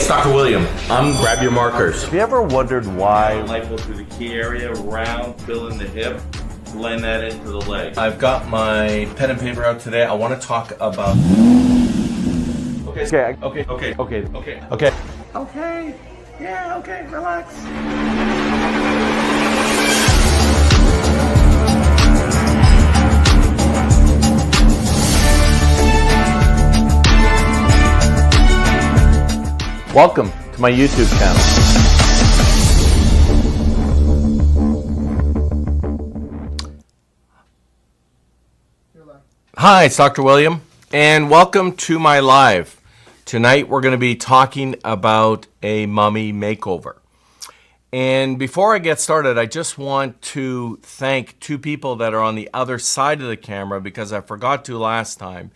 it's Dr. William. Grab your markers. Have you ever wondered why? Light through the key area, round, fill in the hip, blend that into the leg. I've got my pen and paper out today. I want to talk about... Okay. Yeah, okay, relax. Welcome to my YouTube channel. Hi, it's Dr. William, and welcome to my live. Tonight we're going to be talking about a mummy makeover. And before I get started, I just want to thank two people that are on the other side of the camera because I forgot to last time.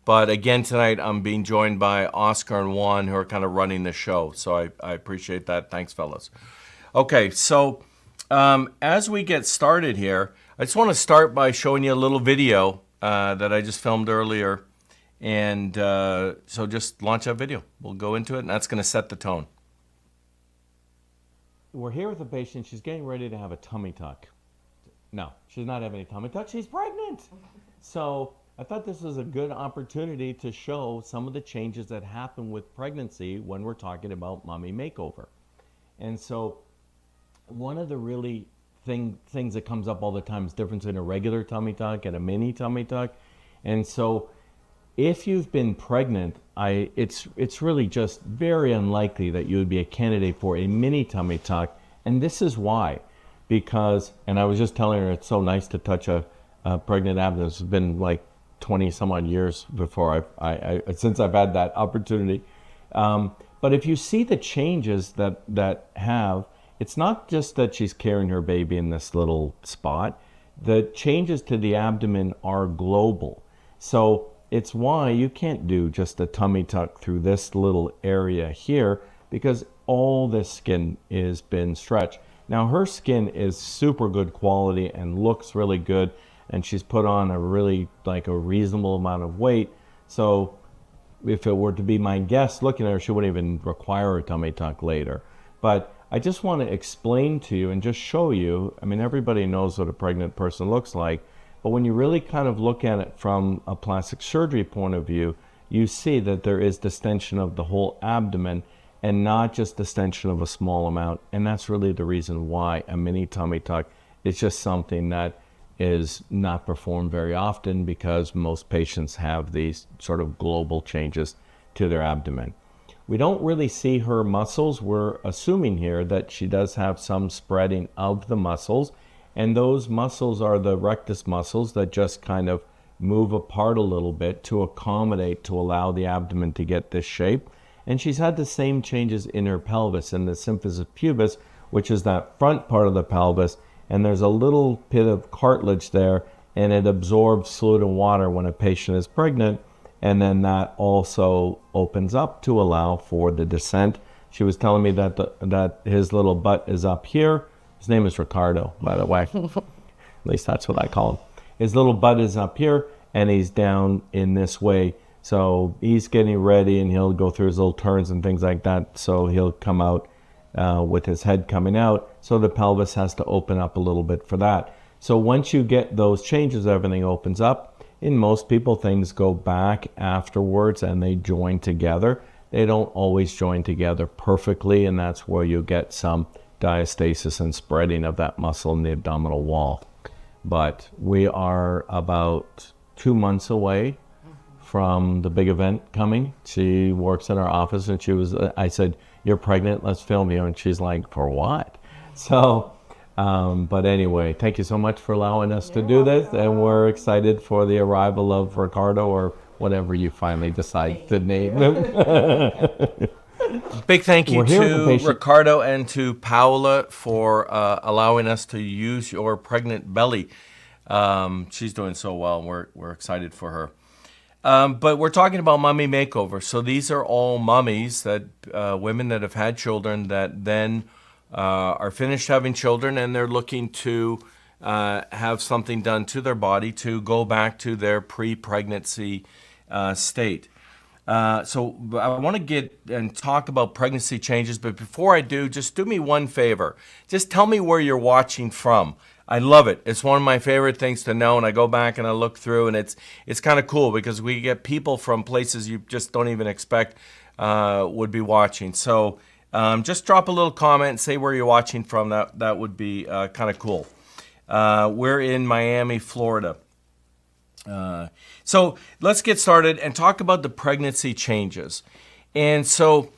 But again, tonight I'm being joined by Oscar and Juan, who are kind of running the show. So I appreciate that. Thanks, fellas. Okay, so as we get started here, I just want to start by showing you a little video that I just filmed earlier. And so just launch that video. We'll go into it, and that's going to set the tone. We're here with a patient. She's getting ready to have a tummy tuck. No, she's not having a tummy tuck. She's pregnant. So I thought this was a good opportunity to show some of the changes that happen with pregnancy when we're talking about mummy makeover. And so one of the really things that comes up all the time is the difference in a regular tummy tuck and a mini tummy tuck. And so if you've been pregnant, it's really just very unlikely that you would be a candidate for a mini tummy tuck. And this is why. Because, and I was just telling her it's so nice to touch a pregnant abdomen. It's been like 20 some odd years before since I've had that opportunity. But if you see the changes that have, it's not just that she's carrying her baby in this little spot. The changes to the abdomen are global. So it's why you can't do just a tummy tuck through this little area here, because all this skin is been stretched. Now her skin is super good quality and looks really good, and she's put on a really like a reasonable amount of weight. So if it were to be my guess looking at her, she wouldn't even require a tummy tuck later. But I just want to explain to you and just show you, I mean, everybody knows what a pregnant person looks like, but when you really kind of look at it from a plastic surgery point of view, you see that there is distension of the whole abdomen and not just distension of a small amount. And that's really the reason why a mini tummy tuck is just something that is not performed very often, because most patients have these sort of global changes to their abdomen. We don't really see her muscles. We're assuming here that she does have some spreading of the muscles, and those muscles are the rectus muscles that just kind of move apart a little bit to accommodate, to allow the abdomen to get this shape. And she's had the same changes in her pelvis, in the symphysis pubis, which is that front part of the pelvis, and there's a little bit of cartilage there, and it absorbs fluid and water when a patient is pregnant, and then that also opens up to allow for the descent. She was telling me that his little butt is up here. His name is Ricardo, by the way. At least that's what I call him. His little butt is up here, and he's down in this way. So he's getting ready, and he'll go through his little turns and things like that. So he'll come out with his head coming out. So the pelvis has to open up a little bit for that. So once you get those changes, everything opens up. In most people, things go back afterwards and they join together. They don't always join together perfectly, and that's where you get some diastasis and spreading of that muscle in the abdominal wall. But we are about 2 months away from the big event coming. She works in our office, and I said, "You're pregnant, let's film you." And she's like, "For what?" So, but anyway, thank you so much for allowing us to do this, and we're excited for the arrival of Ricardo, or whatever you finally decide to name him. Big thank you to Ricardo and to Paola for allowing us to use your pregnant belly. She's doing so well, and we're excited for her. But we're talking about mummy makeover. So these are all mummies, that women that have had children that then are finished having children, and they're looking to have something done to their body to go back to their pre-pregnancy state. So I want to get and talk about pregnancy changes, but before I do, just do me one favor. Just tell me where you're watching from. I love it. It's one of my favorite things to know, and I go back and I look through, and it's kind of cool because we get people from places you just don't even expect would be watching. So just drop a little comment and say where you're watching from. That would be kind of cool. We're in Miami, Florida. So let's get started and talk about the pregnancy changes. And so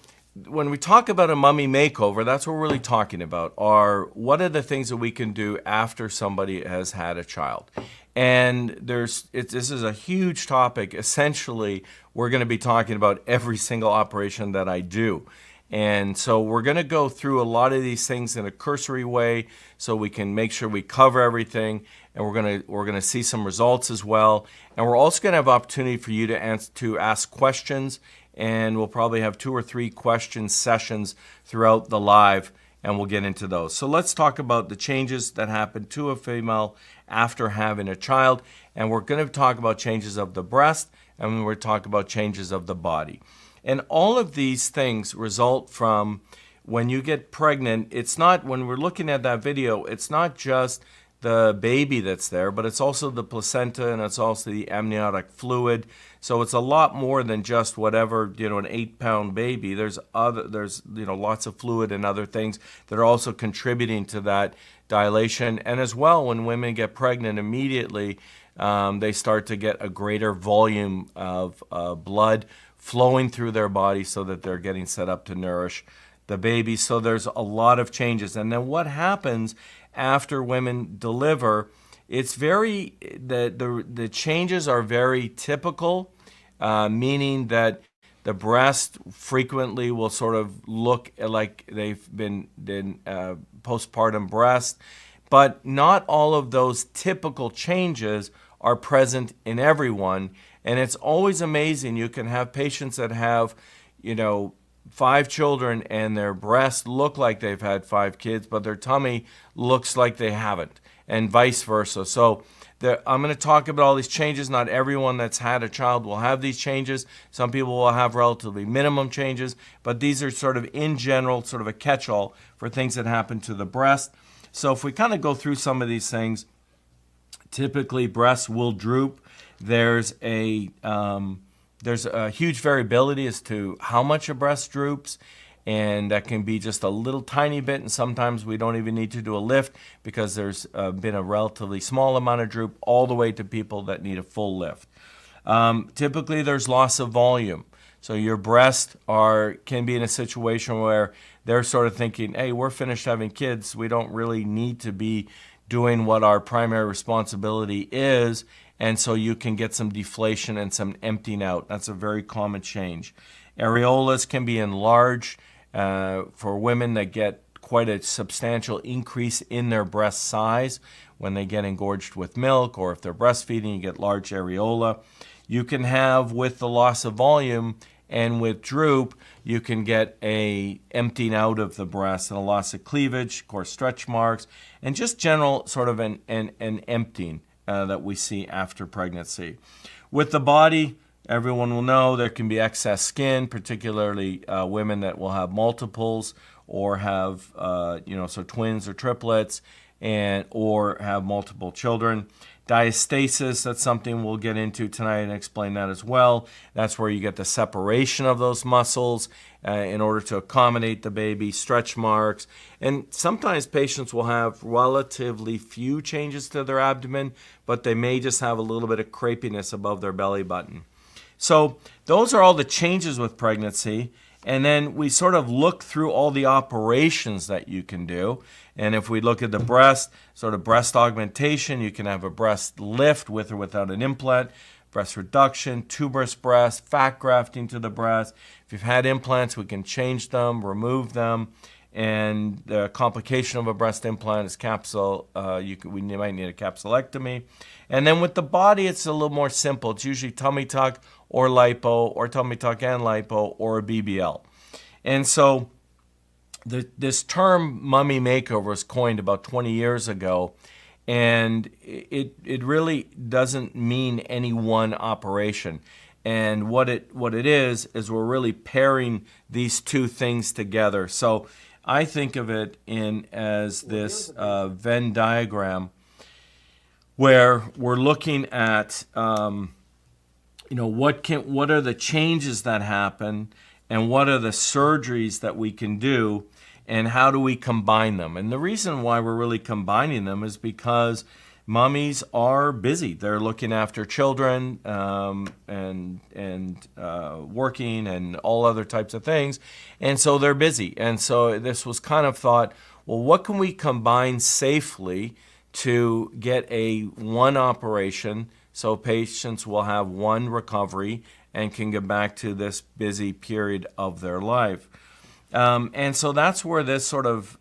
when we talk about a mummy makeover, that's what we're really talking about, are what are the things that we can do after somebody has had a child. And this is a huge topic. Essentially, we're going to be talking about every single operation that I do. And so we're going to go through a lot of these things in a cursory way so we can make sure we cover everything, and we're going to see some results as well. And we're also going to have opportunity for you to ask questions, and we'll probably have 2 or 3 question sessions throughout the live, and we'll get into those. So let's talk about the changes that happen to a female after having a child, and we're going to talk about changes of the breast, and we're going to talk about changes of the body. And all of these things result from when you get pregnant. It's not, when we're looking at that video, it's not just the baby that's there, but it's also the placenta, and it's also the amniotic fluid. So it's a lot more than just whatever, an 8-pound baby. There's lots of fluid and other things that are also contributing to that dilation. And as well, when women get pregnant immediately, they start to get a greater volume of blood flowing through their body so that they're getting set up to nourish the baby. So there's a lot of changes. And then what happens after women deliver, the changes are very typical, meaning that the breast frequently will sort of look like they've been postpartum breast, but not all of those typical changes are present in everyone. And it's always amazing. You can have patients that have, 5 children and their breasts look like they've had 5 kids, but their tummy looks like they haven't, and vice versa. So I'm going to talk about all these changes. Not everyone that's had a child will have these changes. Some people will have relatively minimum changes, but these are sort of in general, sort of a catch-all for things that happen to the breast. So if we kind of go through some of these things, typically breasts will droop. There's a huge variability as to how much a breast droops, and that can be just a little tiny bit, and sometimes we don't even need to do a lift because there's been a relatively small amount of droop, all the way to people that need a full lift. Typically, there's loss of volume. So your breasts can be in a situation where they're sort of thinking, hey, we're finished having kids. We don't really need to be doing what our primary responsibility is. And so you can get some deflation and some emptying out. That's a very common change. Areolas can be enlarged for women that get quite a substantial increase in their breast size when they get engorged with milk, or if they're breastfeeding, you get large areola. You can have, with the loss of volume and with droop, you can get a emptying out of the breast and a loss of cleavage, of course, stretch marks, and just general sort of an emptying that we see after pregnancy. With the body, everyone will know there can be excess skin, particularly women that will have multiples or have, so twins or triplets, or have multiple children. Diastasis, that's something we'll get into tonight and explain that as well. That's where you get the separation of those muscles in order to accommodate the baby, stretch marks. And sometimes patients will have relatively few changes to their abdomen, but they may just have a little bit of crepiness above their belly button. So those are all the changes with pregnancy. And then we sort of look through all the operations that you can do. And if we look at the breast, sort of breast augmentation, you can have a breast lift with or without an implant, breast reduction, tuberous breast, fat grafting to the breast. If you've had implants, we can change them, remove them. And the complication of a breast implant is we might need a capsulectomy. And then with the body, it's a little more simple. It's usually tummy tuck or lipo, or tummy tuck and lipo, or a BBL. And so this term mummy makeover was coined about 20 years ago, and it really doesn't mean any one operation. And what it is we're really pairing these two things together. So I think of it as this Venn diagram where we're looking at what are the changes that happen, and what are the surgeries that we can do, and how do we combine them. And the reason why we're really combining them is because mummies are busy. They're looking after children and working and all other types of things. And so they're busy. And so this was kind of thought, well, what can we combine safely to get a one operation so patients will have one recovery and can get back to this busy period of their life. And so that's where this sort of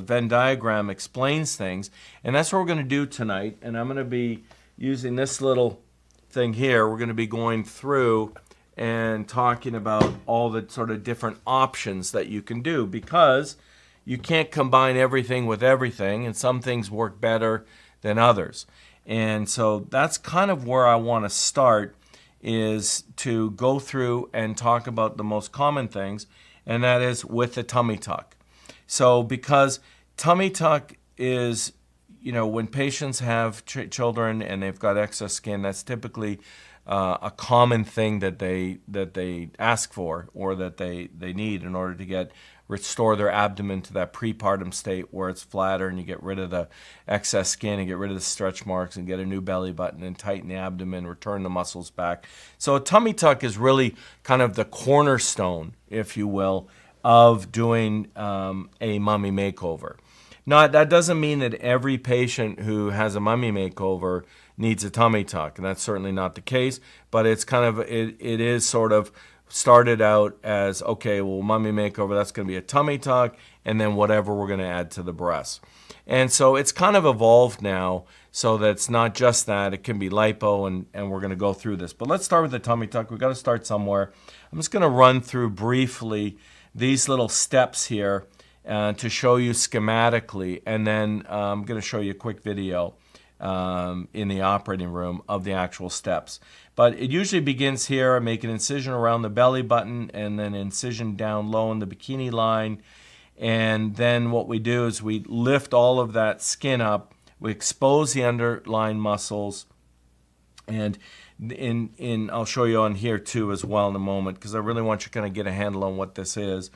Venn diagram explains things. And that's what we're going to do tonight. And I'm going to be using this little thing here. We're going to be going through and talking about all the sort of different options that you can do, because you can't combine everything with everything, and some things work better than others. And so that's kind of where I want to start, is to go through and talk about the most common things, and that is with the tummy tuck. So because tummy tuck is, when patients have children and they've got excess skin, that's typically a common thing that they ask for, or that they need in order to restore their abdomen to that prepartum state where it's flatter, and you get rid of the excess skin and get rid of the stretch marks and get a new belly button and tighten the abdomen, return the muscles back. So a tummy tuck is really kind of the cornerstone, if you will, of doing a mummy makeover. Now, that doesn't mean that every patient who has a mummy makeover needs a tummy tuck, and that's certainly not the case, but it's kind of, it is sort of started out as, okay, well, mummy makeover, that's going to be a tummy tuck, and then whatever we're going to add to the breasts. And so it's kind of evolved now so that it's not just that, it can be lipo, and we're going to go through this. But let's start with the tummy tuck. We've got to start somewhere. I'm just going to run through briefly these little steps here to show you schematically, and then I'm going to show you a quick video in the operating room of the actual steps. But it usually begins here. I make an incision around the belly button, and then incision down low in the bikini line. And then what we do is we lift all of that skin up. We expose the underlying muscles. And I'll show you on here too as well in a moment, because I really want you to kind of get a handle on what this is.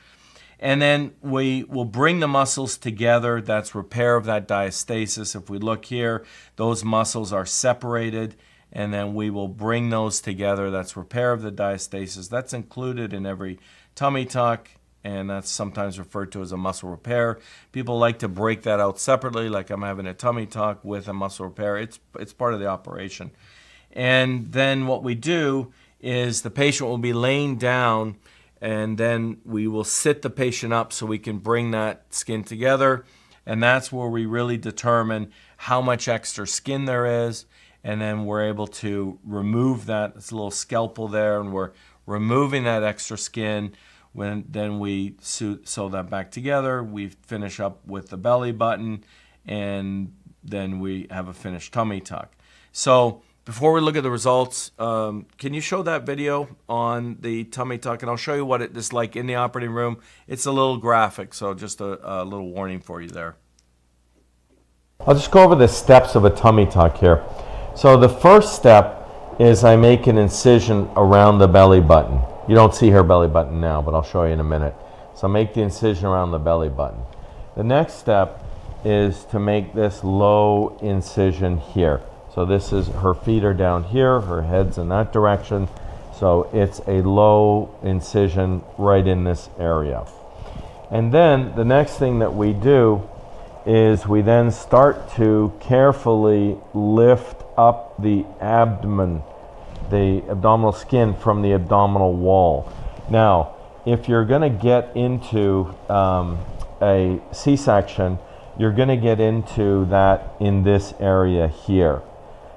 And then we will bring the muscles together. That's repair of that diastasis. If we look here, those muscles are separated, and then we will bring those together. That's repair of the diastasis. That's included in every tummy tuck, and that's sometimes referred to as a muscle repair. People like to break that out separately, like I'm having a tummy tuck with a muscle repair. It's part of the operation. And then what we do is the patient will be laying down, and then we will sit the patient up so we can bring that skin together. And that's where we really determine how much extra skin there is. And then we're able to remove that. It's a little scalpel there, and we're removing that extra skin. Then we sew that back together. We finish up with the belly button, and then we have a finished tummy tuck. So before we look at the results, can you show that video on the tummy tuck? And I'll show you what it is like in the operating room. It's a little graphic, so just a little warning for you there. I'll just go over the steps of a tummy tuck here. So the first step is I make an incision around the belly button. You don't see her belly button now, but I'll show you in a minute. So I make the incision around the belly button. The next step is to make this low incision here. So this is, her feet are down here, her head's in that direction. So it's a low incision right in this area. And then the next thing that we do is we then start to carefully lift up the abdomen, the abdominal skin from the abdominal wall. Now, if you're going to get into a C-section, you're going to get into that in this area here.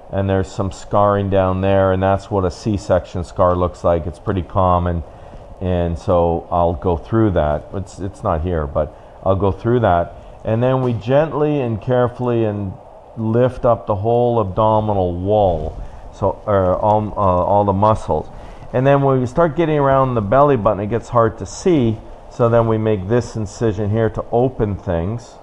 And there's some scarring down there, and that's what a C-section scar looks like. It's pretty common, and so I'll go through that. It's not here, but I'll go through that. And then we gently and carefully and lift up the whole abdominal wall, so all the muscles. And then when we start getting around the belly button, it gets hard to see. So then we make this incision here to open things.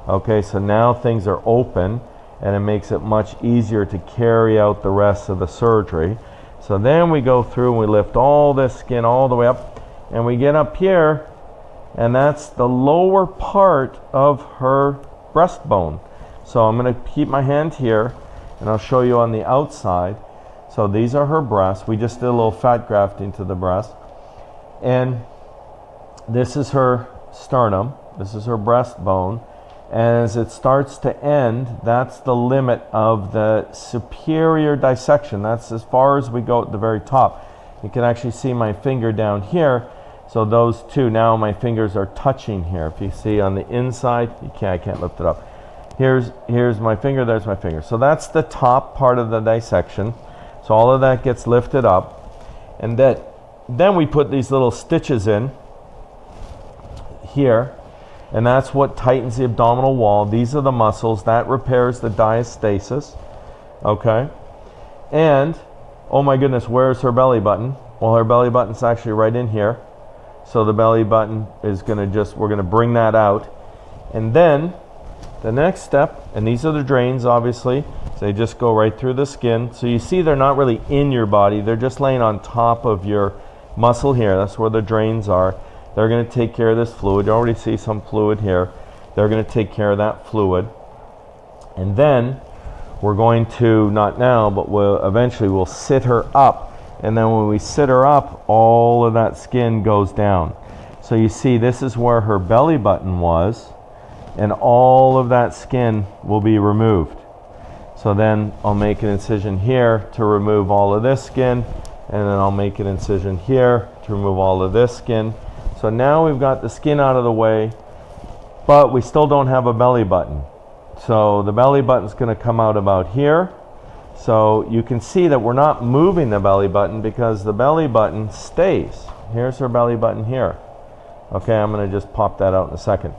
Okay, so now things are open, and it makes it much easier to carry out the rest of the surgery. So then we go through and we lift all this skin all the way up, and we get up here, and that's the lower part of her breastbone. So I'm going to keep my hand here, and I'll show you on the outside. So these are her breasts. We just did a little fat grafting to the breast. And this is her sternum. This is her breastbone. And as it starts to end, that's the limit of the superior dissection. That's as far as we go at the very top. You can actually see my finger down here. So those two, now my fingers are touching here. If you see on the inside, I can't lift it up. Here's my finger, there's my finger. So that's the top part of the dissection. So all of that gets lifted up, and then we put these little stitches in here, and that's what tightens the abdominal wall. These are the muscles that repairs the diastasis. Okay, and oh my goodness, where's her belly button? Well, her belly button's actually right in here. So the belly button is we're gonna bring that out, and then the next step, and these are the drains, obviously. So they just go right through the skin. So you see they're not really in your body. They're just laying on top of your muscle here. That's where the drains are. They're going to take care of this fluid. You already see some fluid here. They're going to take care of that fluid. And then we're going to, not now, but eventually we'll sit her up. And then when we sit her up, all of that skin goes down. So you see this is where her belly button was, and all of that skin will be removed. So then I'll make an incision here to remove all of this skin, and then I'll make an incision here to remove all of this skin. So now we've got the skin out of the way, but we still don't have a belly button. So the belly button's going to come out about here. So you can see that we're not moving the belly button because the belly button stays. Here's her belly button here. Okay, I'm going to just pop that out in a second.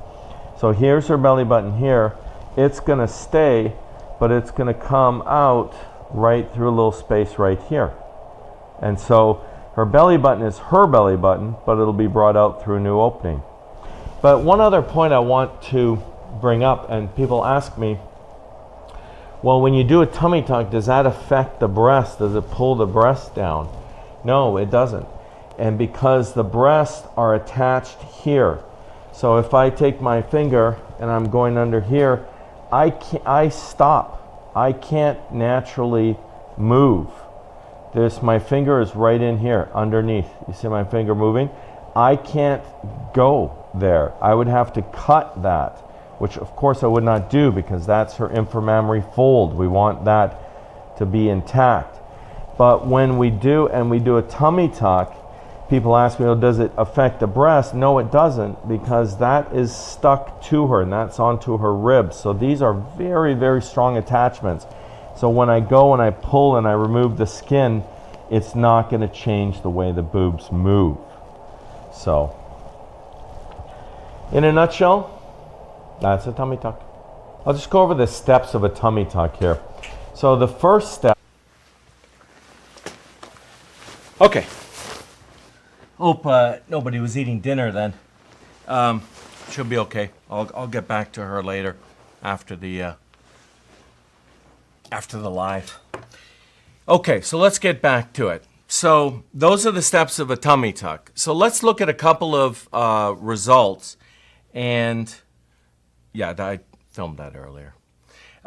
So here's her belly button here. It's going to stay, but it's going to come out right through a little space right here. And so her belly button is her belly button, but it'll be brought out through a new opening. But one other point I want to bring up, and people ask me, well, when you do a tummy tuck, does that affect the breast? Does it pull the breast down? No, it doesn't. And because the breasts are attached here, so if I take my finger and I'm going under here, I stop. I can't naturally move. My finger is right in here underneath. You see my finger moving? I can't go there. I would have to cut that, which of course I would not do because that's her inframammary fold. We want that to be intact. But when we do a tummy tuck, people ask me, well, does it affect the breast? No, it doesn't, because that is stuck to her and that's onto her ribs. So these are very, very strong attachments. So when I go and I pull and I remove the skin, it's not going to change the way the boobs move. So, in a nutshell, that's a tummy tuck. I'll just go over the steps of a tummy tuck here. So the first step. Okay. Hope nobody was eating dinner then. She'll be okay. I'll get back to her later after the live. Okay, so let's get back to it. So those are the steps of a tummy tuck. So let's look at a couple of results. And yeah, I filmed that earlier.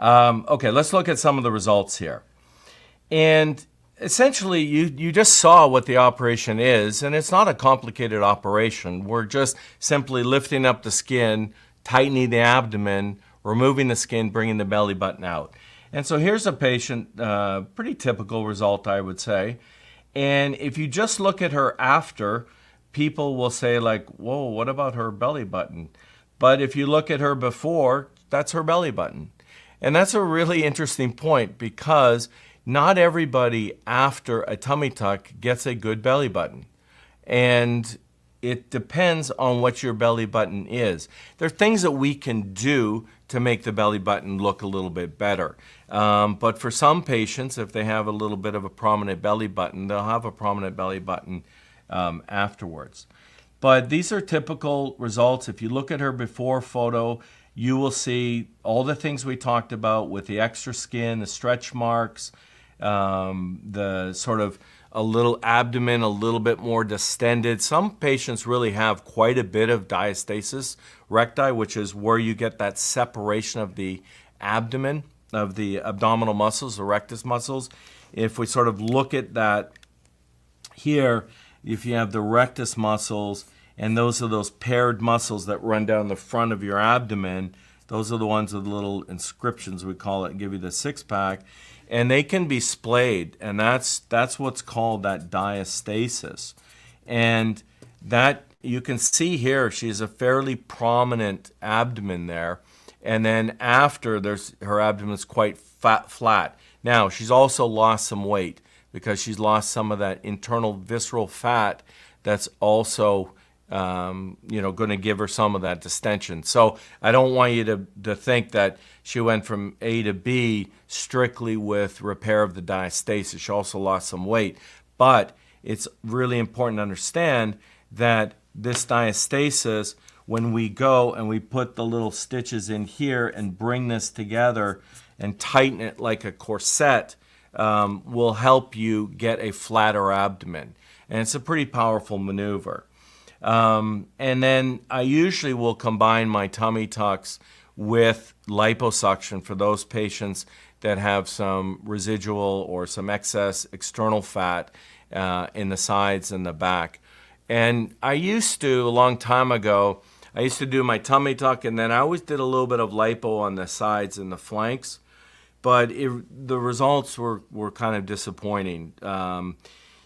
Okay, let's look at some of the results here. And essentially, you just saw what the operation is, and it's not a complicated operation. We're just simply lifting up the skin, tightening the abdomen, removing the skin, bringing the belly button out. And so here's a patient, pretty typical result, I would say. And if you just look at her after, people will say like, whoa, what about her belly button? But if you look at her before, that's her belly button. And that's a really interesting point because not everybody after a tummy tuck gets a good belly button. And it depends on what your belly button is. There are things that we can do to make the belly button look a little bit better. But for some patients, if they have a little bit of a prominent belly button, they'll have a prominent belly button afterwards. But these are typical results. If you look at her before photo, you will see all the things we talked about with the extra skin, the stretch marks, the sort of a little abdomen, a little bit more distended. Some patients really have quite a bit of diastasis recti, which is where you get that separation of the abdomen, of the abdominal muscles, the rectus muscles. If we sort of look at that here, if you have the rectus muscles, and those are those paired muscles that run down the front of your abdomen, those are the ones with little inscriptions, we call it, and give you the six-pack. And they can be splayed, and that's what's called that diastasis. And that, you can see here, she has a fairly prominent abdomen there. And then after, her abdomen is quite flat. Now, she's also lost some weight because she's lost some of that internal visceral fat that's also going to give her some of that distension. So I don't want you to think that she went from A to B strictly with repair of the diastasis. She also lost some weight. But it's really important to understand that this diastasis, when we go and we put the little stitches in here and bring this together and tighten it like a corset, will help you get a flatter abdomen. And it's a pretty powerful maneuver. And then I usually will combine my tummy tucks with liposuction for those patients that have some residual or some excess external fat in the sides and the back. And I used to, a long time ago, I used to do my tummy tuck, and then I always did a little bit of lipo on the sides and the flanks. But the results were kind of disappointing.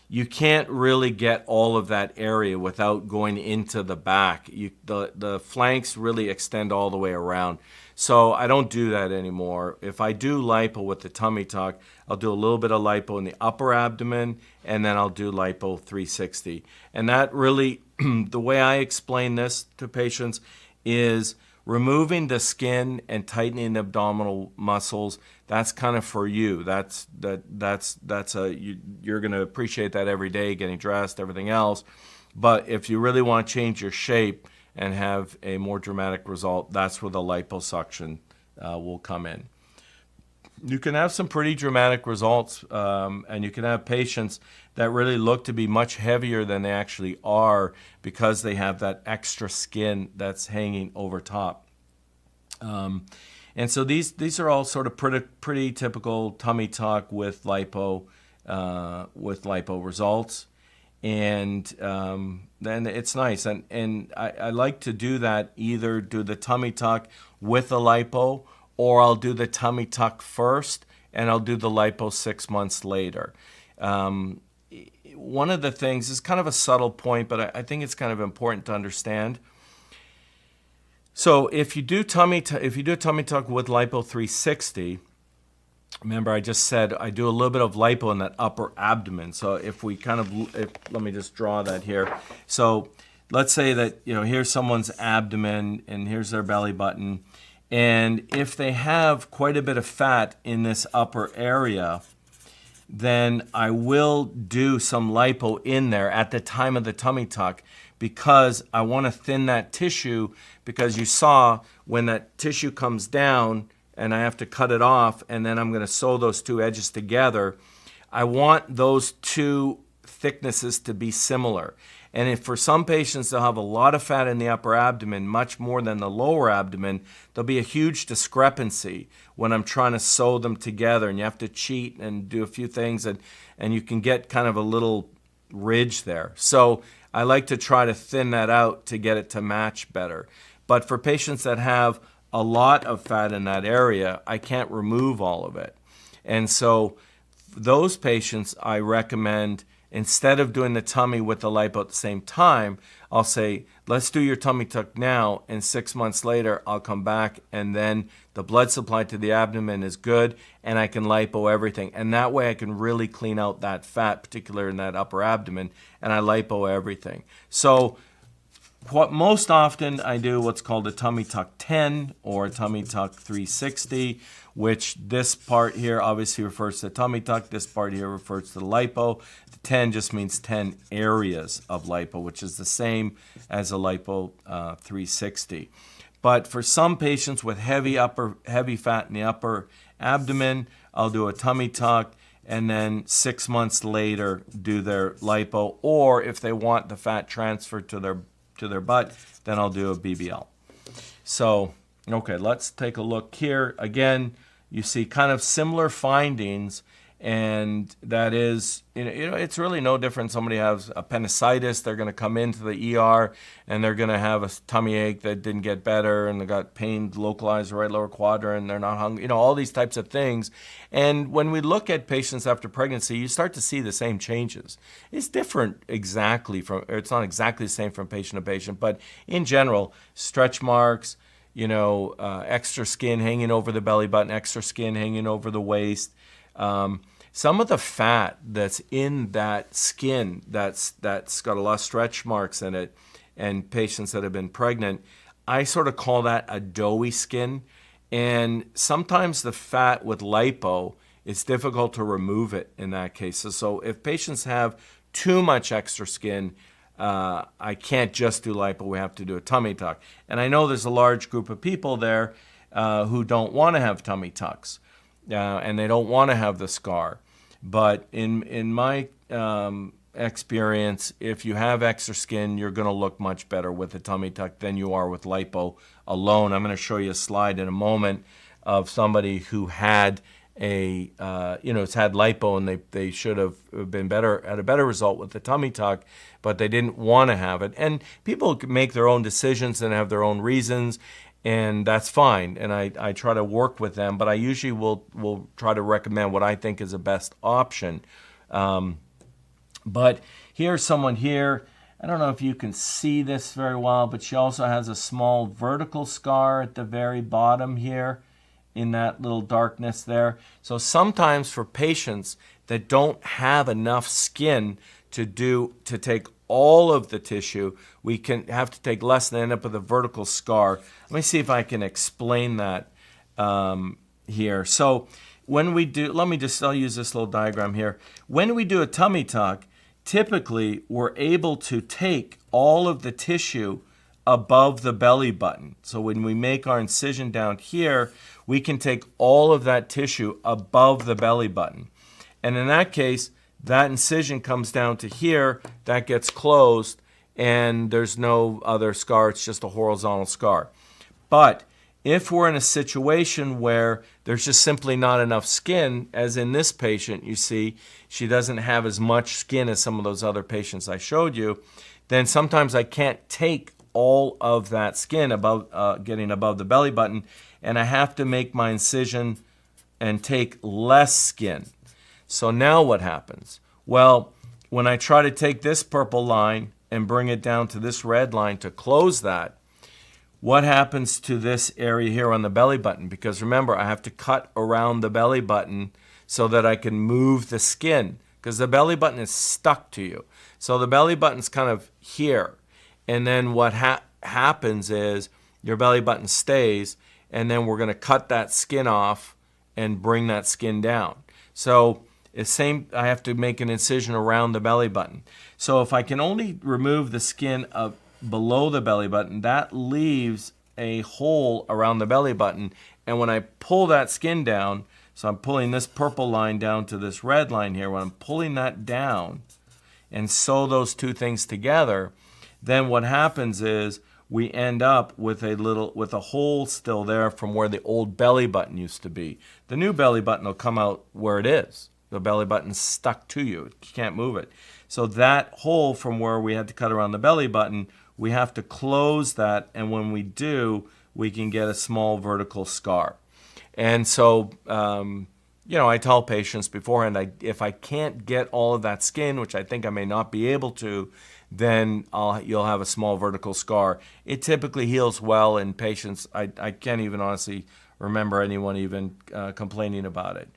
You can't really get all of that area without going into the back. The flanks really extend all the way around. So I don't do that anymore. If I do lipo with the tummy tuck, I'll do a little bit of lipo in the upper abdomen, and then I'll do lipo 360. And that really, the way I explain this to patients is removing the skin and tightening the abdominal muscles. That's kind of for you. You're going to appreciate that every day, getting dressed, everything else. But if you really want to change your shape and have a more dramatic result, that's where the liposuction will come in. You can have some pretty dramatic results, and you can have patients that really look to be much heavier than they actually are because they have that extra skin that's hanging over top. And so these are all sort of pretty typical tummy tuck with lipo results. And then it's nice. And I like to do that, either do the tummy tuck with a lipo, or I'll do the tummy tuck first and I'll do the lipo 6 months later. One of the things is kind of a subtle point, but I think it's kind of important to understand. So if you do a tummy tuck with lipo 360, remember I just said I do a little bit of lipo in that upper abdomen. So if we let me just draw that here. So let's say that, here's someone's abdomen and here's their belly button. And if they have quite a bit of fat in this upper area, then I will do some lipo in there at the time of the tummy tuck, because I want to thin that tissue, because you saw when that tissue comes down and I have to cut it off and then I'm going to sew those two edges together, I want those two thicknesses to be similar. And if for some patients they'll have a lot of fat in the upper abdomen, much more than the lower abdomen, there'll be a huge discrepancy when I'm trying to sew them together, and you have to cheat and do a few things, and you can get kind of a little ridge there. So I like to try to thin that out to get it to match better. But for patients that have a lot of fat in that area, I can't remove all of it. And so those patients, I recommend, instead of doing the tummy with the lipo at the same time, I'll say, let's do your tummy tuck now, and 6 months later, I'll come back, and then the blood supply to the abdomen is good, and I can lipo everything. And that way I can really clean out that fat, particularly in that upper abdomen, and I lipo everything. So most often I do what's called a tummy tuck 10 or a tummy tuck 360, which this part here obviously refers to the tummy tuck. This part here refers to the lipo. The 10 just means 10 areas of lipo, which is the same as a lipo 360. But for some patients with heavy fat in the upper abdomen, I'll do a tummy tuck and then 6 months later do their lipo. Or if they want the fat transferred to their butt, then I'll do a BBL. So, okay, let's take a look here. Again, you see kind of similar findings, and that is, it's really no different. Somebody has appendicitis, they're going to come into the ER, and they're going to have a tummy ache that didn't get better, and they got pain localized right lower quadrant, they're not hungry, all these types of things. And when we look at patients after pregnancy, you start to see the same changes. It's different it's not exactly the same from patient to patient, but in general, stretch marks, extra skin hanging over the belly button, extra skin hanging over the waist. Some of the fat that's in that skin that's got a lot of stretch marks in it, and patients that have been pregnant, I sort of call that a doughy skin. And sometimes the fat with lipo, it's difficult to remove it in that case. So if patients have too much extra skin, I can't just do lipo, we have to do a tummy tuck. And I know there's a large group of people there who don't want to have tummy tucks, and they don't want to have the scar. But in my experience, if you have extra skin, you're going to look much better with a tummy tuck than you are with lipo alone. I'm going to show you a slide in a moment of somebody who had it's had lipo, and they should have been had a better result with the tummy tuck, but they didn't want to have it. And people make their own decisions and have their own reasons, and that's fine. And I try to work with them, but I usually will try to recommend what I think is the best option. But here's someone here. I don't know if you can see this very well, but she also has a small vertical scar at the very bottom here in that little darkness there. So sometimes for patients that don't have enough skin to take all of the tissue, we can have to take less and end up with a vertical scar. Let me see if I can explain that here. So when we do, I'll use this little diagram here. When we do a tummy tuck, typically we're able to take all of the tissue above the belly button. So when we make our incision down here, we can take all of that tissue above the belly button. And in that case, that incision comes down to here, that gets closed, and there's no other scar, it's just a horizontal scar. But if we're in a situation where there's just simply not enough skin, as in this patient, you see, she doesn't have as much skin as some of those other patients I showed you, then sometimes I can't take all of that skin getting above the belly button, and I have to make my incision and take less skin. So now what happens? Well, when I try to take this purple line and bring it down to this red line to close that, what happens to this area here on the belly button? Because remember, I have to cut around the belly button so that I can move the skin, because the belly button is stuck to you. So the belly button's kind of here. And then what happens is your belly button stays, and then we're going to cut that skin off and bring that skin down. So I have to make an incision around the belly button. So if I can only remove the skin below the belly button, that leaves a hole around the belly button. And when I pull that skin down, so I'm pulling this purple line down to this red line here, when I'm pulling that down and sew those two things together, then what happens is we end up with a hole still there from where the old belly button used to be. The new belly button will come out where it is. The belly button's stuck to you. You can't move it. So that hole from where we had to cut around the belly button, we have to close that, and when we do, we can get a small vertical scar. And so, I tell patients beforehand, if I can't get all of that skin, which I think I may not be able to, then you'll have a small vertical scar. It typically heals well in patients. I can't even honestly remember anyone even complaining about it.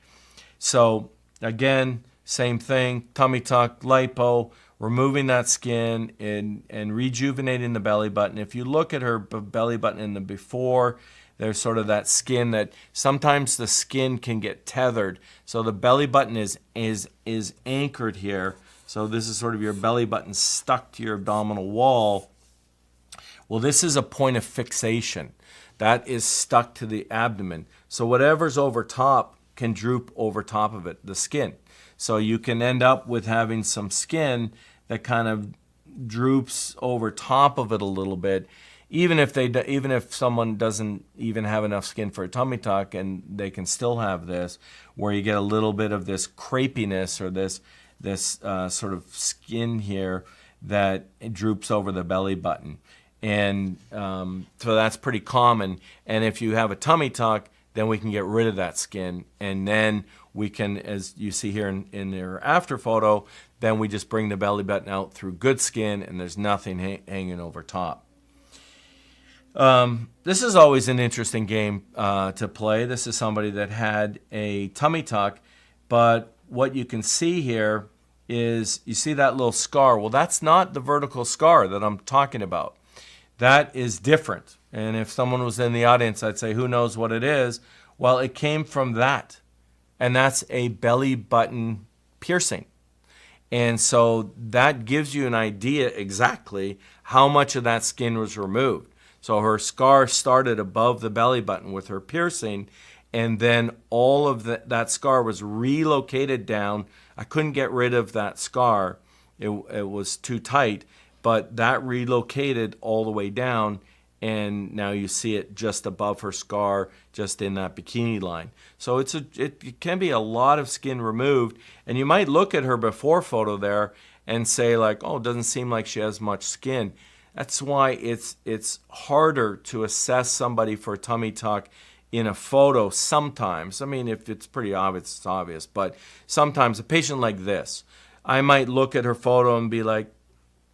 So again, same thing, tummy tuck, lipo, removing that skin and rejuvenating the belly button. If you look at her belly button in the before, there's sort of that skin that sometimes the skin can get tethered. So the belly button is anchored here. So this is sort of your belly button stuck to your abdominal wall. Well, this is a point of fixation. That is stuck to the abdomen. So whatever's over top can droop over top of it, the skin. So you can end up with having some skin that kind of droops over top of it a little bit, even if someone doesn't even have enough skin for a tummy tuck, and they can still have this, where you get a little bit of this crepiness or this sort of skin here that droops over the belly button. And so that's pretty common. And if you have a tummy tuck, then we can get rid of that skin. And then we can, as you see here in their after photo, then we just bring the belly button out through good skin and there's nothing hanging over top. This is always an interesting game to play. This is somebody that had a tummy tuck, but what you can see here is, you see that little scar. Well, that's not the vertical scar that I'm talking about. That is different. And if someone was in the audience, I'd say, who knows what it is? Well, it came from that. And that's a belly button piercing. And so that gives you an idea exactly how much of that skin was removed. So her scar started above the belly button with her piercing, and then all of that scar was relocated down. I couldn't get rid of that scar. It was too tight. But that relocated all the way down, and now you see it just above her scar, just in that bikini line. So it can be a lot of skin removed, and you might look at her before photo there and say like, oh, it doesn't seem like she has much skin. That's why it's harder to assess somebody for a tummy tuck in a photo sometimes. I mean, if it's pretty obvious, it's obvious. But sometimes a patient like this, I might look at her photo and be like,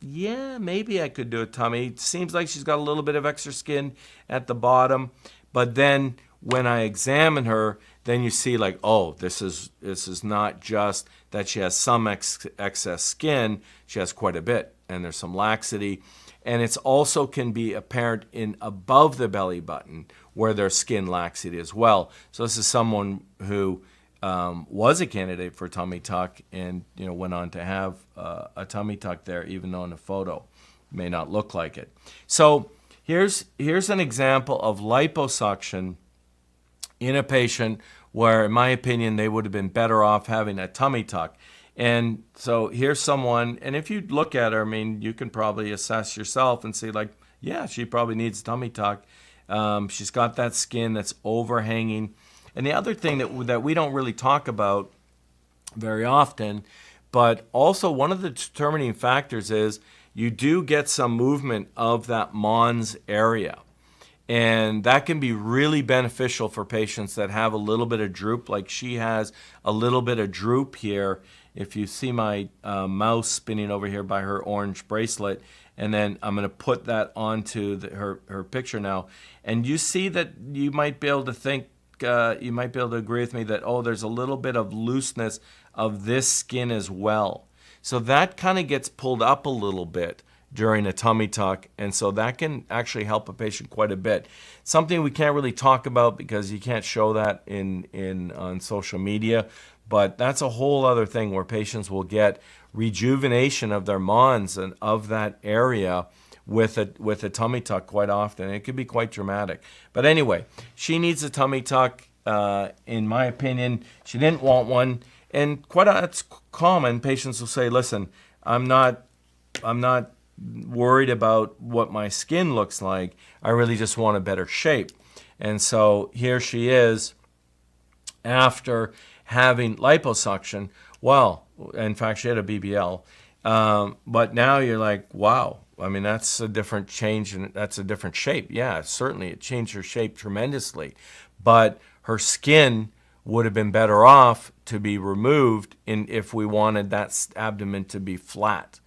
yeah, maybe I could do a tummy. It seems like she's got a little bit of extra skin at the bottom. But then when I examine her, then you see like, oh, this is not just that she has some excess skin. She has quite a bit, and there's some laxity. And it's also can be apparent in above the belly button where there's skin laxity as well. So this is someone who was a candidate for tummy tuck, and went on to have a tummy tuck there, even though in the photo it may not look like it. So here's an example of liposuction in a patient where, in my opinion, they would have been better off having a tummy tuck. And so here's someone, and if you look at her, I mean, you can probably assess yourself and see like, yeah, she probably needs a tummy tuck. She's got that skin that's overhanging. And the other thing that we don't really talk about very often, but also one of the determining factors is you do get some movement of that mons area. And that can be really beneficial for patients that have a little bit of droop, like she has a little bit of droop here. If you see my mouse spinning over here by her orange bracelet, and then I'm going to put that onto her picture now. And you see that you might be able to think, you might be able to agree with me that, oh, there's a little bit of looseness of this skin as well. So that kind of gets pulled up a little bit during a tummy tuck, and so that can actually help a patient quite a bit. Something we can't really talk about because you can't show that on social media, but that's a whole other thing where patients will get rejuvenation of their mons and of that area with a tummy tuck quite often. It could be quite dramatic. But anyway, she needs a tummy tuck. In my opinion, she didn't want one, and it's common. Patients will say, "Listen, I'm not worried about what my skin looks like. I really just want a better shape." And so here she is after having liposuction. Well, in fact, she had a BBL. But now you're like, wow. I mean, that's a different change, and that's a different shape. Yeah, certainly it changed her shape tremendously. But her skin would have been better off to be removed if we wanted that abdomen to be flat.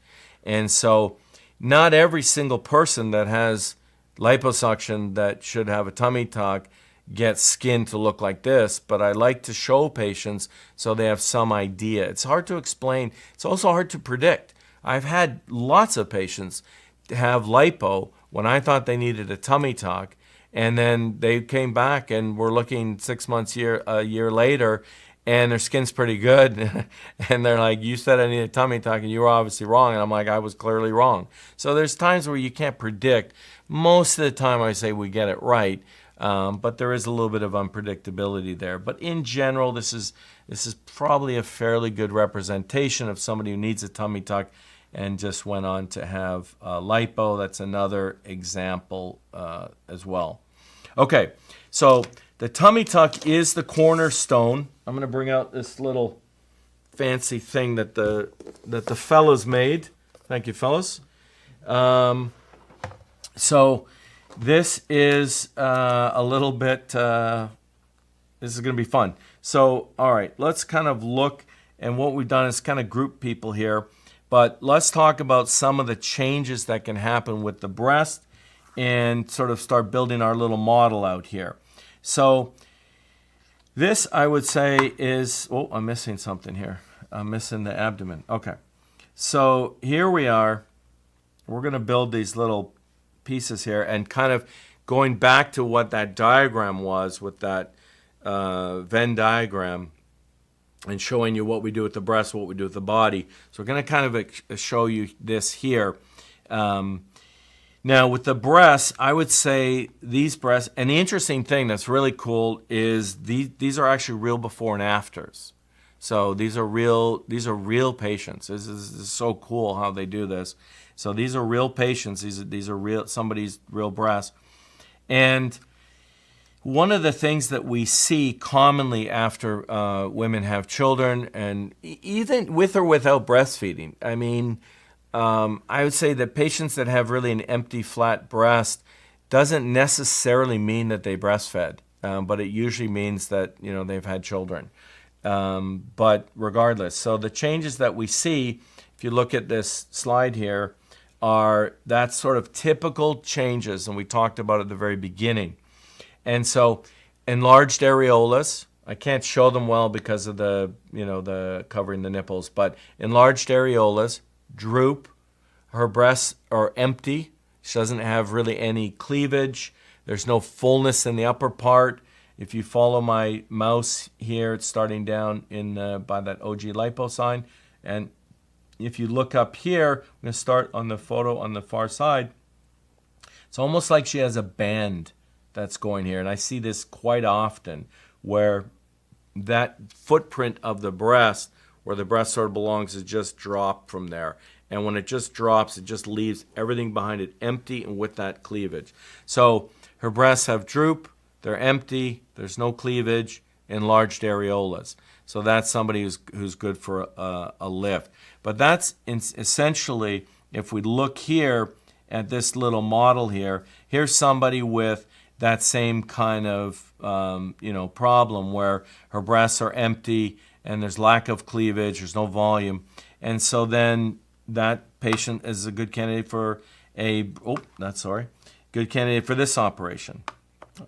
And so not every single person that has liposuction that should have a tummy tuck get skin to look like this, but I like to show patients so they have some idea. It's hard to explain. It's also hard to predict. I've had lots of patients have lipo when I thought they needed a tummy tuck, and then they came back and were looking 6 months, a year later, and their skin's pretty good. And they're like, you said I need a tummy tuck and you were obviously wrong. And I'm like, I was clearly wrong. So there's times where you can't predict. Most of the time I say we get it right, but there is a little bit of unpredictability there. But in general, this is probably a fairly good representation of somebody who needs a tummy tuck and just went on to have lipo. That's another example as well. Okay, so the tummy tuck is the cornerstone. I'm going to bring out this little fancy thing that the fellows made. Thank you, fellows. So this is a little bit, this is going to be fun. So, all right, let's kind of look, and what we've done is kind of group people here. But let's talk about some of the changes that can happen with the breast and sort of start building our little model out here. So this, I would say, is, oh, I'm missing something here. I'm missing the abdomen. Okay. So here we are. We're going to build these little pieces here and kind of going back to what that diagram was with that Venn diagram, and showing you what we do with the breast, what we do with the body. So we're going to kind of show you this here. Now with the breasts, I would say these breasts, and the interesting thing that's really cool is these are actually real before and afters. So these are real patients. This is so cool how they do this. So these are real patients. These are real, somebody's real breasts. And one of the things that we see commonly after women have children, and even with or without breastfeeding, I mean, I would say that patients that have really an empty, flat breast doesn't necessarily mean that they breastfed, but it usually means that, you know, they've had children. But regardless, so the changes that we see, if you look at this slide here, are that sort of typical changes, and we talked about at the very beginning. And so enlarged areolas, I can't show them well because of the, you know, the covering the nipples, but enlarged areolas, droop, her breasts are empty, she doesn't have really any cleavage, there's no fullness in the upper part. If you follow my mouse here, it's starting down in by that OG lipo sign, and if you look up here, I'm going to start on the photo on the far side, it's almost like she has a band that's going here, and I see this quite often where that footprint of the breast, where the breast sort of belongs, is just dropped from there. And when it just drops, it just leaves everything behind it empty and with that cleavage. So her breasts have droop, they're empty, there's no cleavage, enlarged areolas. So that's somebody who's good for a lift. But that's essentially, if we look here at this little model here, here's somebody with that same kind of problem where her breasts are empty and there's lack of cleavage, there's no volume, and so then that patient is a good candidate for good candidate for this operation.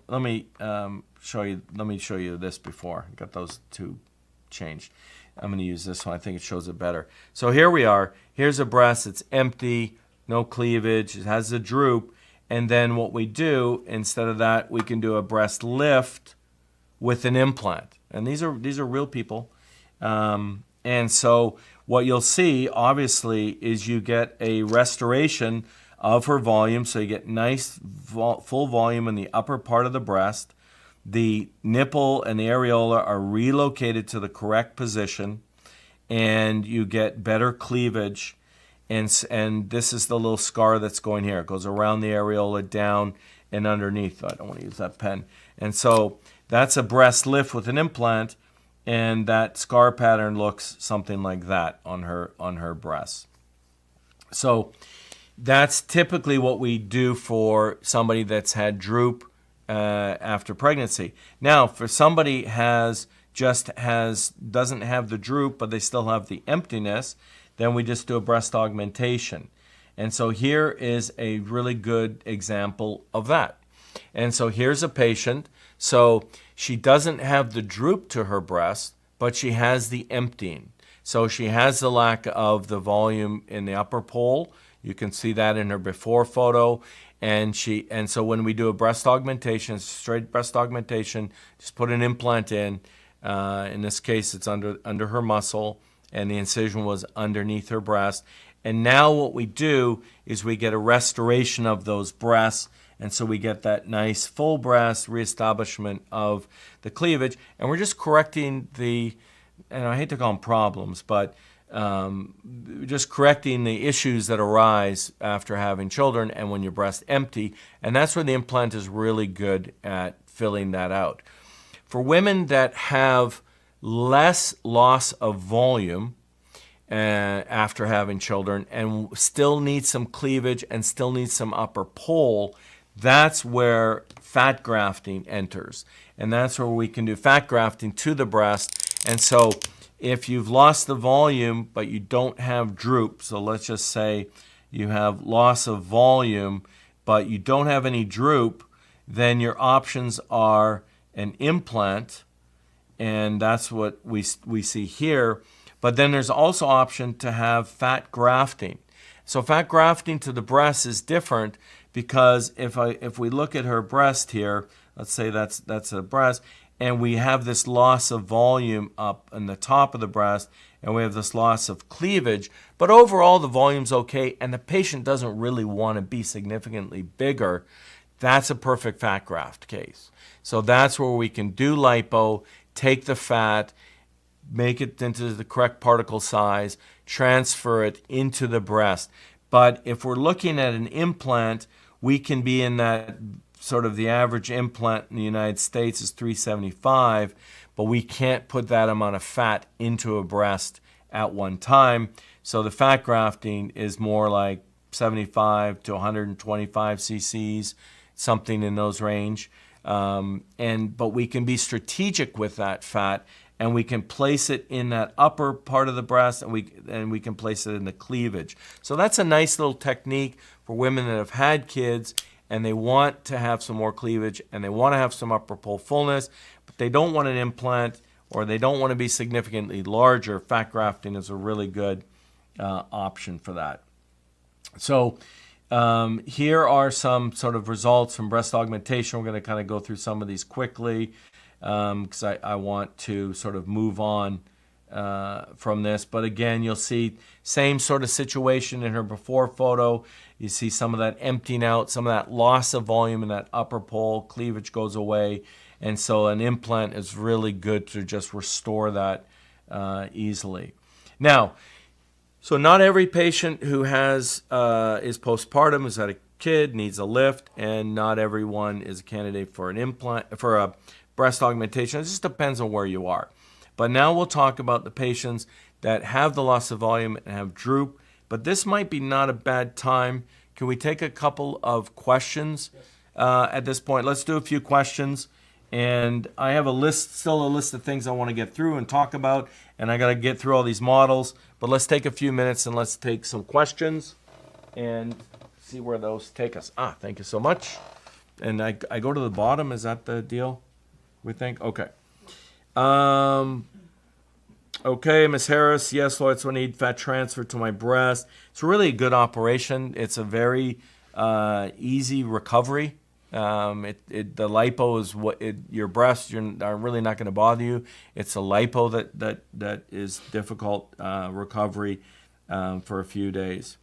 Let me show you this before I got those two changed. I'm going to use this one. I think it shows it better. So here we are. Here's a breast. It's empty, no cleavage. It has a droop. And then what we do, instead of that, we can do a breast lift with an implant. And these are real people. And so what you'll see, obviously, is you get a restoration of her volume. So you get nice full volume in the upper part of the breast. The nipple and the areola are relocated to the correct position. And you get better cleavage. And this is the little scar that's going here. It goes around the areola, down and underneath. I don't want to use that pen. And so that's a breast lift with an implant, and that scar pattern looks something like that on her breasts. So that's typically what we do for somebody that's had droop after pregnancy. Now, for somebody doesn't have the droop, but they still have the emptiness, then we just do a breast augmentation. And so here is a really good example of that. And so here's a patient. So she doesn't have the droop to her breast, but she has the emptying. So she has the lack of the volume in the upper pole. You can see that in her before photo. And so when we do a breast augmentation, straight breast augmentation, just put an implant in. In this case, it's under her muscle, and the incision was underneath her breast. And now what we do is we get a restoration of those breasts, and so we get that nice full breast reestablishment of the cleavage, and we're just correcting and I hate to call them problems, but just correcting the issues that arise after having children and when your breast empty, and that's where the implant is really good at filling that out. For women that have less loss of volume after having children and still need some cleavage and still need some upper pole, that's where fat grafting enters. And that's where we can do fat grafting to the breast. And so if you've lost the volume but you don't have droop, so let's just say you have loss of volume but you don't have any droop, then your options are an implant, and that's what we see here. But then there's also option to have fat grafting. So fat grafting to the breast is different because if we look at her breast here, let's say that's a breast, and we have this loss of volume up in the top of the breast, and we have this loss of cleavage, but overall the volume's okay, and the patient doesn't really want to be significantly bigger, that's a perfect fat graft case. So that's where we can do lipo, take the fat, make it into the correct particle size, transfer it into the breast. But if we're looking at an implant, we can be in that sort of the average implant in the United States is 375, but we can't put that amount of fat into a breast at one time. So the fat grafting is more like 75 to 125 cc's, something in those range. But we can be strategic with that fat, and we can place it in that upper part of the breast, and we can place it in the cleavage. So that's a nice little technique for women that have had kids and they want to have some more cleavage and they want to have some upper pole fullness, but they don't want an implant or they don't want to be significantly larger. Fat grafting is a really good option for that. So here are some sort of results from breast augmentation. We're going to kind of go through some of these quickly because I want to sort of move on from this. But again, you'll see same sort of situation in her before photo. You see some of that emptying out, some of that loss of volume in that upper pole, cleavage goes away. And so an implant is really good to just restore that easily. Now, so not every patient who is postpartum, who's had a kid, needs a lift, and not everyone is a candidate for an implant, for a breast augmentation. It just depends on where you are. But now we'll talk about the patients that have the loss of volume and have droop. But this might be not a bad time. Can we take a couple of questions at this point? Let's do a few questions. And I have still a list of things I want to get through and talk about. And I got to get through all these models. But let's take a few minutes and let's take some questions and see where those take us. Thank you so much. And I go to the bottom. Is that the deal? We think? Okay. Okay, Ms. Harris, yes, Lloyd, so I need fat transfer to my breast. It's really a good operation. It's a very easy recovery. The lipo is your breasts are really not going to bother you. It's a lipo that is difficult recovery for a few days.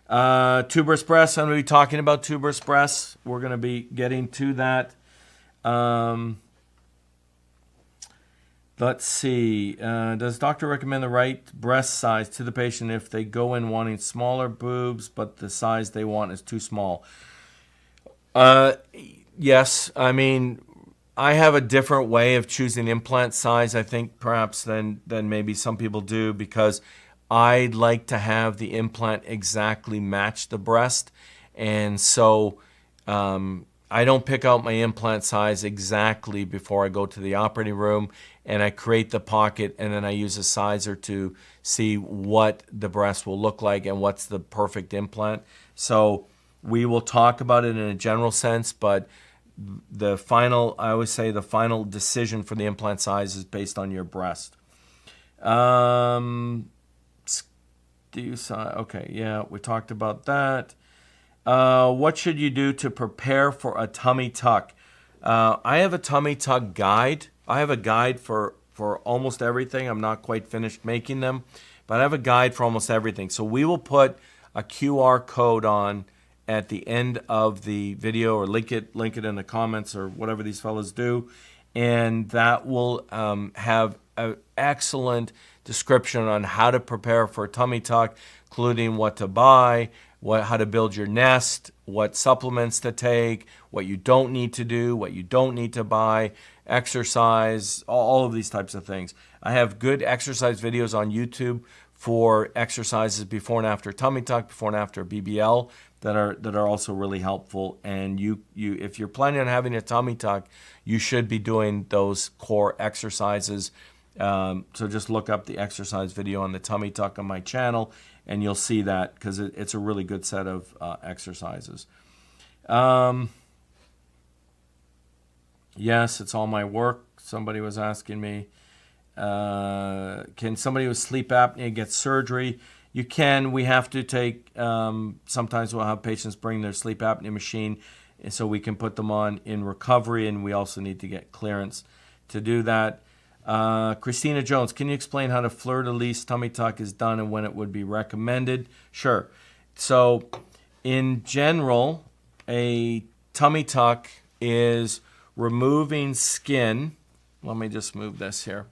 Tuberous breasts, I'm going to be talking about tuberous breasts. We're going to be getting to that. Let's see. Does doctor recommend the right breast size to the patient if they go in wanting smaller boobs, but the size they want is too small? Yes. I mean, I have a different way of choosing implant size, I think, perhaps than maybe some people do, because I'd like to have the implant exactly match the breast. And so I don't pick out my implant size exactly before I go to the operating room, and I create the pocket, and then I use a sizer to see what the breast will look like and what's the perfect implant. So we will talk about it in a general sense, but I always say the final decision for the implant size is based on your breast. Okay, yeah, we talked about that. What should you do to prepare for a tummy tuck? I have a tummy tuck guide. I have a guide for almost everything. I'm not quite finished making them, but I have a guide for almost everything. So we will put a QR code on at the end of the video, or link it in the comments, or whatever these fellas do, and that will have an excellent description on how to prepare for a tummy tuck, including what to buy, how to build your nest, what supplements to take, what you don't need to do, what you don't need to buy, exercise, all of these types of things. I have good exercise videos on YouTube for exercises before and after tummy tuck, before and after BBL, that are also really helpful. And you if you're planning on having a tummy tuck, you should be doing those core exercises. So just look up the exercise video on the tummy tuck on my channel, and you'll see that, because it's a really good set of exercises. Yes, it's all my work. Somebody was asking me, can somebody with sleep apnea get surgery? You can. We have to take, sometimes we'll have patients bring their sleep apnea machine, so we can put them on in recovery, and we also need to get clearance to do that. Christina Jones, can you explain how the fleur-de-lis tummy tuck is done and when it would be recommended? Sure. So in general, a tummy tuck is removing skin. Let me just move this here.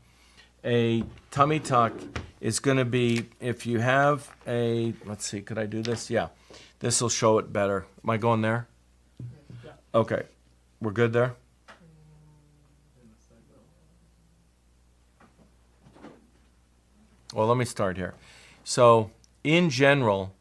A tummy tuck is going to be, if you have let's see, could I do this? Yeah, this will show it better. Am I going there? Okay, we're good there? Well, let me start here. So in general,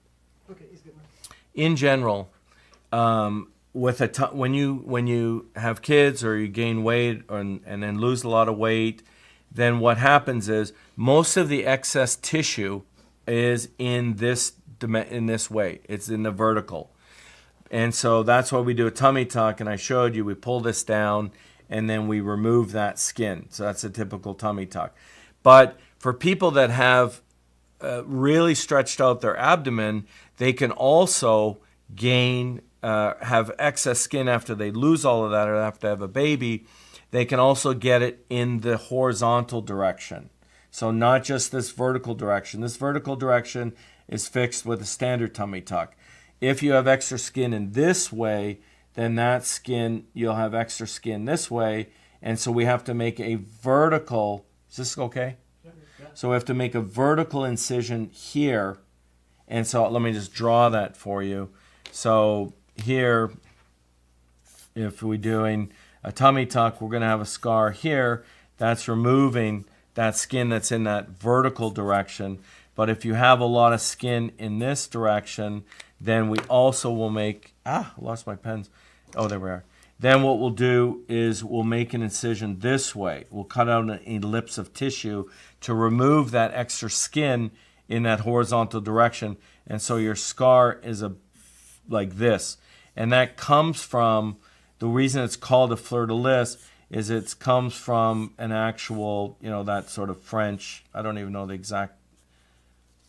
when you have kids or you gain weight and then lose a lot of weight, then what happens is most of the excess tissue is in this way. It's in the vertical. And so that's why we do a tummy tuck, and I showed you, we pull this down and then we remove that skin. So that's a typical tummy tuck. But for people that have really stretched out their abdomen, they can also have excess skin after they lose all of that, or after they have a baby. They can also get it in the horizontal direction. So not just this vertical direction. This vertical direction is fixed with a standard tummy tuck. If you have extra skin in this way, then that skin, you'll have extra skin this way. And so we have to make a vertical, is this okay? Yeah. So we have to make a vertical incision here. And so let me just draw that for you. So here, if we're doing a tummy tuck, we're going to have a scar here. That's removing that skin that's in that vertical direction. But if you have a lot of skin in this direction, then we also will make, I lost my pens. Oh, there we are. Then what we'll do is we'll make an incision this way. We'll cut out an ellipse of tissue to remove that extra skin in that horizontal direction. And so your scar is like this. And that comes from, the reason it's called a fleur-de-lis is it comes from an actual, that sort of French, I don't even know the exact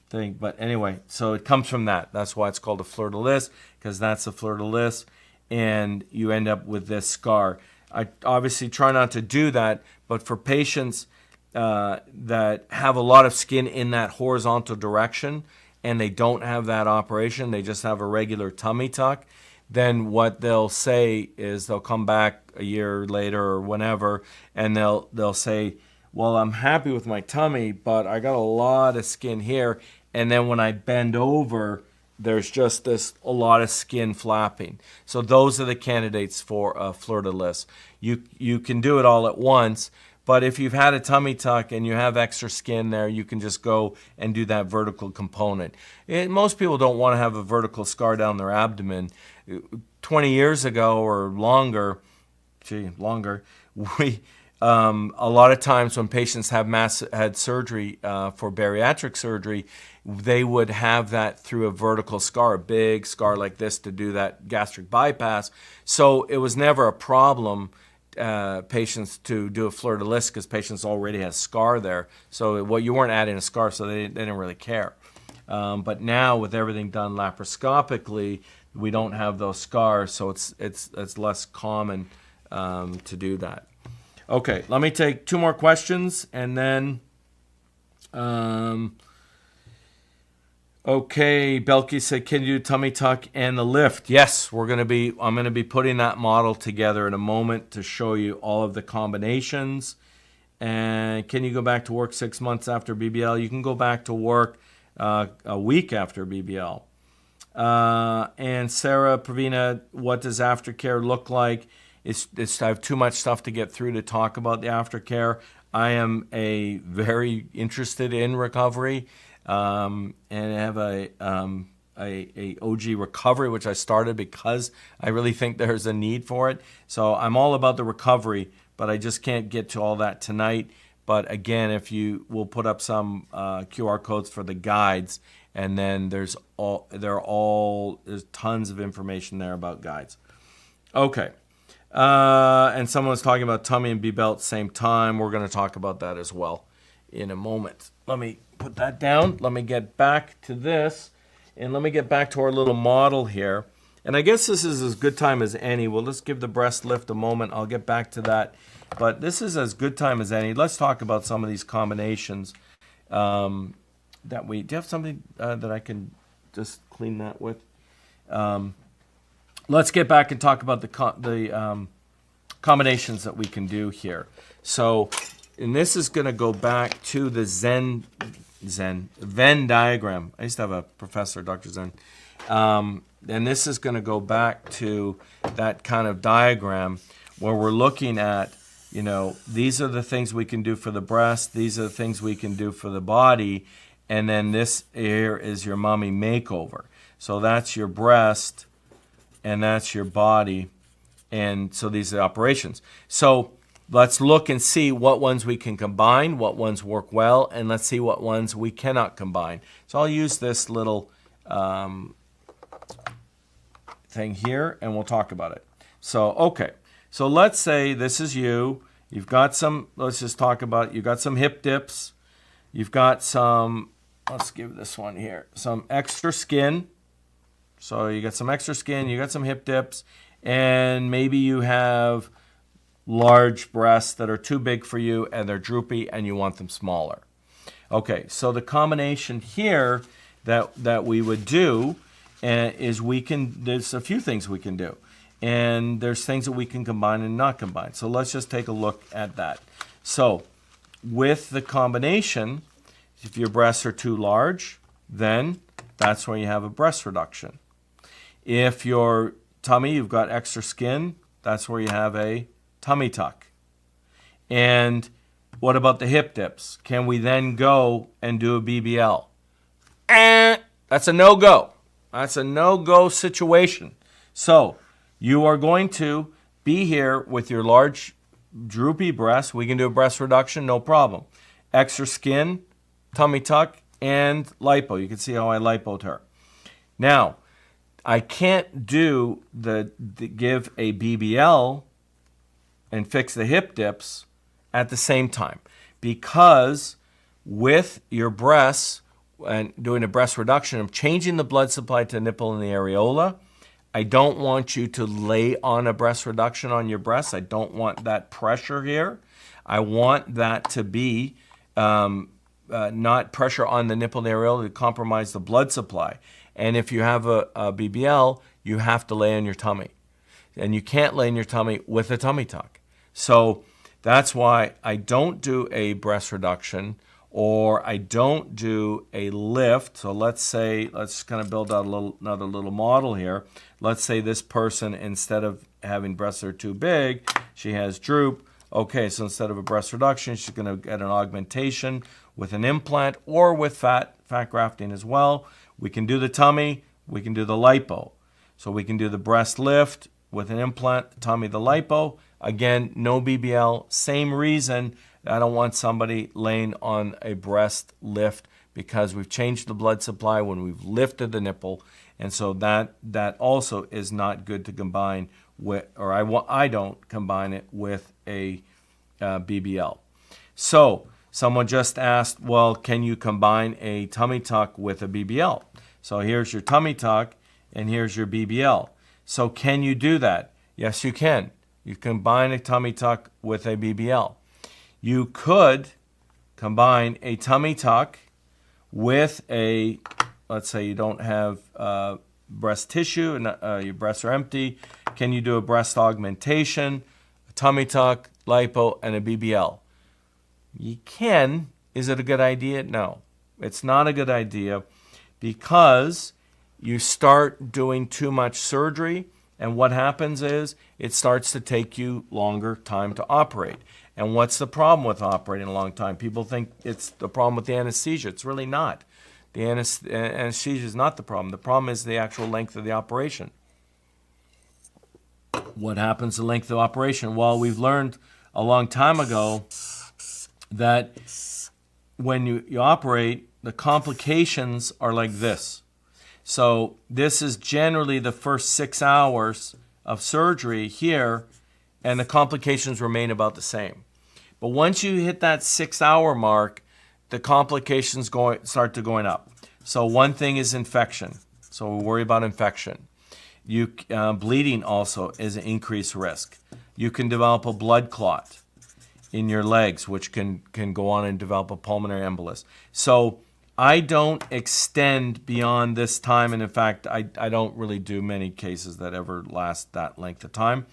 thing, but anyway, so it comes from that. That's why it's called a fleur-de-lis, because that's a fleur-de-lis, and you end up with this scar. I obviously try not to do that, but for patients that have a lot of skin in that horizontal direction and they don't have that operation, they just have a regular tummy tuck, then what they'll say is they'll come back a year later or whenever, and they'll say, well, I'm happy with my tummy, but I got a lot of skin here, and then when I bend over, there's just a lot of skin flapping. So those are the candidates for a fleur-de-lis. You can do it all at once, but if you've had a tummy tuck and you have extra skin there, you can just go and do that vertical component. Most people don't want to have a vertical scar down their abdomen. 20 years ago or longer, we a lot of times when patients have had surgery for bariatric surgery, they would have that through a vertical scar, a big scar like this, to do that gastric bypass. So it was never a problem, patients to do a fleur-de-lis, because patients already had a scar there. So you weren't adding a scar, so they didn't really care. But now with everything done laparoscopically, we don't have those scars, so it's less common to do that. Okay, let me take 2 more questions, and then okay, Belky said, can you do tummy tuck and the lift? Yes, I'm going to be putting that model together in a moment to show you all of the combinations. And can you go back to work 6 months after BBL? You can go back to work a week after BBL. And Sarah Pravina, what does aftercare look like? I have too much stuff to get through to talk about the aftercare. I am very interested in recovery, and I have a OG recovery, which I started because I really think there's a need for it. So I'm all about the recovery, but I just can't get to all that tonight. But again, we'll put up some QR codes for the guides, and then there's tons of information there about guides. Okay. And someone was talking about tummy and BBL at the same time. We're going to talk about that as well in a moment. Let me put that down. Let me get back to this, and let me get back to our little model here. And I guess this is as good time as any. We'll just give the breast lift a moment. I'll get back to that. But this is as good time as any. Let's talk about some of these combinations do you have something that I can just clean that with? Let's get back and talk about the combinations that we can do here. So, and this is going to go back to the Venn diagram. I used to have a professor, Dr. Zen. And this is going to go back to that kind of diagram where we're looking at, these are the things we can do for the breast. These are the things we can do for the body. And then this here is your mommy makeover. So that's your breast, and that's your body, and so these are the operations. So let's look and see what ones we can combine, what ones work well, and let's see what ones we cannot combine. So I'll use this little thing here, and we'll talk about it. So, okay. So let's say this is you. You've got some, let's just talk about, you've got some hip dips. You've got some, let's give this one here, some extra skin. So you got some extra skin, you got some hip dips, and maybe you have large breasts that are too big for you and they're droopy and you want them smaller. Okay, so the combination here that we would do is there's a few things we can do. And there's things that we can combine and not combine. So let's just take a look at that. So with the combination, if your breasts are too large, then that's where you have a breast reduction. If your tummy, you've got extra skin, that's where you have a tummy tuck. And what about the hip dips? Can we then go and do a BBL? That's a no-go. That's a no-go situation. So you are going to be here with your large droopy breasts. We can do a breast reduction, no problem. Extra skin, tummy tuck, and lipo. You can see how I lipoed her. Now, I can't do give a BBL and fix the hip dips at the same time, because with your breasts and doing a breast reduction, I'm changing the blood supply to nipple and the areola. I don't want you to lay on a breast reduction on your breasts. I don't want that pressure here. I want that to be not pressure on the nipple and areola to compromise the blood supply. And if you have a BBL, you have to lay on your tummy. And you can't lay on your tummy with a tummy tuck. So that's why I don't do a breast reduction, or I don't do a lift. So let's kind of build out another little model here. Let's say this person, instead of having breasts that are too big, she has droop. Okay, so instead of a breast reduction, she's going to get an augmentation with an implant or with fat grafting as well. We can do the tummy, we can do the lipo. So we can do the breast lift with an implant, the tummy, the lipo. Again, no BBL, same reason. I don't want somebody laying on a breast lift because we've changed the blood supply when we've lifted the nipple, and so that also is not good to combine with, or I don't combine it with a BBL. So someone just asked, well, can you combine a tummy tuck with a BBL? So here's your tummy tuck and here's your BBL. So can you do that? Yes, you can. You combine a tummy tuck with a BBL. You could combine a tummy tuck with a, let's say you don't have breast tissue and your breasts are empty. Can you do a breast augmentation, a tummy tuck, lipo, and a BBL? You can. Is it a good idea? No, it's not a good idea, because you start doing too much surgery, and what happens is it starts to take you longer time to operate. And what's the problem with operating a long time? People think it's the problem with the anesthesia. It's really not. The anesthesia is not the problem. The problem is the actual length of the operation. What happens to the length of the operation? Well, we've learned a long time ago that when you operate, the complications are like this. So this is generally the first 6 hours of surgery here, and the complications remain about the same. But once you hit that 6-hour mark, the complications start to going up. So one thing is infection. So we worry about infection. Bleeding also is an increased risk. You can develop a blood clot in your legs, which can go on and develop a pulmonary embolus. So I don't extend beyond this time, and in fact, I don't really do many cases that ever last that length of time.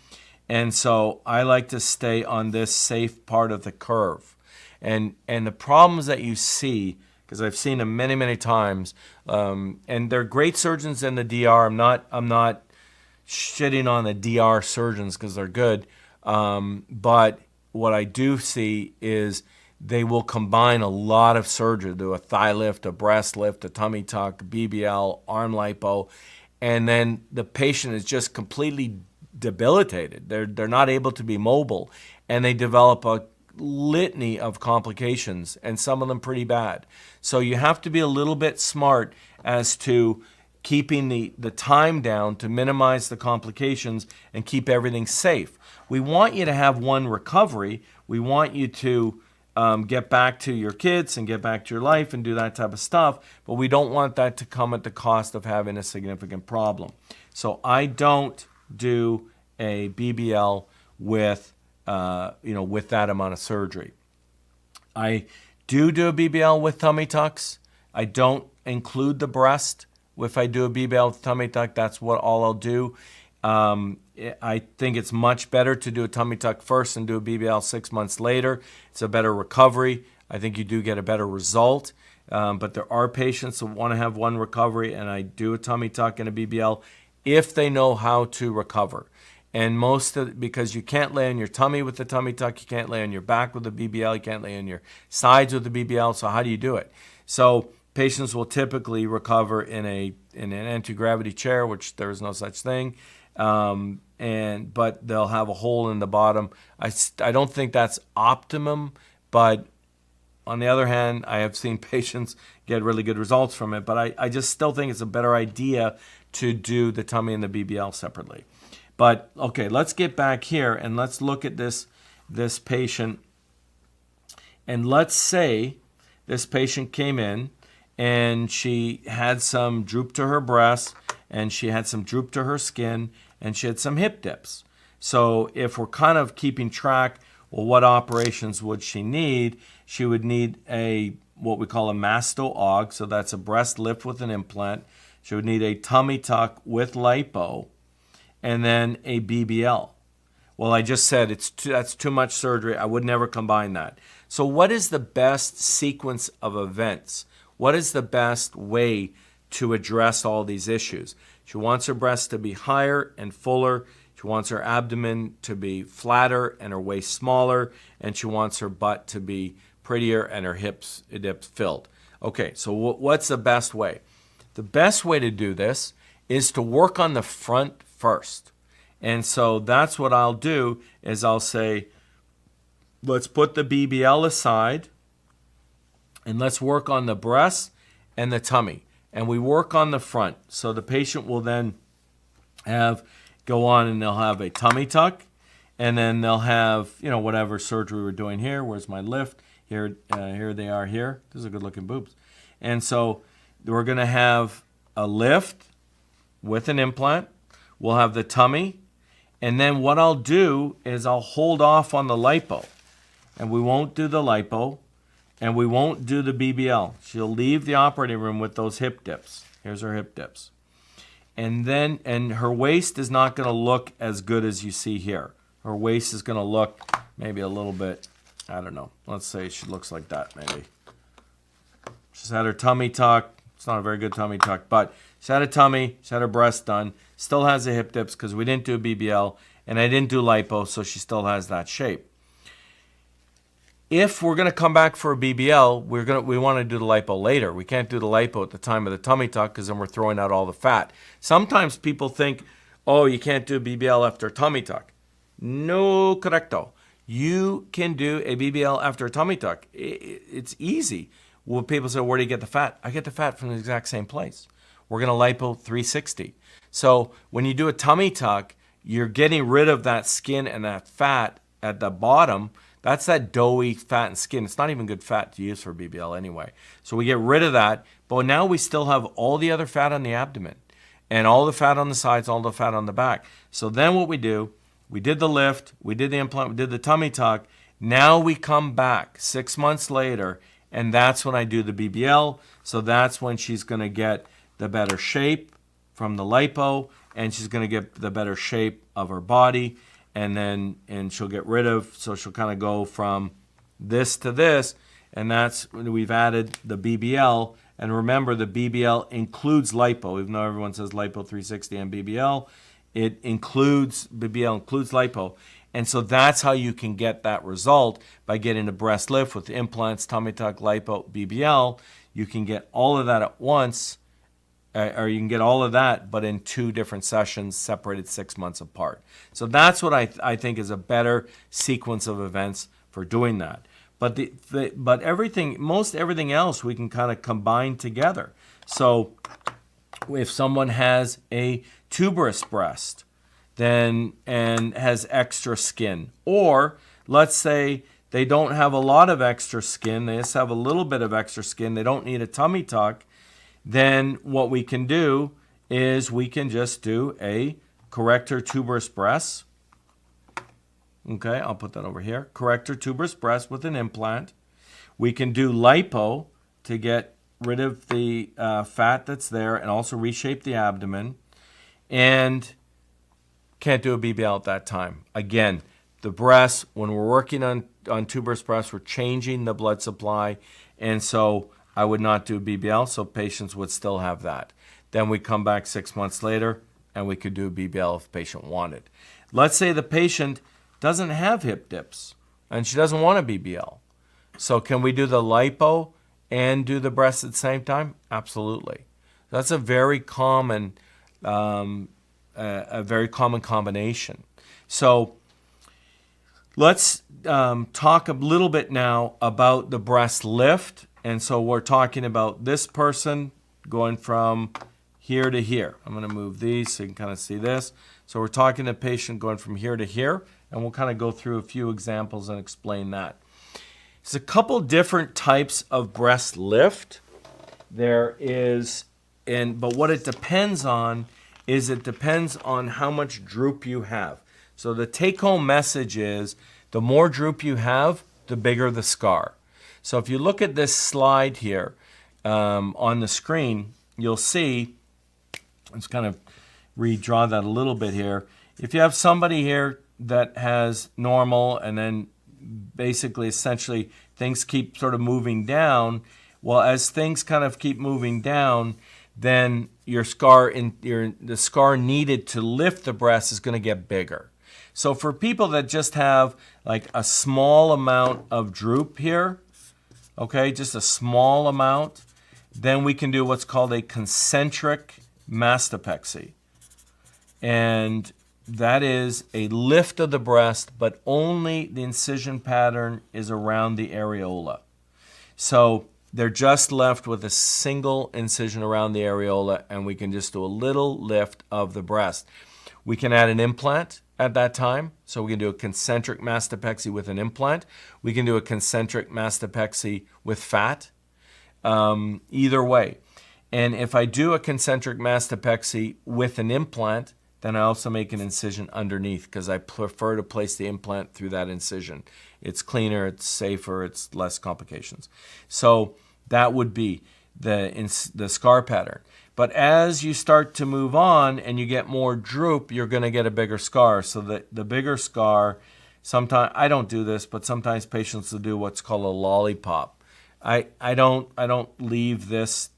And so I like to stay on this safe part of the curve. And the problems that you see, because I've seen them many, many times, and they're great surgeons in the DR. I'm not shitting on the DR surgeons because they're good, but what I do see is they will combine a lot of surgery, do a thigh lift, a breast lift, a tummy tuck, BBL, arm lipo, and then the patient is just completely debilitated. They're not able to be mobile, and they develop a litany of complications, and some of them pretty bad. So you have to be a little bit smart as to keeping the time down to minimize the complications and keep everything safe. We want you to have one recovery. We want you to get back to your kids and get back to your life and do that type of stuff, but we don't want that to come at the cost of having a significant problem. So I don't do a BBL with with that amount of surgery. I do a BBL with tummy tucks. I don't include the breast. If I do a BBL with tummy tuck, that's all I'll do. I think it's much better to do a tummy tuck first and do a BBL 6 months later. It's a better recovery. I think you do get a better result. But there are patients who want to have one recovery, and I do a tummy tuck and a BBL if they know how to recover. And because you can't lay on your tummy with the tummy tuck, you can't lay on your back with the BBL, you can't lay on your sides with the BBL, so how do you do it? So patients will typically recover in an anti-gravity chair, which there is no such thing, but they'll have a hole in the bottom. I don't think that's optimum, but on the other hand, I have seen patients get really good results from it, but I just still think it's a better idea to do the tummy and the BBL separately. But okay, let's get back here and let's look at this patient. And let's say this patient came in and she had some droop to her breast and she had some droop to her skin and she had some hip dips. So if we're kind of keeping track, well, what operations would she need? She would need what we call a masto-aug, so that's a breast lift with an implant. She would need a tummy tuck with lipo, and then a BBL. Well, I just said that's too much surgery. I would never combine that. So what is the best sequence of events? What is the best way to address all these issues? She wants her breasts to be higher and fuller. She wants her abdomen to be flatter and her waist smaller. And she wants her butt to be prettier and her hips filled. Okay, so what's the best way? The best way to do this is to work on the front first. And so that's what I'll do is I'll say, let's put the BBL aside and let's work on the breasts and the tummy. And we work on the front. So the patient will then go on and they'll have a tummy tuck, and then they'll have, whatever surgery we're doing here. Where's my lift? Here they are here. These are good looking boobs. And so we're going to have a lift with an implant. We'll have the tummy. And then what I'll do is I'll hold off on the lipo. And we won't do the lipo. And we won't do the BBL. She'll leave the operating room with those hip dips. Here's her hip dips. And her waist is not going to look as good as you see here. Her waist is going to look maybe a little bit, I don't know. Let's say she looks like that maybe. She's had her tummy tuck. It's not a very good tummy tuck, but she's had a tummy. She's had her breast done. Still has the hip dips because we didn't do a BBL. And I didn't do lipo, so she still has that shape. If we're going to come back for a BBL, we want to do the lipo later. We can't do the lipo at the time of the tummy tuck because then we're throwing out all the fat. Sometimes people think, oh, you can't do a BBL after a tummy tuck. No, correcto. You can do a BBL after a tummy tuck. It's easy. Well, people say, where do you get the fat? I get the fat from the exact same place. We're going to lipo 360. So when you do a tummy tuck, you're getting rid of that skin and that fat at the bottom. That's that doughy fat and skin. It's not even good fat to use for BBL anyway. So we get rid of that, but now we still have all the other fat on the abdomen and all the fat on the sides, all the fat on the back. So then what we do, we did the lift, we did the implant, we did the tummy tuck. Now we come back 6 months later, and that's when I do the BBL. So that's when she's going to get the better shape from the lipo, and she's going to get the better shape of her body. And she'll get rid of, so she'll kind of go from this to this, and that's when we've added the BBL. And remember, the BBL includes lipo, even though everyone says lipo 360 and BBL, BBL includes lipo. And so that's how you can get that result by getting a breast lift with implants, tummy tuck, lipo, BBL. You can get all of that at once, or you can get all of that, but in 2 different sessions separated 6 months apart. So that's what I think is a better sequence of events for doing that. But most everything else we can kind of combine together. So if someone has a tuberous breast, and has extra skin, or let's say they don't have a lot of extra skin, they just have a little bit of extra skin, they don't need a tummy tuck, then what we can do is we can just do a corrector tuberous breast. Okay, I'll put that over here. Corrector tuberous breast with an implant. We can do lipo to get rid of the fat that's there and also reshape the abdomen. And can't do a BBL at that time. Again, the breast, when we're working on tuberous breast, we're changing the blood supply. And so I would not do BBL, so patients would still have that. Then we come back 6 months later, and we could do a BBL if the patient wanted. Let's say the patient doesn't have hip dips, and she doesn't want a BBL. So can we do the lipo and do the breast at the same time? Absolutely. That's a very common, combination. So let's talk a little bit now about the breast lift. And so we're talking about this person going from here to here. I'm going to move these so you can kind of see this. So we're talking to a patient going from here to here, and we'll kind of go through a few examples and explain that. There's a couple different types of breast lift. There is, but what it depends on is it depends on how much droop you have. So the take-home message is the more droop you have, the bigger the scar. So if you look at this slide here on the screen, you'll see, let's kind of redraw that a little bit here. If you have somebody here that has normal and then basically essentially things keep sort of moving down, well, as things kind of keep moving down, then the scar needed to lift the breast is going to get bigger. So for people that just have like a small amount of droop here, okay, just a small amount, then we can do what's called a concentric mastopexy. And that is a lift of the breast, but only the incision pattern is around the areola. So they're just left with a single incision around the areola, and we can just do a little lift of the breast. We can add an implant at that time, so we can do a concentric mastopexy with an implant. We can do a concentric mastopexy with fat, either way. And if I do a concentric mastopexy with an implant, then I also make an incision underneath because I prefer to place the implant through that incision. It's cleaner, it's safer, it's less complications. So that would be the scar pattern. But as you start to move on and you get more droop, you're going to get a bigger scar. So the bigger scar, sometimes I don't do this, but sometimes patients will do what's called a lollipop. I don't leave this.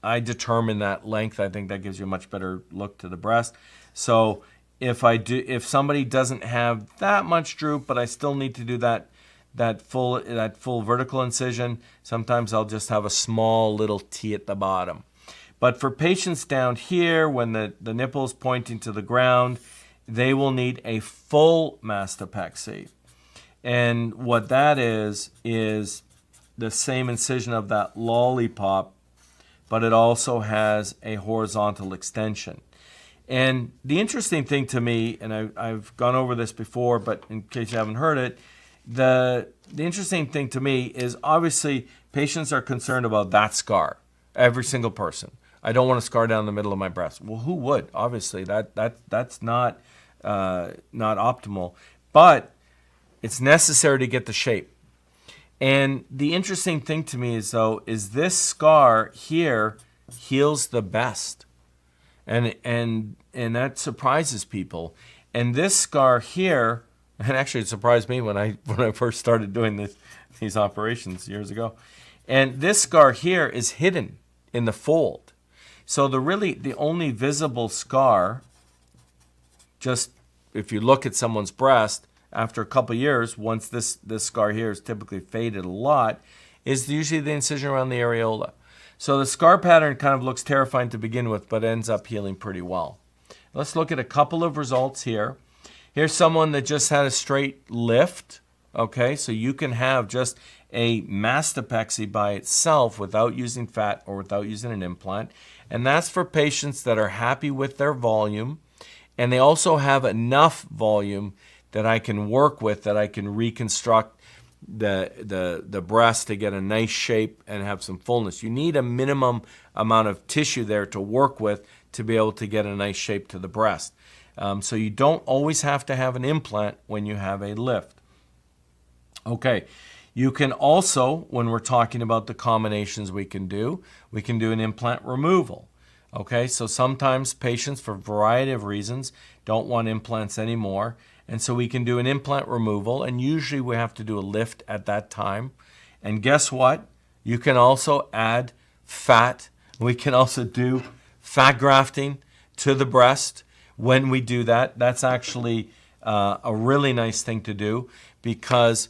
I determine that length. I think that gives you a much better look to the breast. So if somebody doesn't have that much droop, but I still need to do that full vertical incision, sometimes I'll just have a small little T at the bottom. But for patients down here, when the nipple is pointing to the ground, they will need a full mastopexy. And what that is the same incision of that lollipop, but it also has a horizontal extension. And the interesting thing to me, and I've gone over this before, but in case you haven't heard it, the interesting thing to me is obviously patients are concerned about that scar, every single person. I don't want a scar down the middle of my breast. Well, who would? Obviously, that's not optimal, but it's necessary to get the shape. And the interesting thing to me is this scar here heals the best, and that surprises people. And this scar here, and actually it surprised me when I first started doing these operations years ago. And this scar here is hidden in the fold. So the only visible scar, just if you look at someone's breast after a couple of years, once this scar here is typically faded a lot, is usually the incision around the areola. So the scar pattern kind of looks terrifying to begin with, but ends up healing pretty well. Let's look at a couple of results here. Here's someone that just had a straight lift. Okay, so you can have just a mastopexy by itself without using fat or without using an implant. And that's for patients that are happy with their volume, and they also have enough volume that I can work with, that I can reconstruct the breast to get a nice shape and have some fullness. You need a minimum amount of tissue there to work with to be able to get a nice shape to the breast. So you don't always have to have an implant when you have a lift. Okay, you can also, when we're talking about the combinations we can do an implant removal. Okay, so sometimes patients, for a variety of reasons, don't want implants anymore. And so we can do an implant removal, and usually we have to do a lift at that time. And guess what? You can also add fat. We can also do fat grafting to the breast. When we do that, that's actually a really nice thing to do, because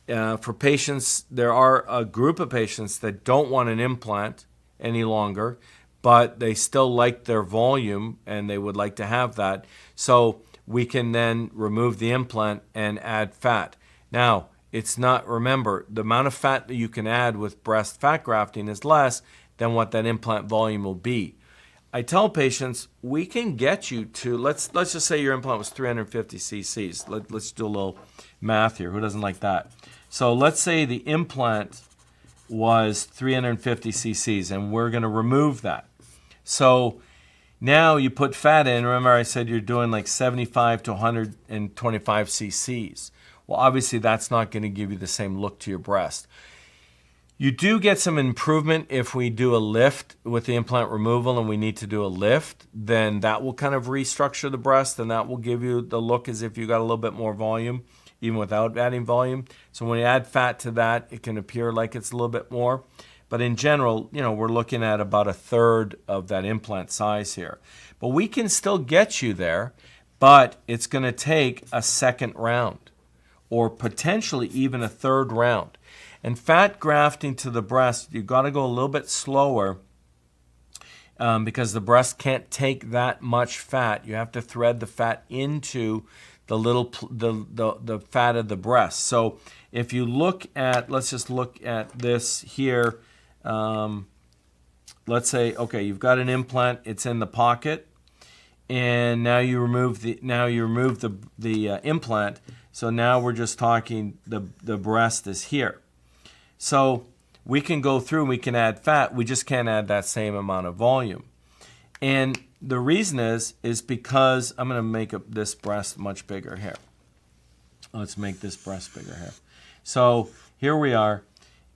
for patients, there are a group of patients that don't want an implant any longer, but they still like their volume and they would like to have that. So we can then remove the implant and add fat. Now, it's not, remember, the amount of fat that you can add with breast fat grafting is less than what that implant volume will be. I tell patients, we can get you to, let's just say your implant was 350 cc's. Let's do a little math here. Who doesn't like that? So let's say the implant was 350 cc's, and we're going to remove that. So now you put fat in. Remember I said you're doing like 75 to 125 cc's. Well, obviously that's not going to give you the same look to your breast. You do get some improvement if we do a lift with the implant removal, and we need to do a lift. Then that will kind of restructure the breast, and that will give you the look as if you got a little bit more volume, even without adding volume. So when you add fat to that, it can appear like it's a little bit more. But in general, we're looking at about a third of that implant size here. But we can still get you there, but it's going to take a second round, or potentially even a third round. And fat grafting to the breast, you've got to go a little bit slower because the breast can't take that much fat. You have to thread the fat into the fat of the breast. So if you look at, let's just look at this here. Let's say, okay, you've got an implant, it's in the pocket, and now you remove the implant. So now we're just talking the breast is here. So we can go through and we can add fat. We just can't add that same amount of volume. And the reason is because I'm going to make this breast much bigger here. Let's make this breast bigger here. So here we are.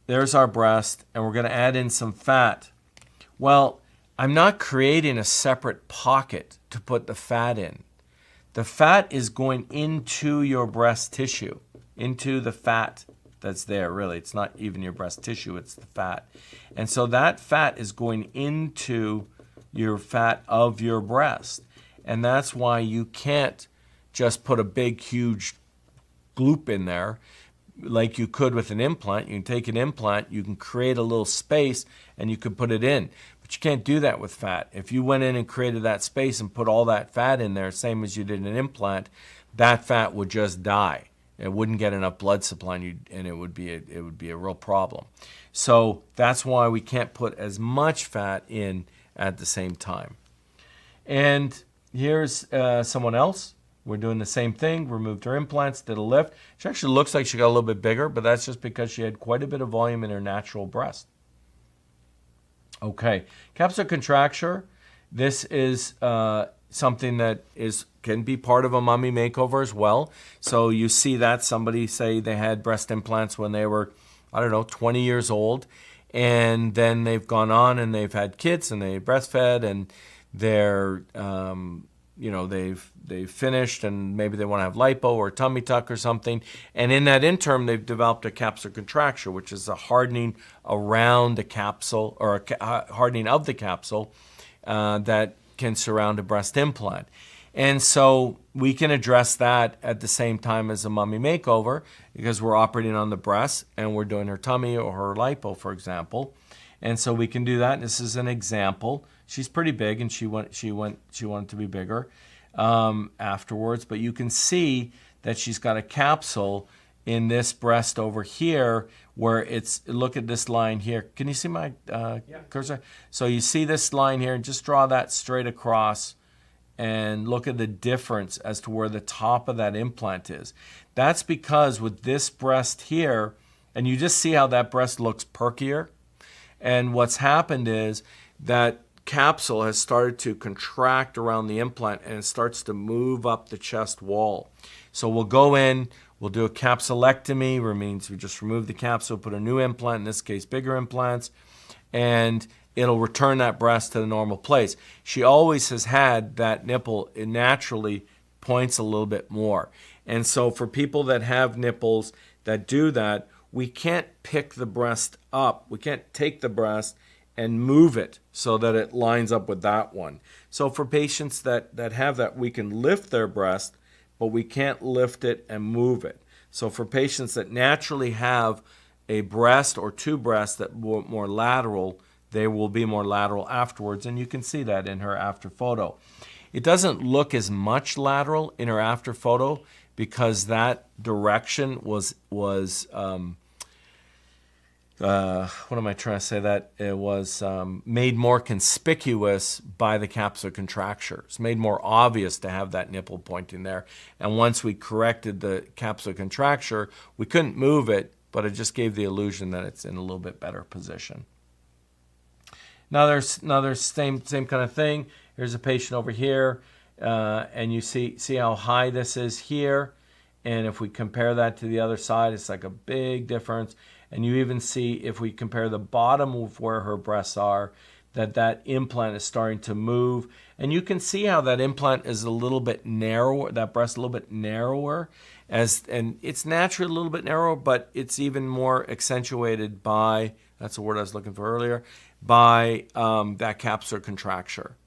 There's our breast, and we're going to add in some fat. Well, I'm not creating a separate pocket to put the fat in. The fat is going into your breast tissue, into the fat that's there, really. It's not even your breast tissue, it's the fat. And so that fat is going into your fat of your breast. And that's why you can't just put a big, huge gloop in there like you could with an implant. You can take an implant, you can create a little space, and you can put it in. But you can't do that with fat. If you went in and created that space and put all that fat in there, same as you did an implant, that fat would just die. It wouldn't get enough blood supply, and it would be a real problem. So that's why we can't put as much fat in at the same time. And here's someone else. We're doing the same thing. Removed her implants, did a lift. She actually looks like she got a little bit bigger, but that's just because she had quite a bit of volume in her natural breast. Okay, capsular contracture. This is something that can be part of a mummy makeover as well. So you see that somebody say they had breast implants when they were, 20 years old, and then they've gone on and they've had kids and they breastfed and they're they've finished and maybe they want to have lipo or tummy tuck or something, and in that interim they've developed a capsular contracture, which is a hardening around the capsule or a hardening of the capsule that can surround a breast implant. And so we can address that at the same time as a mummy makeover because we're operating on the breast and we're doing her tummy or her lipo, for example. And so we can do that. This is an example. She's pretty big, and she wanted to be bigger afterwards. But you can see that she's got a capsule in this breast over here, where look at this line here. Can you see my cursor? So you see this line here, and just draw that straight across, and look at the difference as to where the top of that implant is. That's because with this breast here, and you just see how that breast looks perkier. And what's happened is that capsule has started to contract around the implant and it starts to move up the chest wall. So we'll go in, we'll do a capsulectomy, which means we just remove the capsule, put a new implant, in this case bigger implants, and it'll return that breast to the normal place. She always has had that nipple, it naturally points a little bit more. And so for people that have nipples that do that, we can't pick the breast up. We can't take the breast and move it so that it lines up with that one. So for patients that have that, we can lift their breast, but we can't lift it and move it. So for patients that naturally have a breast or two breasts that were more lateral, they will be more lateral afterwards, and you can see that in her after photo. It doesn't look as much lateral in her after photo because that direction was what am I trying to say? That it was made more conspicuous by the capsular contracture. It's made more obvious to have that nipple pointing there. And once we corrected the capsular contracture, we couldn't move it, but it just gave the illusion that it's in a little bit better position. Now there's same kind of thing. Here's a patient over here, and you see how high this is here. And if we compare that to the other side, it's like a big difference. And you even see, if we compare the bottom of where her breasts are, that implant is starting to move. And you can see how that implant is a little bit narrower, that breast a little bit narrower. And it's naturally a little bit narrower, but it's even more accentuated by, that's the word I was looking for earlier, by that capsular contracture.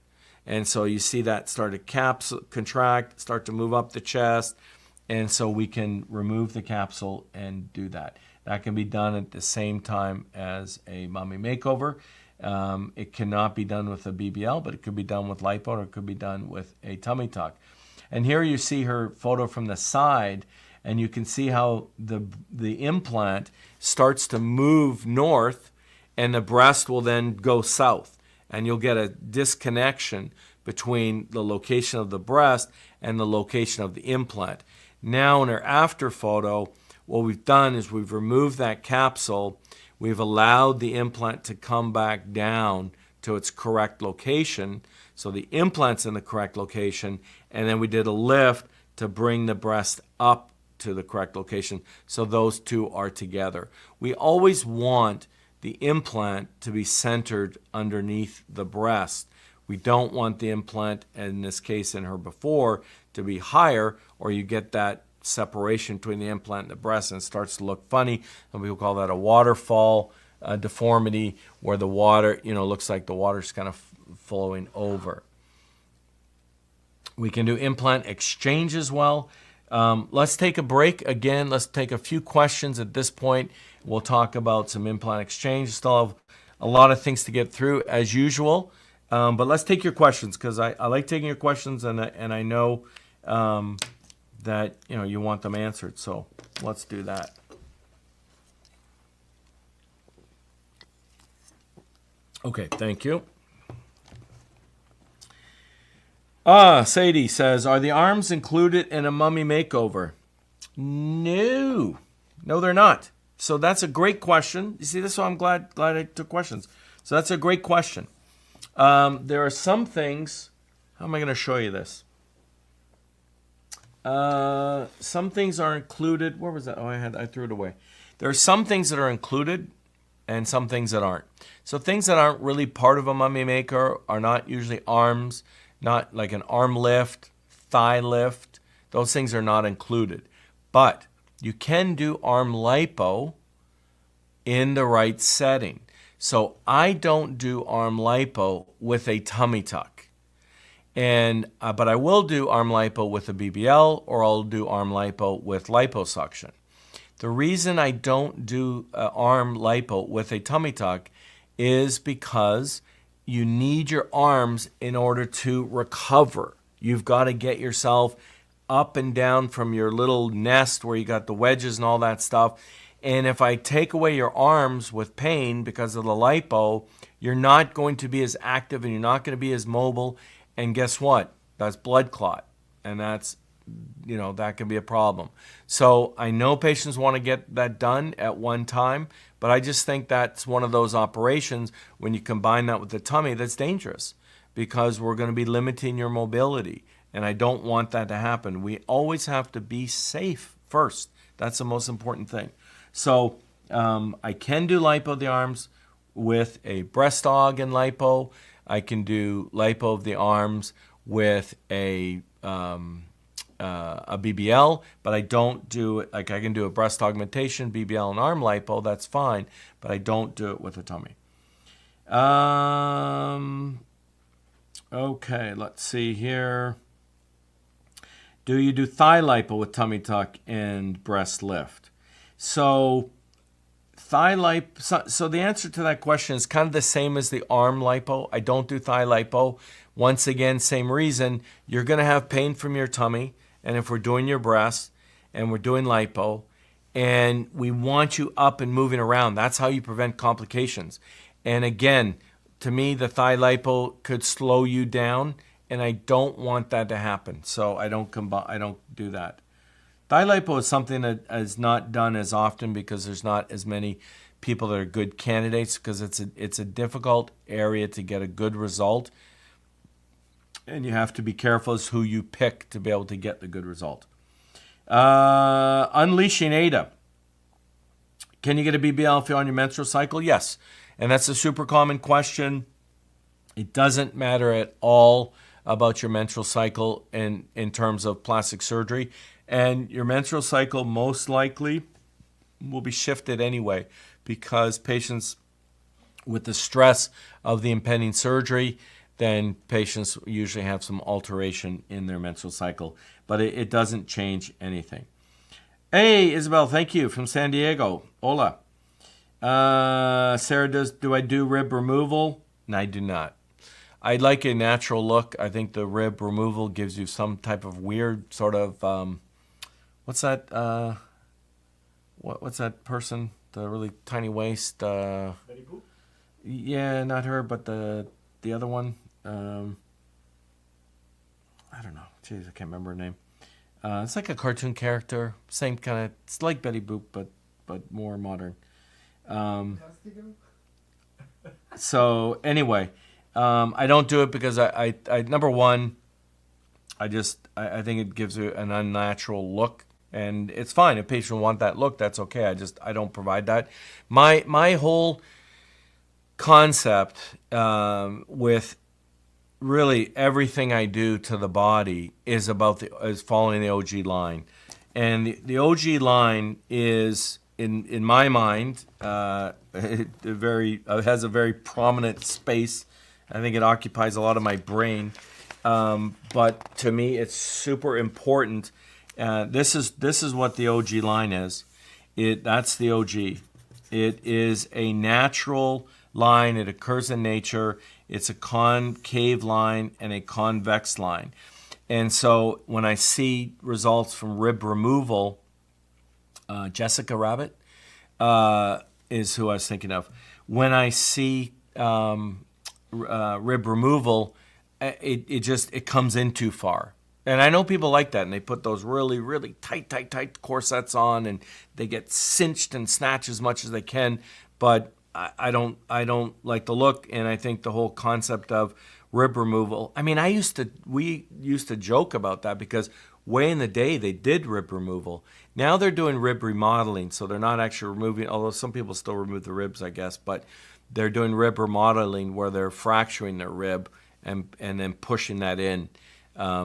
And so you see that start to contract, start to move up the chest. And so we can remove the capsule and do that. That can be done at the same time as a mummy makeover. It cannot be done with a BBL, but it could be done with lipo, or it could be done with a tummy tuck. And here you see her photo from the side, and you can see how the implant starts to move north, and the breast will then go south, and you'll get a disconnection between the location of the breast and the location of the implant. Now in our after photo, what we've done is we've removed that capsule. We've allowed the implant to come back down to its correct location. So the implant's in the correct location, and then we did a lift to bring the breast up to the correct location. So those two are together. We always want the implant to be centered underneath the breast. We don't want the implant, in this case in her before, to be higher, or you get that separation between the implant and the breast and it starts to look funny. And we will call that a waterfall deformity, where the water, looks like the water's kind of flowing over. We can do implant exchange as well. Let's take a break again. Let's take a few questions at this point. We'll talk about some implant exchange. Still have a lot of things to get through as usual. But let's take your questions, because I like taking your questions, and I know that you want them answered. So let's do that. Okay, thank you. Sadie says, are the arms included in a mummy makeover? No, they're not. So that's a great question. You see, this is why I'm glad I took questions. So that's a great question. There are some things. How am I going to show you this? Some things are included. Where was that? Oh, I threw it away. There are some things that are included and some things that aren't. So things that aren't really part of a mummy maker are not usually arms, not like an arm lift, thigh lift. Those things are not included. But you can do arm lipo in the right setting. So I don't do arm lipo with a tummy tuck. But I will do arm lipo with a BBL, or I'll do arm lipo with liposuction. The reason I don't do arm lipo with a tummy tuck is because you need your arms in order to recover. You've got to get yourself up and down from your little nest where you got the wedges and all that stuff. And if I take away your arms with pain because of the lipo, you're not going to be as active and you're not going to be as mobile. And guess what? That's blood clot. And that's, that can be a problem. So I know patients want to get that done at one time, but I just think that's one of those operations, when you combine that with the tummy, that's dangerous, because we're going to be limiting your mobility. And I don't want that to happen. We always have to be safe first. That's the most important thing. So I can do lipo of the arms with a breast aug and lipo. I can do lipo of the arms with a BBL, but I don't do it. Like, I can do a breast augmentation, BBL, and arm lipo. That's fine, but I don't do it with a tummy. Okay, let's see here. Do you do thigh lipo with tummy tuck and breast lift? So thigh lipo. So the answer to that question is kind of the same as the arm lipo. I don't do thigh lipo. Once again, same reason. You're going to have pain from your tummy, and if we're doing your breast and we're doing lipo, and we want you up and moving around, that's how you prevent complications. And again, to me, the thigh lipo could slow you down, and I don't want that to happen. So I don't do that. Thigh lipo is something that is not done as often because there's not as many people that are good candidates, because it's a difficult area to get a good result. And you have to be careful as who you pick to be able to get the good result. Unleashing Ada. Can you get a BBL if you're on your menstrual cycle? Yes. And that's a super common question. It doesn't matter at all about your menstrual cycle in terms of plastic surgery. And your menstrual cycle most likely will be shifted anyway, because patients with the stress of the impending surgery, then patients usually have some alteration in their menstrual cycle. But it doesn't change anything. Hey, Isabel, thank you, from San Diego. Hola. Sarah, do I do rib removal? No, I do not. I like a natural look. I think the rib removal gives you some type of weird sort of, what's that? What's that person? The really tiny waist. Betty Boop? Yeah, not her, but the other one. I don't know. Jeez, I can't remember her name. It's like a cartoon character. Same kind of. It's like Betty Boop, but more modern. So anyway, I don't do it because I number one, I think it gives you an unnatural look, and it's fine if patients want that look. That's okay. I don't provide that. My whole concept with really everything I do to the body is following the OG line, and the OG line is in my mind has a very prominent space. I think it occupies a lot of my brain, but to me it's super important. This is what the OG line is. That's the OG. It is a natural line. It occurs in nature. It's a concave line and a convex line. And so when I see results from rib removal, Jessica Rabbit is who I was thinking of. When I see rib removal, it comes in too far. And I know people like that, and they put those really, really tight corsets on, and they get cinched and snatch as much as they can. But I don't like the look, and I think the whole concept of rib removal. I mean, we used to joke about that because way in the day they did rib removal. Now they're doing rib remodeling, so they're not actually removing. Although some people still remove the ribs, I guess, but they're doing rib remodeling where they're fracturing their rib and then pushing that in. I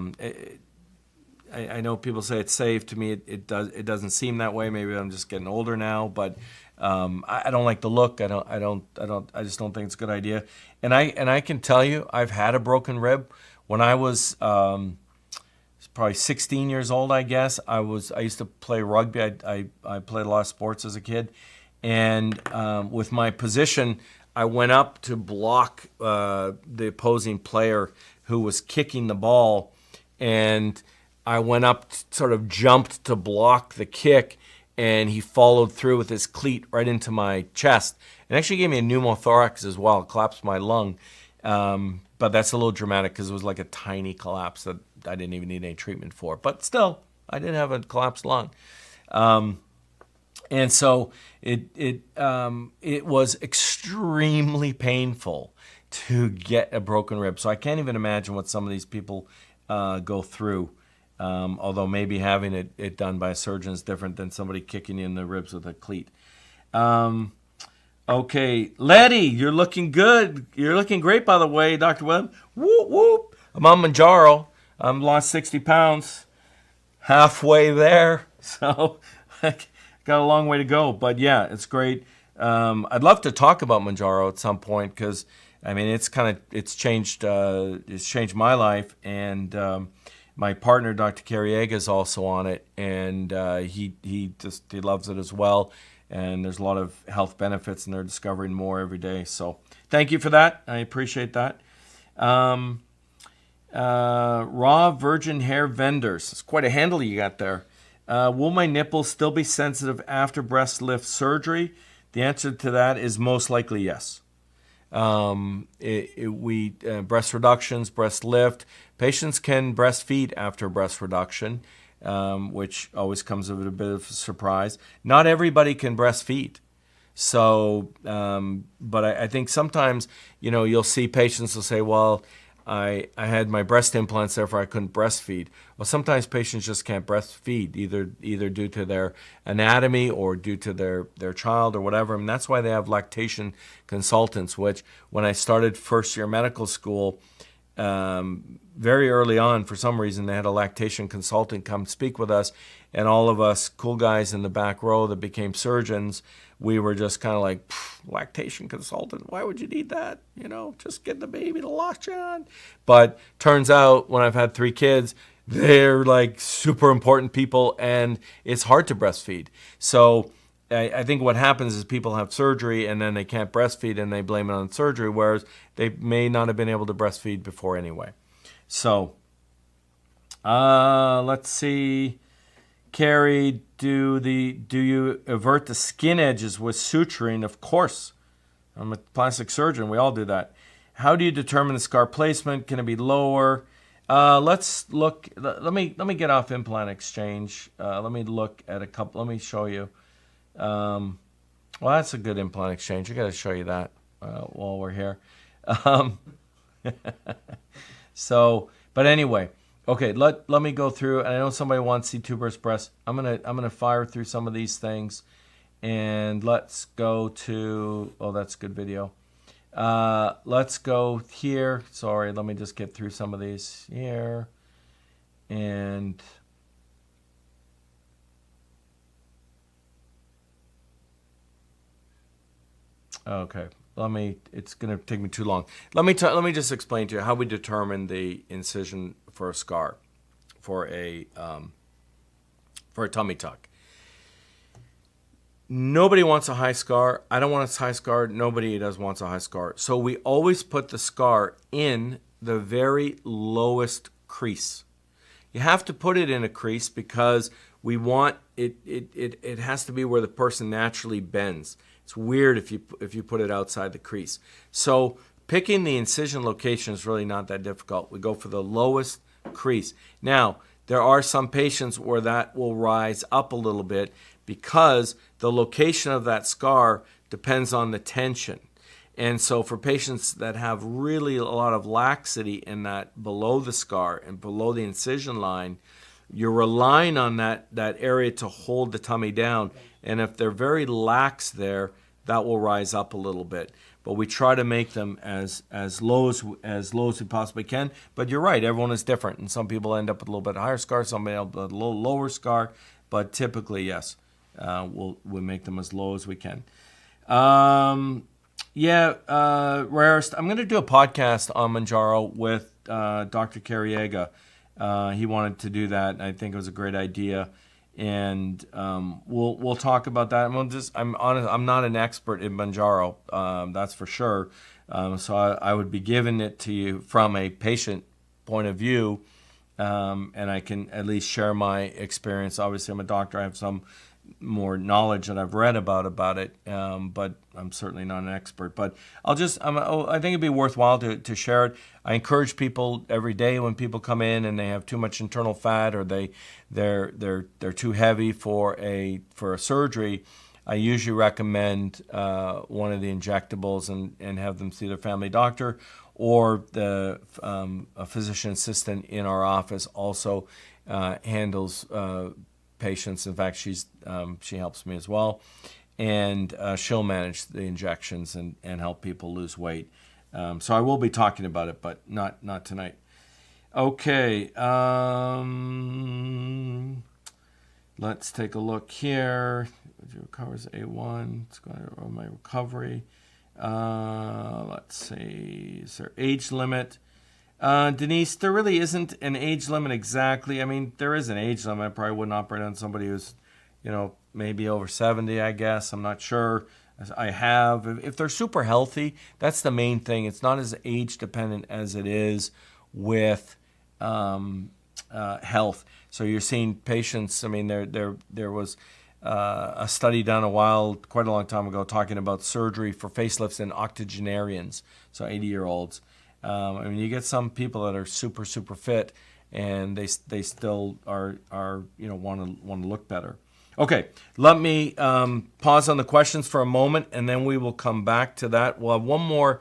know people say it's safe. To me, it doesn't seem that way. Maybe I'm just getting older now, but I don't like the look. I just don't think it's a good idea. And I can tell you, I've had a broken rib when I was probably 16 years old. I guess I used to play rugby. I played a lot of sports as a kid, and with my position, I went up to block the opposing player who was kicking the ball, and I went up, sort of jumped to block the kick, and he followed through with his cleat right into my chest. It actually gave me a pneumothorax as well, collapsed my lung. But that's a little dramatic because it was like a tiny collapse that I didn't even need any treatment for. But still, I did have a collapsed lung. And so it was extremely painful to get a broken rib. So I can't even imagine what some of these people go through. Although maybe having it done by a surgeon is different than somebody kicking you in the ribs with a cleat. Okay, Letty, you're looking good. You're looking great, by the way, Dr. Webb. Whoop, whoop. I'm on Manjaro. I'm lost 60 pounds. Halfway there. So I got a long way to go. But yeah, it's great. I'd love to talk about Manjaro at some point because, I mean, it's changed my life. And my partner, Dr. Carriega, is also on it. And he loves it as well. And there's a lot of health benefits, and they're discovering more every day. So thank you for that. I appreciate that. Raw virgin hair vendors. It's quite a handle you got there. Will my nipples still be sensitive after breast lift surgery? The answer to that is most likely yes. Breast reductions, breast lift. Patients can breastfeed after breast reduction. Which always comes with a bit of a surprise. Not everybody can breastfeed. So, but I think sometimes, you'll see patients will say, well, I had my breast implants, therefore I couldn't breastfeed. Well, sometimes patients just can't breastfeed, either due to their anatomy or due to their child or whatever. And that's why they have lactation consultants, which when I started first year medical school, very early on, for some reason, they had a lactation consultant come speak with us, and all of us cool guys in the back row that became surgeons, we were just kind of like, lactation consultant, why would you need that? Just get the baby to latch on. But turns out, when I've had 3 kids, they're like super important people, and it's hard to breastfeed. So I think what happens is people have surgery and then they can't breastfeed and they blame it on surgery, whereas they may not have been able to breastfeed before anyway. So let's see. Carrie, do you avert the skin edges with suturing? Of course. I'm a plastic surgeon. We all do that. How do you determine the scar placement? Can it be lower? Let's look. Let me get off Implant Exchange. Let me look at a couple. Let me show you. Well, that's a good Implant Exchange. I got to show you that while we're here. So, but anyway, okay. Let me go through. And I know somebody wants to see tuberous breast. I'm gonna fire through some of these things, and let's go to. Oh, that's a good video. Let's go here. Sorry, let me just get through some of these here. And okay, it's going to take me too long. Let me just explain to you how we determine the incision for a scar, for a tummy tuck. Nobody wants a high scar. I don't want a high scar. Nobody wants a high scar. So we always put the scar in the very lowest crease. You have to put it in a crease because we want it has to be where the person naturally bends. It's weird if you put it outside the crease. So picking the incision location is really not that difficult. We go for the lowest crease. Now, there are some patients where that will rise up a little bit because the location of that scar depends on the tension. And so for patients that have really a lot of laxity in that below the scar and below the incision line, you're relying on that area to hold the tummy down. And if they're very lax there, that will rise up a little bit. But we try to make them as low as we possibly can. But you're right, everyone is different. And some people end up with a little bit higher scar, some end up with a little lower scar. But typically, yes, we'll make them as low as we can. Rarest, I'm going to do a podcast on Manjaro with Dr. Carriega. He wanted to do that, and I think it was a great idea. And we'll talk about that. I'm honest. I'm not an expert in Manjaro, that's for sure. So I would be giving it to you from a patient point of view, and I can at least share my experience. Obviously, I'm a doctor. I have some more knowledge that I've read about it, but I'm certainly not an expert. But I think it'd be worthwhile to share it. I encourage people every day when people come in and they have too much internal fat or they're too heavy for a surgery. I usually recommend one of the injectables and have them see their family doctor, or a physician assistant in our office also handles patients. In fact, she helps me as well, and she'll manage the injections and help people lose weight. So I will be talking about it, but not tonight. Okay, let's take a look here. It recovers A1. It's going to my recovery. Let's see. Is there age limit? Denise, there really isn't an age limit exactly. I mean, there is an age limit. I probably wouldn't operate on somebody who's, maybe over 70, I guess. I'm not sure. I have. If they're super healthy, that's the main thing. It's not as age dependent as it is with health. So you're seeing patients. I mean, there was a study done quite a long time ago, talking about surgery for facelifts in octogenarians, so 80-year-olds. I mean, you get some people that are super, super fit, and they still are want to look better. Okay, let me pause on the questions for a moment, and then we will come back to that. We'll have one more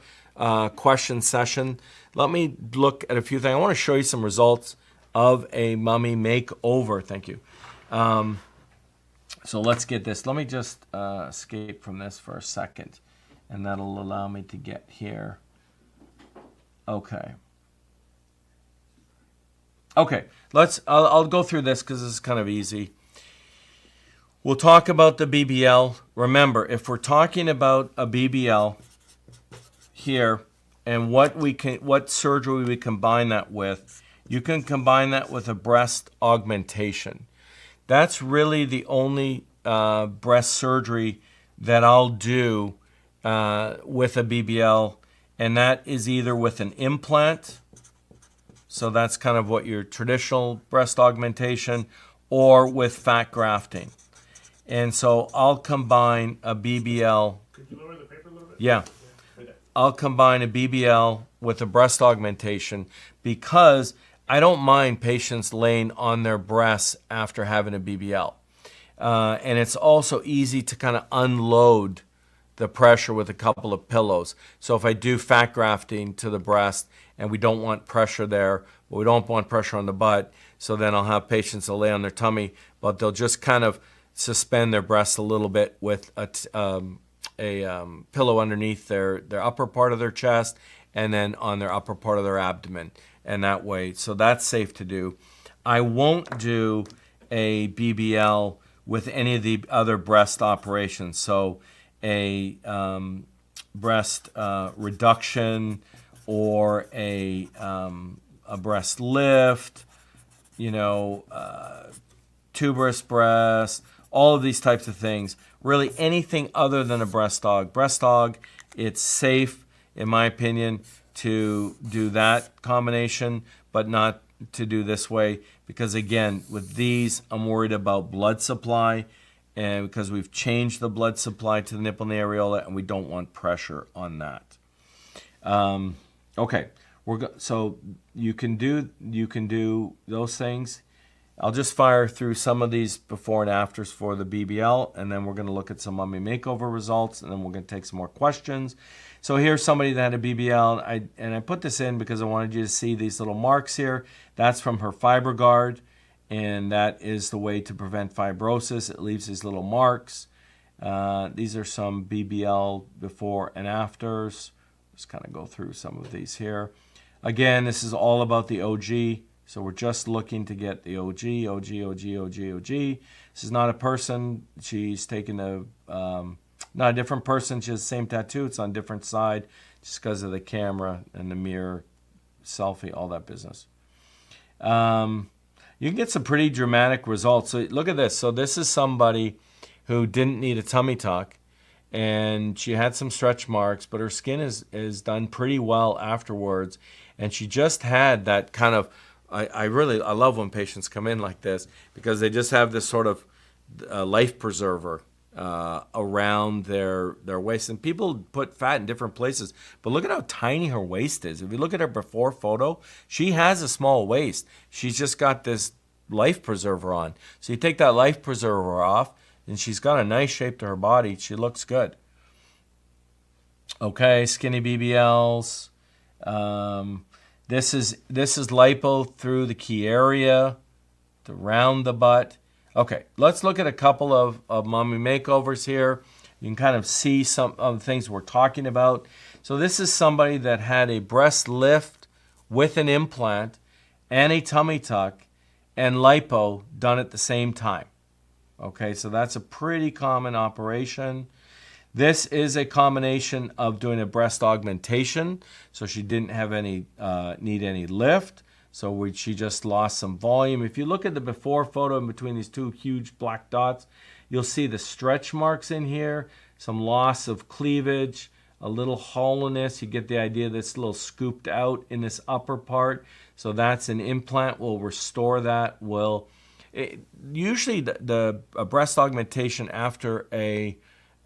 question session. Let me look at a few things. I want to show you some results of a mummy makeover. Thank you. So let's get this. Let me just escape from this for a second, and that'll allow me to get here. Okay, I'll go through this because this is kind of easy. We'll talk about the BBL. Remember, if we're talking about a BBL here and what surgery we combine that with, you can combine that with a breast augmentation. That's really the only breast surgery that I'll do with a BBL, and that is either with an implant, so that's kind of what your traditional breast augmentation, or with fat grafting. And so I'll combine a BBL. Could you lower the paper a little bit? Yeah. I'll combine a BBL with a breast augmentation because I don't mind patients laying on their breasts after having a BBL. And it's also easy to kind of unload the pressure with a couple of pillows. So if I do fat grafting to the breast and we don't want pressure there, but we don't want pressure on the butt, so then I'll have patients that lay on their tummy, but they'll just kind of suspend their breasts a little bit with a pillow underneath their upper part of their chest and then on their upper part of their abdomen. And that way, so that's safe to do. I won't do a BBL with any of the other breast operations. So a breast reduction or a breast lift, tuberous breast, all of these types of things. Really anything other than a breast aug. Breast aug, it's safe, in my opinion, to do that combination, but not to do this way. Because again, with these, I'm worried about blood supply, and because we've changed the blood supply to the nipple and the areola, and we don't want pressure on that. Okay, so you can do those things. I'll just fire through some of these before and afters for the BBL, and then we're going to look at some mummy makeover results, and then we're going to take some more questions. So here's somebody that had a BBL, and I put this in because I wanted you to see these little marks here. That's from her FiberGuard, and that is the way to prevent fibrosis. It leaves these little marks. These are some BBL before and afters. Just kind of go through some of these here. Again, this is all about the OG. So we're just looking to get the OG. This is not a person. She's taken not a different person. She has the same tattoo. It's on a different side just because of the camera and the mirror, selfie, all that business. You can get some pretty dramatic results. So look at this. So this is somebody who didn't need a tummy tuck, and she had some stretch marks, but her skin is done pretty well afterwards. And she just had that kind of, I love when patients come in like this because they just have this sort of life preserver around their waist. And people put fat in different places, but look at how tiny her waist is. If you look at her before photo, she has a small waist. She's just got this life preserver on. So you take that life preserver off, and she's got a nice shape to her body. She looks good. Okay, skinny BBLs. This is lipo through the key area, around the butt. Okay, let's look at a couple of mummy makeovers here. You can kind of see some of the things we're talking about. So this is somebody that had a breast lift with an implant and a tummy tuck and lipo done at the same time. Okay, so that's a pretty common operation. This is a combination of doing a breast augmentation. So she didn't have any need any lift. So she just lost some volume. If you look at the before photo in between these two huge black dots, you'll see the stretch marks in here, some loss of cleavage, a little hollowness. You get the idea that's a little scooped out in this upper part. So that's an implant. Will restore that. Usually a breast augmentation after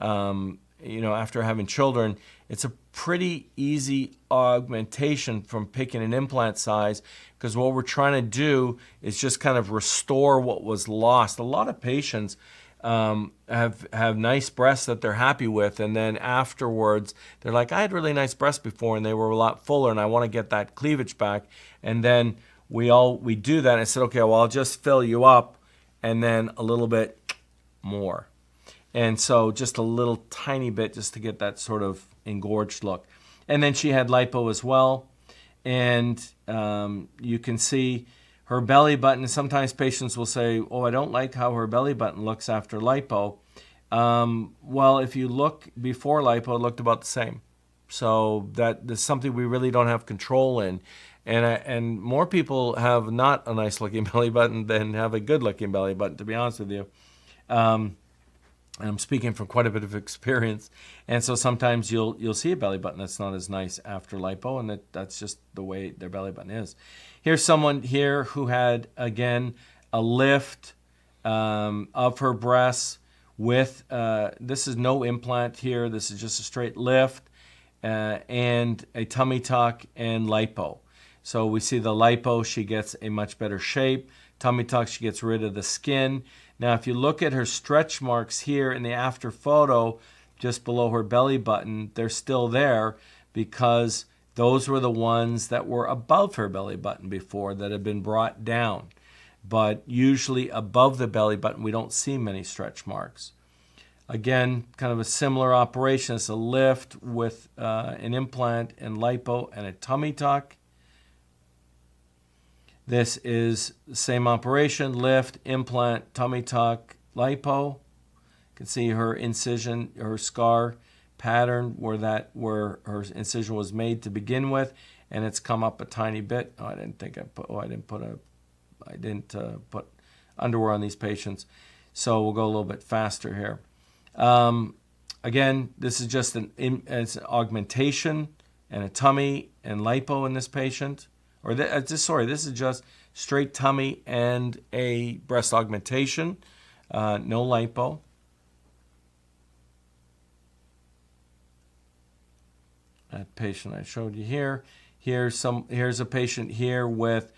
after having children, it's a pretty easy augmentation from picking an implant size, because what we're trying to do is just kind of restore what was lost. A lot of patients have nice breasts that they're happy with, and then afterwards they're like, I had really nice breasts before and they were a lot fuller and I want to get that cleavage back. And then we do that, and I said, okay, well, I'll just fill you up and then a little bit more. And so just a little tiny bit just to get that sort of engorged look. And then she had lipo as well. And you can see her belly button. Sometimes patients will say, oh, I don't like how her belly button looks after lipo. Well, if you look before lipo, it looked about the same. So that's something we really don't have control in. And more people have not a nice looking belly button than have a good looking belly button, to be honest with you. And I'm speaking from quite a bit of experience. And so sometimes you'll see a belly button that's not as nice after lipo, and that's just the way their belly button is. Here's someone here who had, again, a lift of her breasts with, this is no implant here, this is just a straight lift, and a tummy tuck and lipo. So we see the lipo, she gets a much better shape. Tummy tuck, she gets rid of the skin. Now, if you look at her stretch marks here in the after photo, just below her belly button, they're still there because those were the ones that were above her belly button before that had been brought down. But usually above the belly button, we don't see many stretch marks. Again, kind of a similar operation. It's a lift with an implant and lipo and a tummy tuck. This is the same operation, lift, implant, tummy tuck, lipo. You can see her incision, her scar pattern where her incision was made to begin with, and it's come up a tiny bit. Oh, I didn't put underwear on these patients, so we'll go a little bit faster here. Again, this is just it's an augmentation and a tummy and lipo in this patient. This is just straight tummy and a breast augmentation, no lipo. That patient I showed you here. Here's a patient here with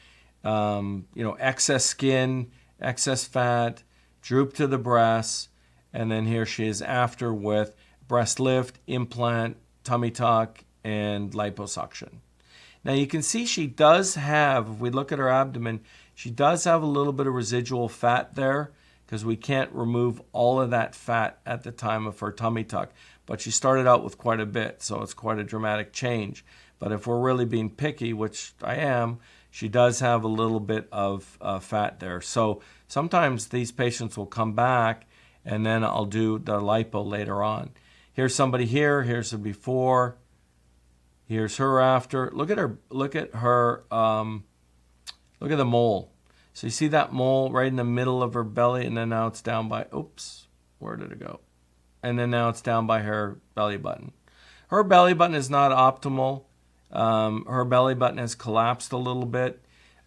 excess skin, excess fat, droop to the breasts, and then here she is after with breast lift, implant, tummy tuck, and liposuction. Now you can see she does have, if we look at her abdomen, she does have a little bit of residual fat there because we can't remove all of that fat at the time of her tummy tuck. But she started out with quite a bit, so it's quite a dramatic change. But if we're really being picky, which I am, she does have a little bit of fat there. So sometimes these patients will come back and then I'll do the lipo later on. Here's somebody here, here's her before. Here's her after. Look at her. Look at the mole. So you see that mole right in the middle of her belly, and then now it's down by. Oops, where did it go? And then now it's down by her belly button. Her belly button is not optimal. Her belly button has collapsed a little bit.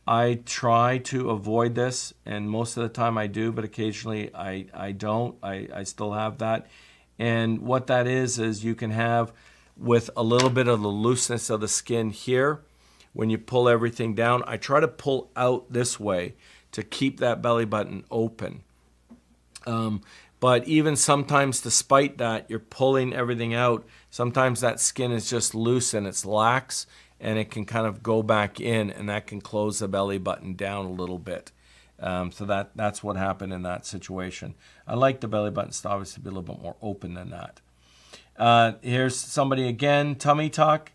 I try to avoid this, and most of the time I do, but occasionally I don't. I still have that, and what that is you can have with a little bit of the looseness of the skin here. When you pull everything down, I try to pull out this way to keep that belly button open. But even sometimes, despite that, you're pulling everything out. Sometimes that skin is just loose and it's lax, and it can kind of go back in, and that can close the belly button down a little bit. So that's what happened in that situation. I like the belly buttons to obviously be a little bit more open than that. Here's somebody again, tummy tuck,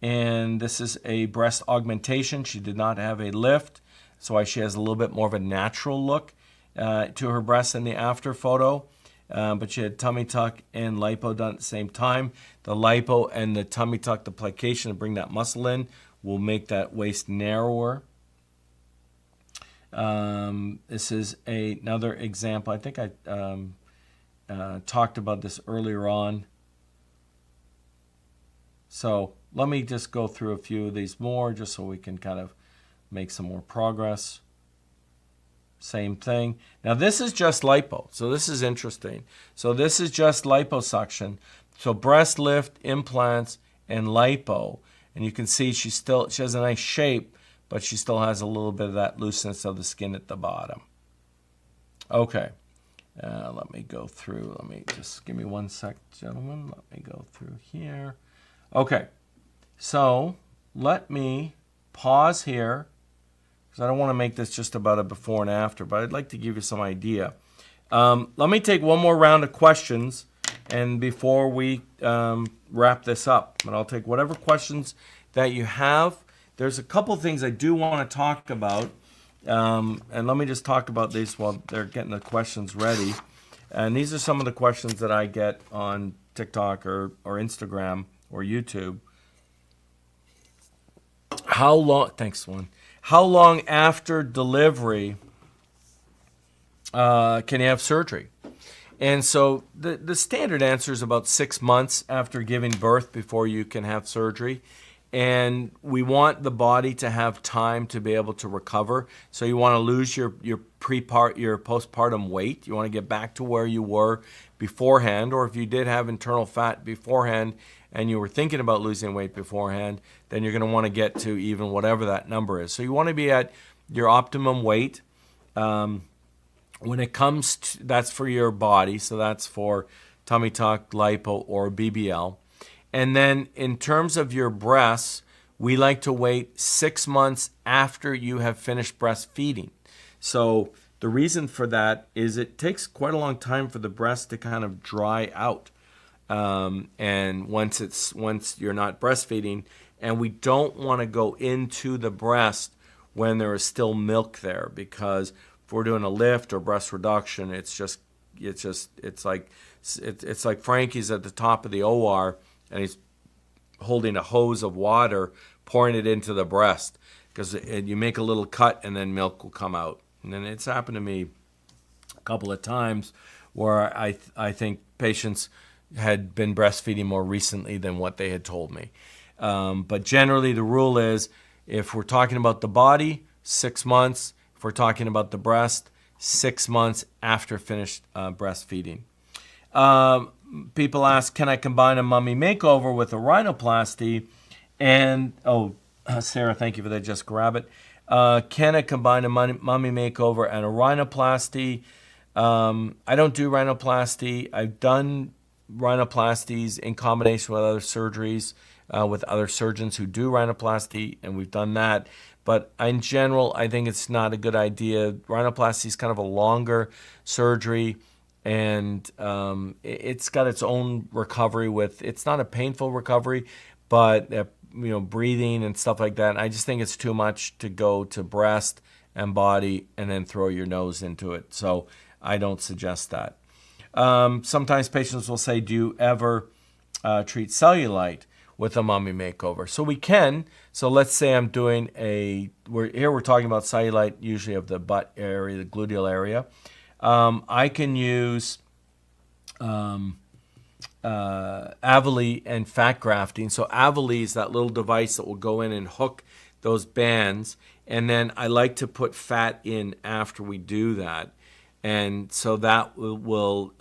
and this is a breast augmentation. She did not have a lift, so she has a little bit more of a natural look to her breasts in the after photo, but she had tummy tuck and lipo done at the same time. The lipo and the tummy tuck, the plication to bring that muscle in, will make that waist narrower. This is another example. I think I talked about this earlier on. So let me just go through a few of these more just so we can kind of make some more progress. Same thing. Now this is just lipo, so this is interesting. So this is just liposuction. So breast lift, implants, and lipo. And you can see she has a nice shape, but she still has a little bit of that looseness of the skin at the bottom. Okay. Let me go through. Just give me one sec, gentlemen. Let me go through here. Okay, so let me pause here because I don't want to make this just about a before and after, but I'd like to give you some idea. Let me take one more round of questions, and before we wrap this up, but I'll take whatever questions that you have. There's a couple things I do want to talk about, and let me just talk about these while they're getting the questions ready. And these are some of the questions that I get on TikTok or Instagram or YouTube. How long after delivery can you have surgery? And so the standard answer is about 6 months after giving birth before you can have surgery. and we want the body to have time to be able to recover. So you want to lose your postpartum weight. You want to get back to where you were beforehand, or if you did have internal fat beforehand and you were thinking about losing weight beforehand, then you're going to want to get to even whatever that number is. So you want to be at your optimum weight. When it comes to, that's for your body, so that's for tummy tuck, lipo, or BBL. And then in terms of your breasts, we like to wait 6 months after you have finished breastfeeding. So the reason for that is it takes quite a long time for the breast to kind of dry out. And once you're not breastfeeding, and we don't want to go into the breast when there is still milk there, because if we're doing a lift or breast reduction, it's like Frankie's at the top of the OR and he's holding a hose of water, pouring it into the breast, because you make a little cut and then milk will come out. And then it's happened to me a couple of times where I think patients had been breastfeeding more recently than what they had told me. But generally the rule is, if we're talking about the body, 6 months. If we're talking about the breast, 6 months after finished breastfeeding. People ask, can I combine a mummy makeover with a rhinoplasty? And, Sarah, thank you for that. Just grab it. Can I combine a mummy makeover and a rhinoplasty? I don't do rhinoplasty. I've done rhinoplasties in combination with other surgeries, with other surgeons who do rhinoplasty, and we've done that. But in general, I think it's not a good idea. Rhinoplasty is kind of a longer surgery, and it's got its own recovery it's not a painful recovery, but breathing and stuff like that. I just think it's too much to go to breast and body and then throw your nose into it. So I don't suggest that. Sometimes patients will say, do you ever treat cellulite with a mummy makeover? So we can. So let's say I'm doing we're talking about cellulite usually of the butt area, the gluteal area. I can use Avali and fat grafting. So Avali is that little device that will go in and hook those bands, and then I like to put fat in after we do that. And so that will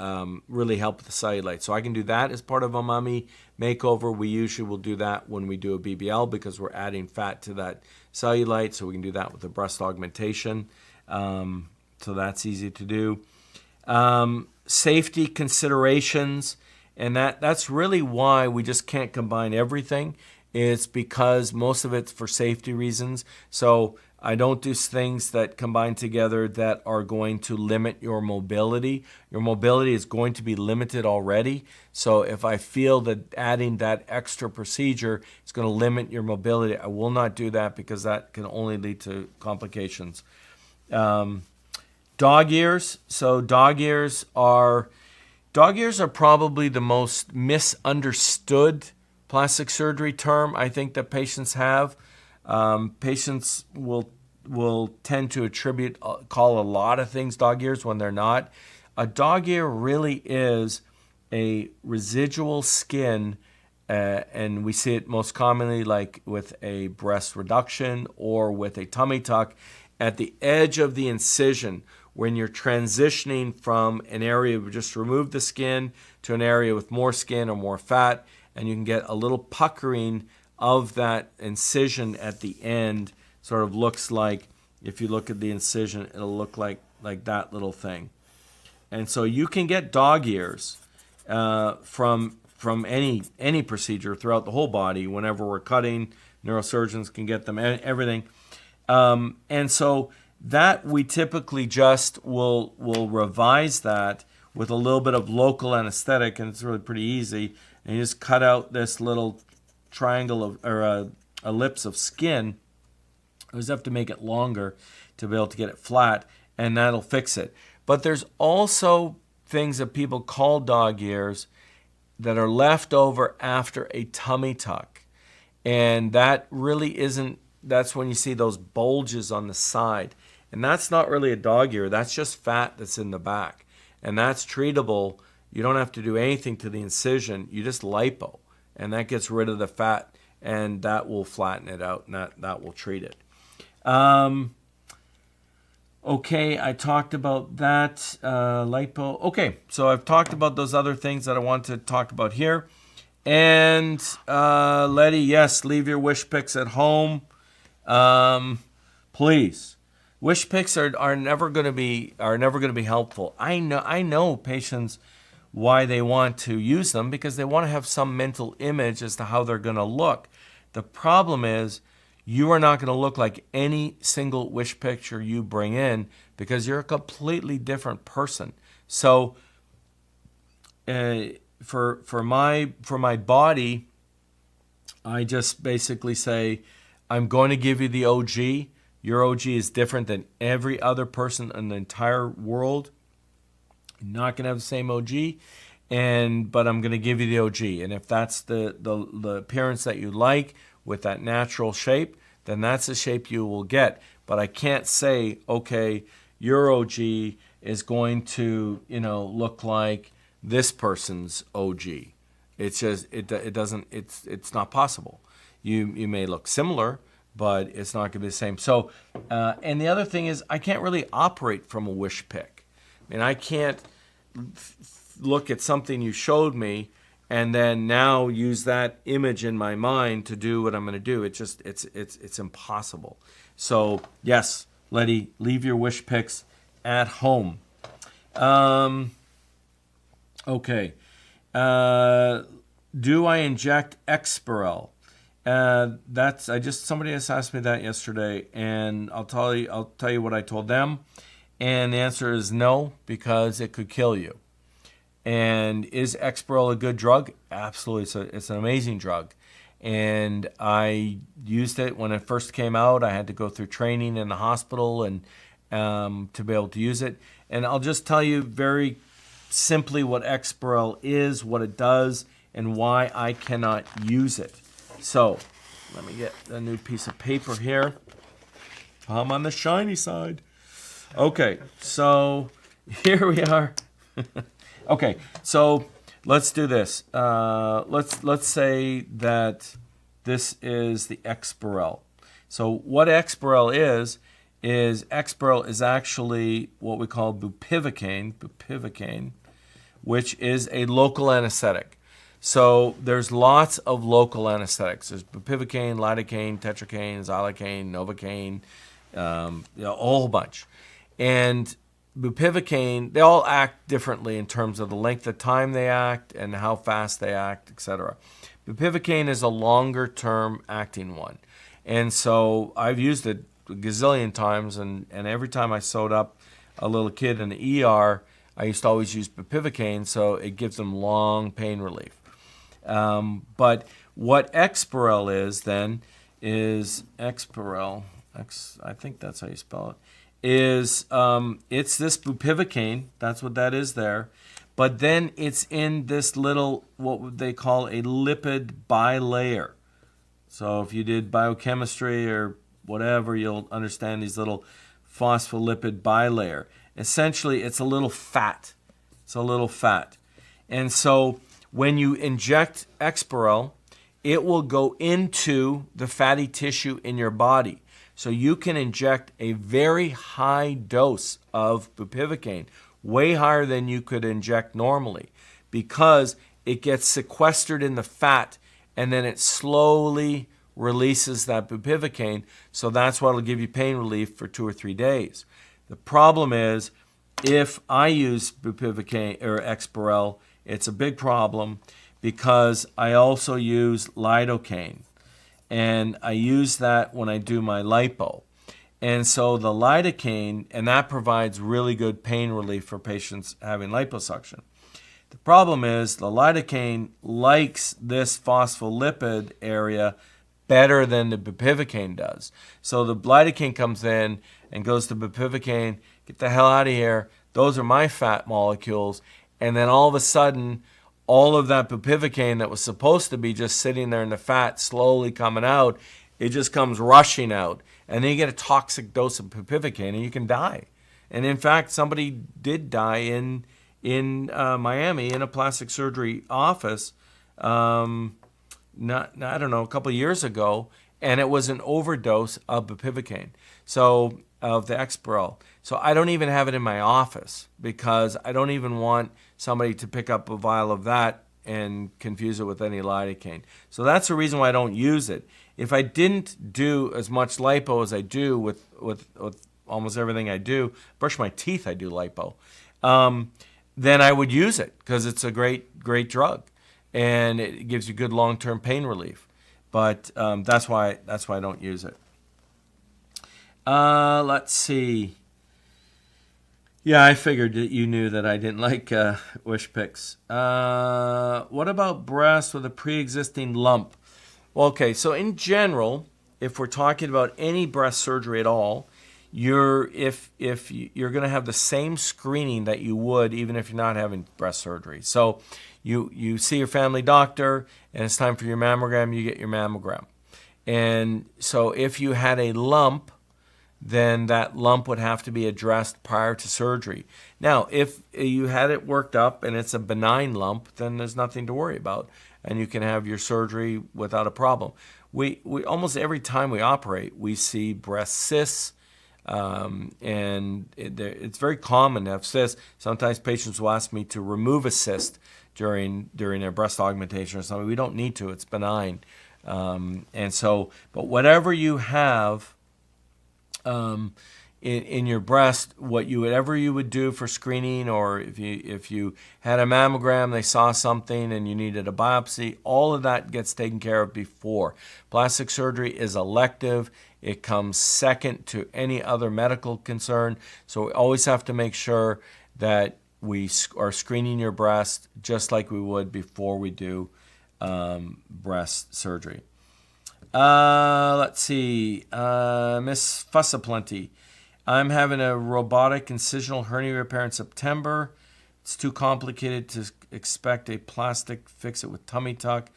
really help with the cellulite. So I can do that as part of a mummy makeover. We usually will do that when we do a BBL because we're adding fat to that cellulite. So we can do that with the breast augmentation. So that's easy to do. Safety considerations, and that's really why we just can't combine everything. It's because most of it's for safety reasons. So I don't do things that combine together that are going to limit your mobility. Your mobility is going to be limited already. So if I feel that adding that extra procedure is going to limit your mobility, I will not do that because that can only lead to complications. Dog ears. So dog ears are probably the most misunderstood plastic surgery term I think that patients have. Patients will tend to call a lot of things dog ears when they're not. A dog ear really is a residual skin, and we see it most commonly like with a breast reduction or with a tummy tuck at the edge of the incision when you're transitioning from an area where just remove the skin to an area with more skin or more fat, and you can get a little puckering of that incision at the end. Sort of looks like, if you look at the incision, it'll look like that little thing. And so you can get dog ears from any procedure throughout the whole body. Whenever we're cutting, neurosurgeons can get them, everything. And so that we typically just will revise that with a little bit of local anesthetic, and it's really pretty easy. And you just cut out this little triangle or ellipse of skin. You just have to make it longer to be able to get it flat, and that'll fix it. But there's also things that people call dog ears that are left over after a tummy tuck. And that really isn't, that's when you see those bulges on the side. And that's not really a dog ear, that's just fat that's in the back. And that's treatable. You don't have to do anything to the incision, you just lipo. And that gets rid of the fat and that will flatten it out, and that will treat it. Okay, I talked about that, lipo. Okay, so I've talked about those other things that I want to talk about here. And Letty, yes, leave your wish picks at home, please. Wish picks are never going to be helpful. I know patients why they want to use them, because they want to have some mental image as to how they're going to look. The problem is, you are not going to look like any single wish picture you bring in, because you're a completely different person. So for my body, I just basically say, I'm going to give you the OG. Your OG is different than every other person in the entire world. You're not going to have the same OG, but I'm going to give you the OG. And if that's the appearance that you like with that natural shape, then that's the shape you will get. But I can't say, okay, your OG is going to, look like this person's OG. It's just it's not possible. You may look similar, but it's not going to be the same. So, and the other thing is, I can't really operate from a wish pick. I mean, I can't look at something you showed me and then now use that image in my mind to do what I'm going to do. It's impossible. So yes, Letty, leave your wish picks at home. Okay. Do I inject Exparel? Somebody just asked me that yesterday, and I'll tell you what I told them, and the answer is no, because it could kill you. And is Exparel a good drug? Absolutely, it's an amazing drug, and I used it when it first came out. I had to go through training in the hospital and to be able to use it. And I'll just tell you very simply what Exparel is, what it does, and why I cannot use it. So, let me get a new piece of paper here. I'm on the shiny side. Okay, so here we are. Okay, so let's do this. Let's say that this is the Exparel. So what Exparel is Exparel is actually what we call bupivacaine, which is a local anesthetic. So there's lots of local anesthetics. There's bupivacaine, lidocaine, tetracaine, xylocaine, novocaine, a whole bunch. And bupivacaine, they all act differently in terms of the length of time they act and how fast they act, etc. Bupivacaine is a longer term acting one. And so I've used it a gazillion times, and every time I sewed up a little kid in the ER, I used to always use bupivacaine, so it gives them long pain relief. But what Exparel is then is Exparel, I think that's how you spell it, is it's this bupivacaine, that's what that is there, but then it's in this little, what they call a lipid bilayer. So if you did biochemistry or whatever, you'll understand these little phospholipid bilayer. Essentially, it's a little fat. And so when you inject Exparel, it will go into the fatty tissue in your body. So you can inject a very high dose of bupivacaine, way higher than you could inject normally, because it gets sequestered in the fat and then it slowly releases that bupivacaine. So that's what will give you pain relief for 2 or 3 days. The problem is, if I use bupivacaine or Exparel, it's a big problem because I also use lidocaine. And I use that when I do my lipo. And so the lidocaine, and that provides really good pain relief for patients having liposuction. The problem is the lidocaine likes this phospholipid area better than the bupivacaine does. So the lidocaine comes in and goes to bupivacaine, get the hell out of here. Those are my fat molecules. And then all of a sudden, all of that bupivacaine that was supposed to be just sitting there in the fat, slowly coming out, it just comes rushing out. And then you get a toxic dose of bupivacaine and you can die. And in fact, somebody did die in Miami in a plastic surgery office I don't know, a couple of years ago, and it was an overdose of bupivacaine, so of the Exparel. So I don't even have it in my office because I don't even want somebody to pick up a vial of that and confuse it with any lidocaine. So that's the reason why I don't use it. If I didn't do as much lipo as I do with almost everything I do, brush my teeth, I do lipo, then I would use it because it's a great drug, and it gives you good long-term pain relief. But that's why I don't use it. Let's see. Yeah, I figured that you knew that I didn't like wish picks. What about breast with a pre-existing lump? Well, okay, so in general, if we're talking about any breast surgery at all, if you're going to have the same screening that you would even if you're not having breast surgery. So you see your family doctor, and it's time for your mammogram, you get your mammogram. And so if you had a lump, then that lump would have to be addressed prior to surgery. Now, if you had it worked up and it's a benign lump, then there's nothing to worry about, and you can have your surgery without a problem. We almost every time we operate, we see breast cysts, and it's very common to have cysts. Sometimes patients will ask me to remove a cyst during their breast augmentation or something. We don't need to; it's benign. And so, but whatever you have in your breast, whatever you would do for screening, or if you had a mammogram, they saw something and you needed a biopsy, all of that gets taken care of before. Plastic surgery is elective. It comes second to any other medical concern. So we always have to make sure that we are screening your breast just like we would before we do breast surgery. Let's see. Miss Fussaplenty. I'm having a robotic incisional hernia repair in September. It's too complicated to expect a plastic fix it with tummy tuck.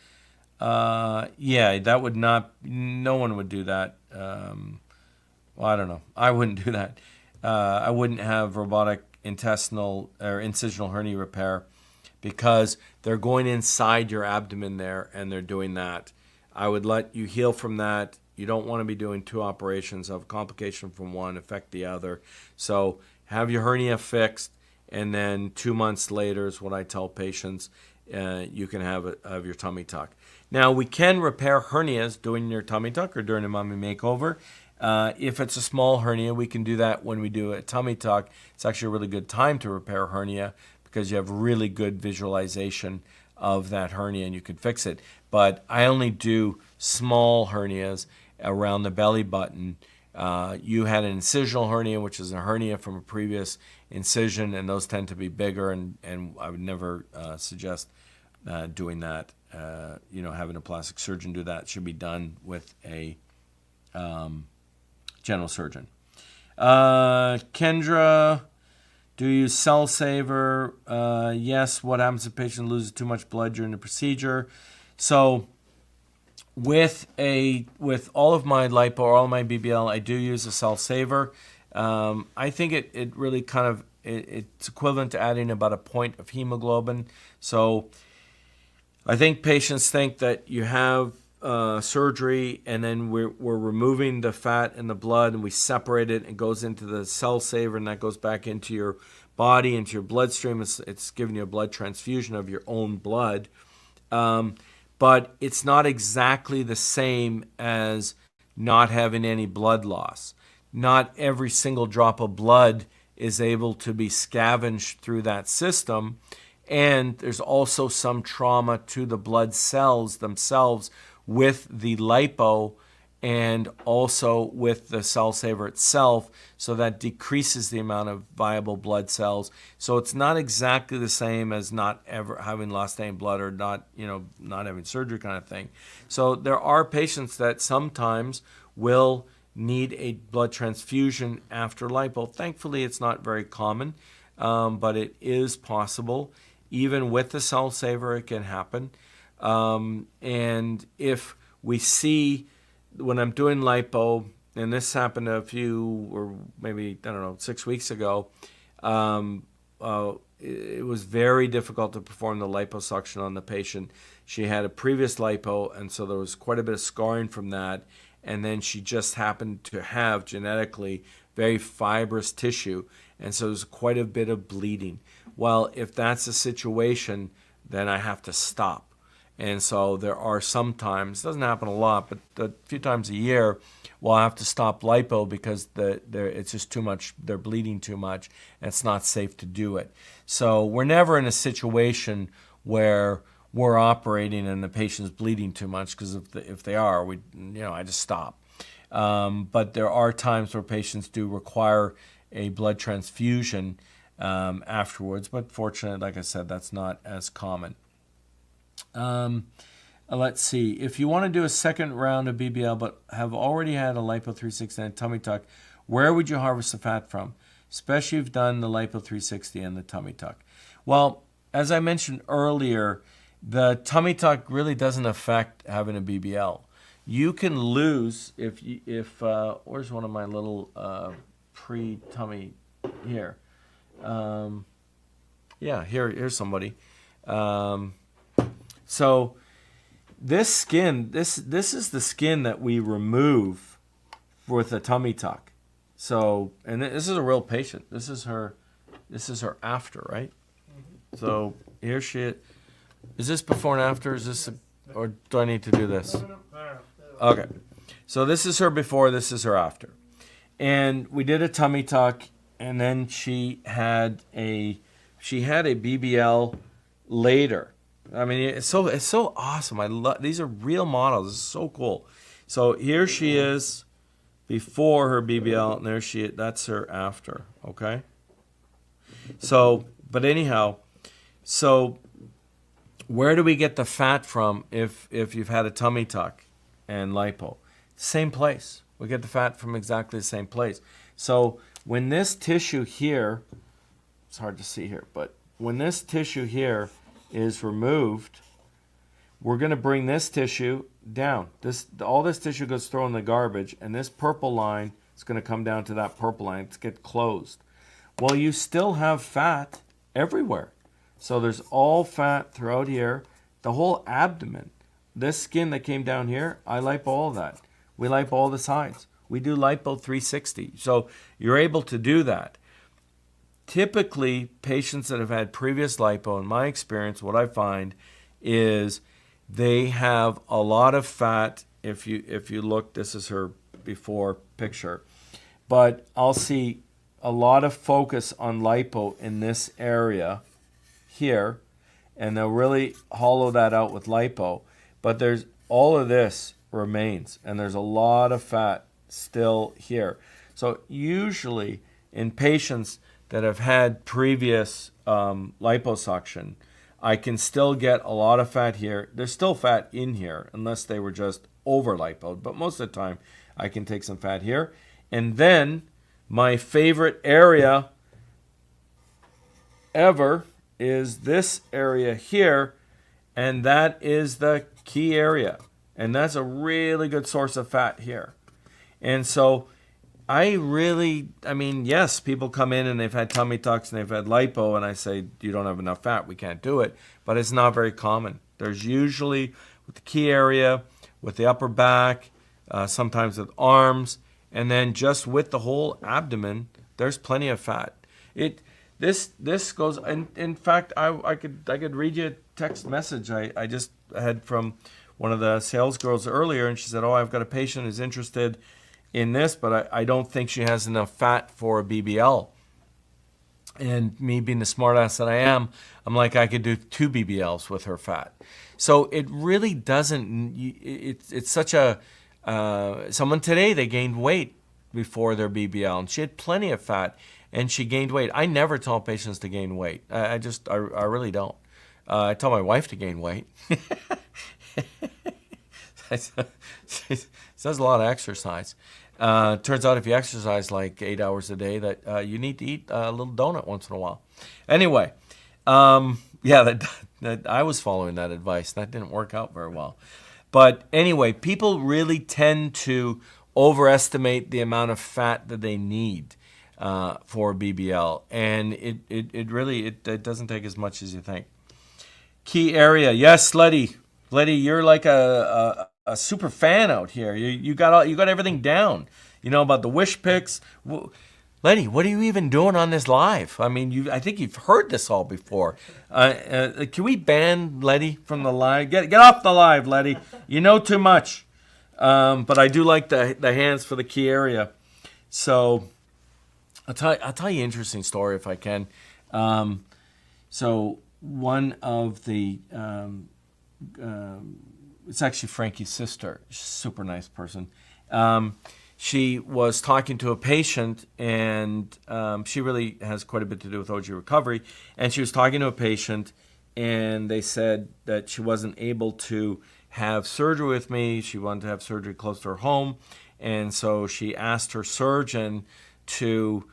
Yeah, that would not, no one would do that. Well, I don't know. I wouldn't do that. I wouldn't have robotic intestinal or incisional hernia repair because they're going inside your abdomen there and they're doing that. I would let you heal from that. You don't want to be doing two operations of complication from one affect the other. So have your hernia fixed, and then 2 months later is what I tell patients, you can have your tummy tuck. Now, we can repair hernias doing your tummy tuck or during a mummy makeover. If it's a small hernia, we can do that when we do a tummy tuck. It's actually a really good time to repair hernia because you have really good visualization of that hernia and you can fix it. But I only do small hernias around the belly button. You had an incisional hernia, which is a hernia from a previous incision, and those tend to be bigger, and I would never suggest doing that. Having a plastic surgeon do that. It should be done with a general surgeon. Kendra, do you use cell saver? Yes. What happens if a patient loses too much blood during the procedure? So with all of my lipo or all of my BBL, I do use a cell saver. I think it really kind of it's equivalent to adding about a point of hemoglobin. So I think patients think that you have surgery and then we're removing the fat and the blood and we separate it and it goes into the cell saver and that goes back into your body, into your bloodstream. It's giving you a blood transfusion of your own blood. But it's not exactly the same as not having any blood loss. Not every single drop of blood is able to be scavenged through that system. And there's also some trauma to the blood cells themselves with the lipo and also with the cell saver itself. So that decreases the amount of viable blood cells. So it's not exactly the same as not ever having lost any blood or not having surgery kind of thing. So there are patients that sometimes will need a blood transfusion after lipo. Thankfully, it's not very common, but it is possible. Even with the cell saver, it can happen. And if we see when I'm doing lipo, and this happened a few or maybe, 6 weeks ago, it was very difficult to perform the liposuction on the patient. She had a previous lipo, and so there was quite a bit of scarring from that. And then she just happened to have genetically very fibrous tissue, and so there's quite a bit of bleeding. Well, if that's the situation, then I have to stop. And so there are some times, it doesn't happen a lot, but a few times a year, we'll have to stop lipo because it's just too much, they're bleeding too much, and it's not safe to do it. So we're never in a situation where we're operating and the patient's bleeding too much, because if they are, I just stop. But there are times where patients do require a blood transfusion afterwards, but fortunately, like I said, that's not as common. Let's see. If you want to do a second round of BBL but have already had a lipo 360 and a tummy tuck, where would you harvest the fat from? Especially if you've done the lipo 360 and the tummy tuck. Well, as I mentioned earlier, the tummy tuck really doesn't affect having a BBL. You can lose if where's one of my little pre-tummy here? Here's somebody. So this skin, this is the skin that we remove with a tummy tuck. So, and this is a real patient. This is her after, right? Mm-hmm. So here she is. Is this before and after? Is this, or do I need to do this? Okay. So this is her before, this is her after. And we did a tummy tuck, and then she had a BBL later. I mean, it's so awesome. I love, these are real models. This is so cool. So here she is before her BBL, and there that's her after, okay? So, but anyhow, so where do we get the fat from if you've had a tummy tuck and lipo? Same place. We get the fat from exactly the same place. So when this tissue here, it's hard to see here, but when this tissue here is removed, we're going to bring this tissue down. All this tissue goes thrown in the garbage, and this purple line is going to come down to that purple line to get closed. Well, you still have fat everywhere. So there's all fat throughout here, the whole abdomen. This skin that came down here, I lipo all of that. We lipo all the sides. We do lipo 360. So you're able to do that. Typically, patients that have had previous lipo, in my experience, what I find is they have a lot of fat. If you look, this is her before picture. But I'll see a lot of focus on lipo in this area here, and they'll really hollow that out with lipo. But there's all of this remains, and there's a lot of fat still here. So usually in patients that have had previous liposuction, I can still get a lot of fat here. There's still fat in here unless they were just over lipoed, but most of the time I can take some fat here. And then my favorite area ever is this area here, and that is the key area. And that's a really good source of fat here. And so yes, people come in and they've had tummy tucks and they've had lipo, and I say, you don't have enough fat, we can't do it. But it's not very common. There's usually with the key area, with the upper back, sometimes with arms, and then just with the whole abdomen, there's plenty of fat. This goes, and in fact, I could read you a text message I just had from one of the sales girls earlier, and she said, I've got a patient who's interested in this, but I don't think she has enough fat for a BBL. And me being the smartass that I am, I'm like, I could do 2 BBLs with her fat. So it really doesn't, it's such a, someone today, they gained weight before their BBL, and she had plenty of fat, and she gained weight. I never tell patients to gain weight. I really don't. I tell my wife to gain weight. She does a lot of exercise. Turns out if you exercise like 8 hours a day, that you need to eat a little donut once in a while. Anyway, that I was following that advice. That didn't work out very well. But anyway, people really tend to overestimate the amount of fat that they need. for BBL, and it really it doesn't take as much as you think. Key area, yes, Letty, you're like a super fan out here. You got everything down. You know about the wish picks. Letty, what are you even doing on this live? I mean, I think you've heard this all before. Can we ban Letty from the live? Get off the live, Letty. You know too much. But I do like the hands for the key area. So I'll tell you an interesting story if I can. So one of the it's actually Frankie's sister. She's a super nice person. She was talking to a patient, and she really has quite a bit to do with OG recovery. And she was talking to a patient, and they said that she wasn't able to have surgery with me. She wanted to have surgery close to her home. And so she asked her surgeon to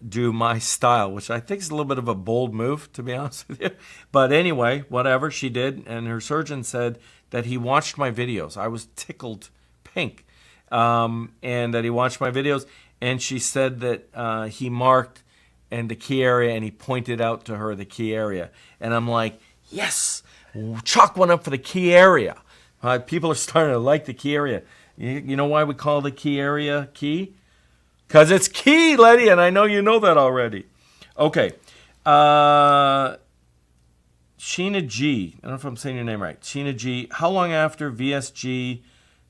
do my style, which I think is a little bit of a bold move, to be honest with you. But anyway, whatever, she did. And her surgeon said that he watched my videos. I was tickled pink. And that he watched my videos, and she said that he marked and the key area, and he pointed out to her the key area. And I'm like, yes, chalk one up for the key area. People are starting to like the key area. You know why we call the key area key? Because it's key, Letty, and I know you know that already. Okay. Sheena G. I don't know if I'm saying your name right. Sheena G. How long after VSG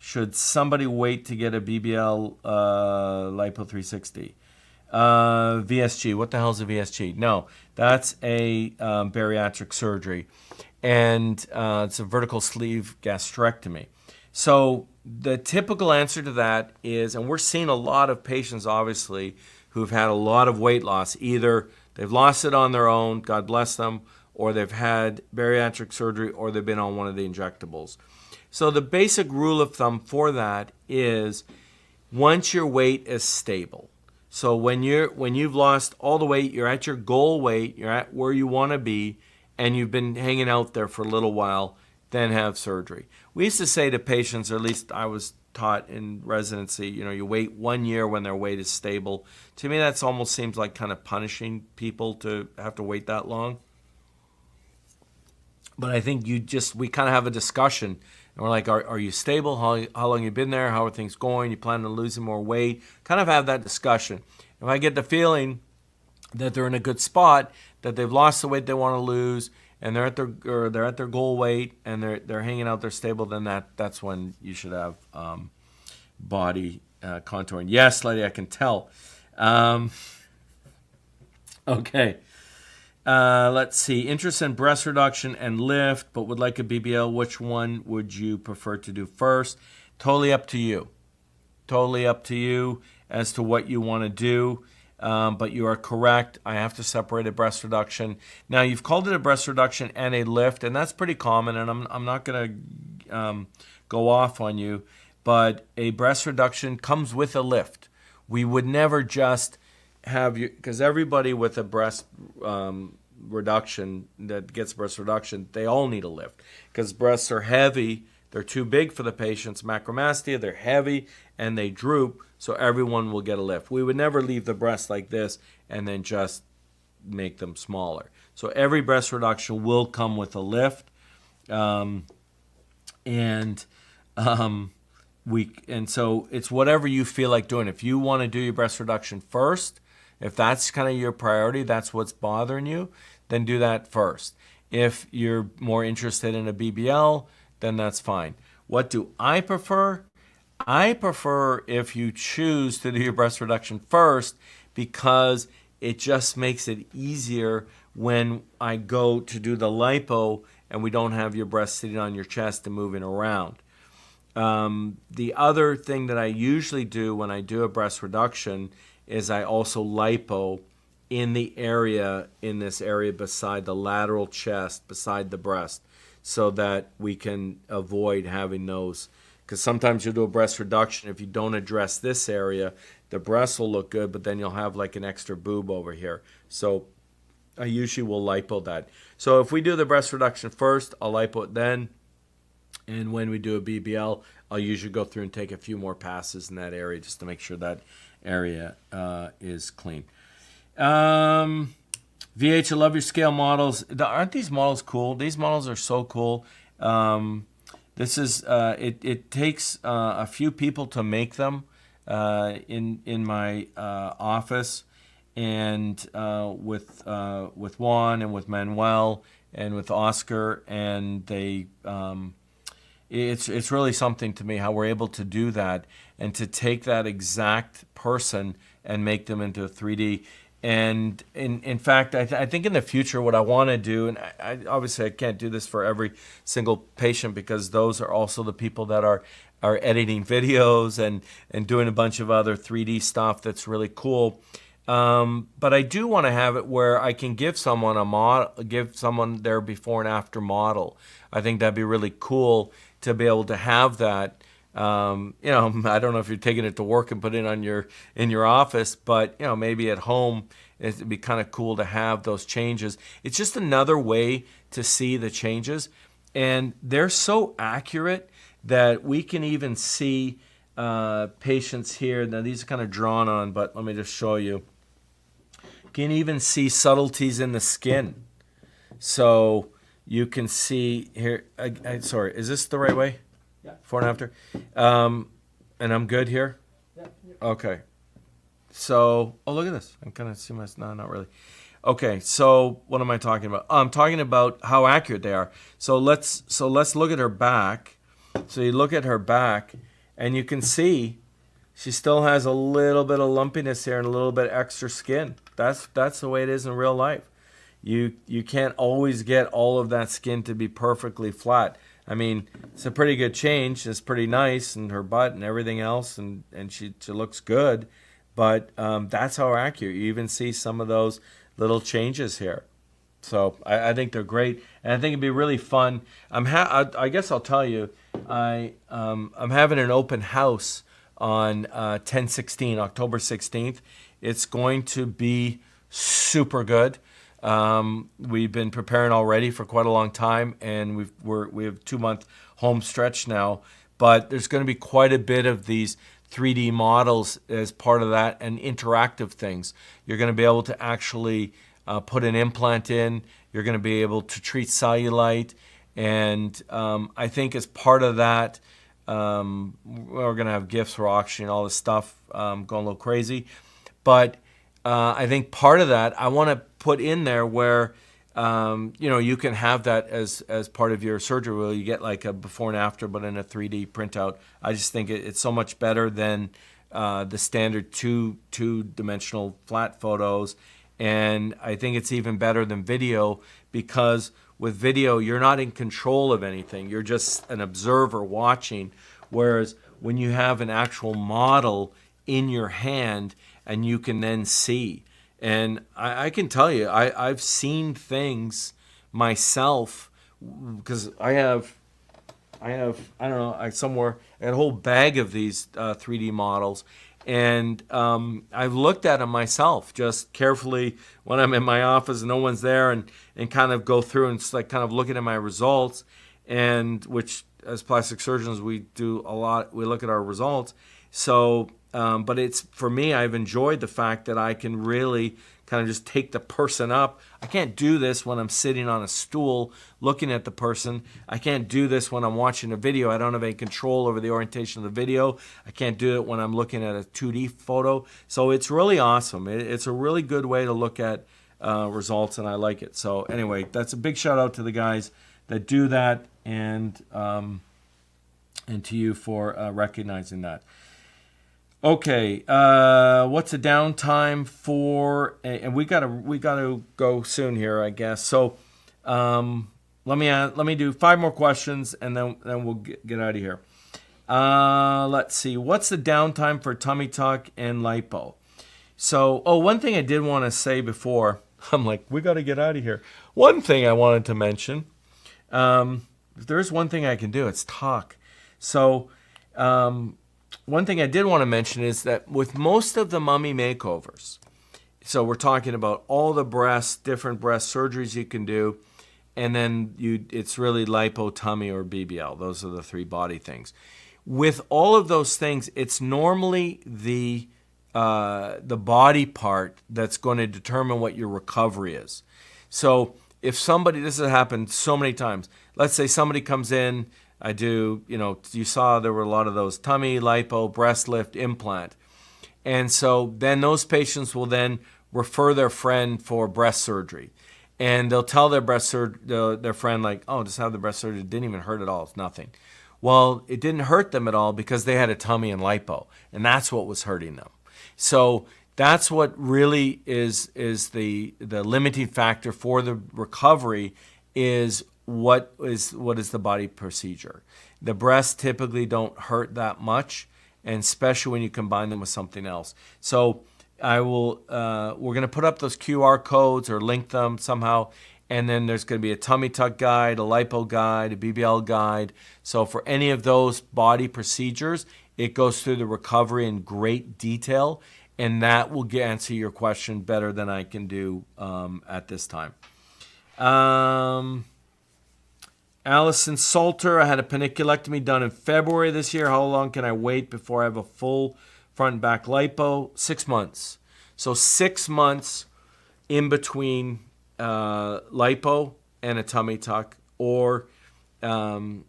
should somebody wait to get a BBL Lipo 360? VSG. What the hell is a VSG? No, that's a bariatric surgery. And it's a vertical sleeve gastrectomy. So the typical answer to that is, and we're seeing a lot of patients, obviously, who've had a lot of weight loss. Either they've lost it on their own, God bless them, or they've had bariatric surgery, or they've been on one of the injectables. So the basic rule of thumb for that is once your weight is stable. So when you've lost all the weight, you're at your goal weight, you're at where you want to be, and you've been hanging out there for a little while, then have surgery. We used to say to patients, or at least I was taught in residency, you wait 1 year when their weight is stable. To me, that almost seems like kind of punishing people to have to wait that long. But I think we kind of have a discussion. And we're like, are you stable? How long you been there? How are things going? You plan on losing more weight? Kind of have that discussion. If I get the feeling that they're in a good spot, that they've lost the weight they want to lose, and they're at their goal weight, and they're hanging out, they're stable, then that's when you should have body contouring. Yes, Letty, I can tell. Okay. Let's see. Interest in breast reduction and lift, but would like a BBL. Which one would you prefer to do first? Totally up to you. Totally up to you as to what you want to do. But you are correct. I have to separate a breast reduction. Now, you've called it a breast reduction and a lift, and that's pretty common, and I'm not going to go off on you. But a breast reduction comes with a lift. We would never just have you, because everybody with a breast reduction that gets breast reduction, they all need a lift because breasts are heavy. They're too big for the patient's macromastia. They're heavy and they droop, so everyone will get a lift. We would never leave the breast like this and then just make them smaller. So every breast reduction will come with a lift, and so it's whatever you feel like doing. If you want to do your breast reduction first, if that's kind of your priority, that's what's bothering you, then do that first. If you're more interested in a BBL, then that's fine. What do I prefer? I prefer if you choose to do your breast reduction first, because it just makes it easier when I go to do the lipo and we don't have your breast sitting on your chest and moving around. The other thing that I usually do when I do a breast reduction is I also lipo in this area beside the lateral chest, beside the breast, so that we can avoid having those. Because sometimes you'll do a breast reduction, if you don't address this area, the breast will look good, but then you'll have like an extra boob over here. So I usually will lipo that. So if we do the breast reduction first, I'll lipo it then. And when we do a BBL, I'll usually go through and take a few more passes in that area just to make sure that area is clean. VH, I love your scale models. Aren't these models cool? These models are so cool. This is it takes a few people to make them in my office, and with Juan and with Manuel and with Oscar, and they it's really something to me how we're able to do that and to take that exact person and make them into a 3D. And in fact, I think in the future what I want to do, and I obviously I can't do this for every single patient because those are also the people that are editing videos and doing a bunch of other 3D stuff that's really cool. But I do want to have it where I can give someone a model, give someone their before and after model. I think that'd be really cool to be able to have that. I don't know if you're taking it to work and put it on in your office, but maybe at home it'd be kind of cool to have those changes. It's just another way to see the changes, and they're so accurate that we can even see patients here. Now these are kind of drawn on, but let me just show you. You can even see subtleties in the skin. So you can see here. Sorry, is this the right way? Yeah. Before and after. And I'm good here? Yeah. Okay. So, look at this. I'm kind of see my, no, not really. Okay, so what am I talking about? I'm talking about how accurate they are. So let's look at her back. So you look at her back, and you can see she still has a little bit of lumpiness here and a little bit extra skin. That's the way it is in real life. You can't always get all of that skin to be perfectly flat. I mean, it's a pretty good change. It's pretty nice, and her butt and everything else, and she looks good. But that's how accurate. You even see some of those little changes here. So I think they're great, and I think it'd be really fun. I guess I'll tell you, I'm having an open house on 10/16, October 16th. It's going to be super good. We've been preparing already for quite a long time, and we have 2-month home stretch now. But there's going to be quite a bit of these 3D models as part of that, and interactive things. You're going to be able to actually put an implant in. You're going to be able to treat cellulite, and I think as part of that, we're going to have gifts for auction, all this stuff, going a little crazy. But I think part of that I want to put in there where you can have that as part of your surgery, where you get like a before and after, but in a 3D printout. I just think it's so much better than the standard two-dimensional flat photos, and I think it's even better than video, because with video you're not in control of anything. You're just an observer watching, whereas when you have an actual model in your hand and you can then see. And I can tell you, I've seen things myself, because I have, I don't know, I got a whole bag of these 3D models, and I've looked at them myself, just carefully when I'm in my office and no one's there, and kind of go through and just like kind of looking at my results, and which as plastic surgeons we do a lot, we look at our results. So but it's, for me, I've enjoyed the fact that I can really kind of just take the person up. I can't do this when I'm sitting on a stool looking at the person. I can't do this when I'm watching a video. I don't have any control over the orientation of the video. I can't do it when I'm looking at a 2D photo. So it's really awesome. It's a really good way to look at results, and I like it. So anyway, that's a big shout out to the guys that do that, and to you for recognizing that. Okay, what's the downtime for? And we gotta go soon here, I guess. So, let me do 5 more questions, and then we'll get out of here. Let's see. What's the downtime for tummy tuck and lipo? So, one thing I did want to say before, I'm like, we got to get out of here. One thing I wanted to mention, if there's one thing I can do, it's talk. So, one thing I did want to mention is that with most of the mummy makeovers, so we're talking about all the breasts, different breast surgeries you can do, and then it's really lipo, tummy, or BBL. Those are the 3 body things. With all of those things, it's normally the the body part that's going to determine what your recovery is. So if somebody, this has happened so many times, let's say somebody comes in, I do, you saw there were a lot of those tummy, lipo, breast lift, implant. And so then those patients will then refer their friend for breast surgery. And they'll tell their their friend, like, oh, just have the breast surgery. It didn't even hurt at all. It's nothing. Well, it didn't hurt them at all because they had a tummy and lipo. And that's what was hurting them. So that's what really is the limiting factor for the recovery is what is the body procedure. The breasts typically don't hurt that much, and especially when you combine them with something else. So we're going to put up those QR codes or link them somehow, and then there's going to be a tummy tuck guide, a lipo guide, a BBL guide. So for any of those body procedures, it goes through the recovery in great detail, and that will answer your question better than I can do at this time. Allison Salter, I had a paniculectomy done in February this year. How long can I wait before I have a full front and back lipo? 6 months. So 6 months in between lipo and a tummy tuck, or a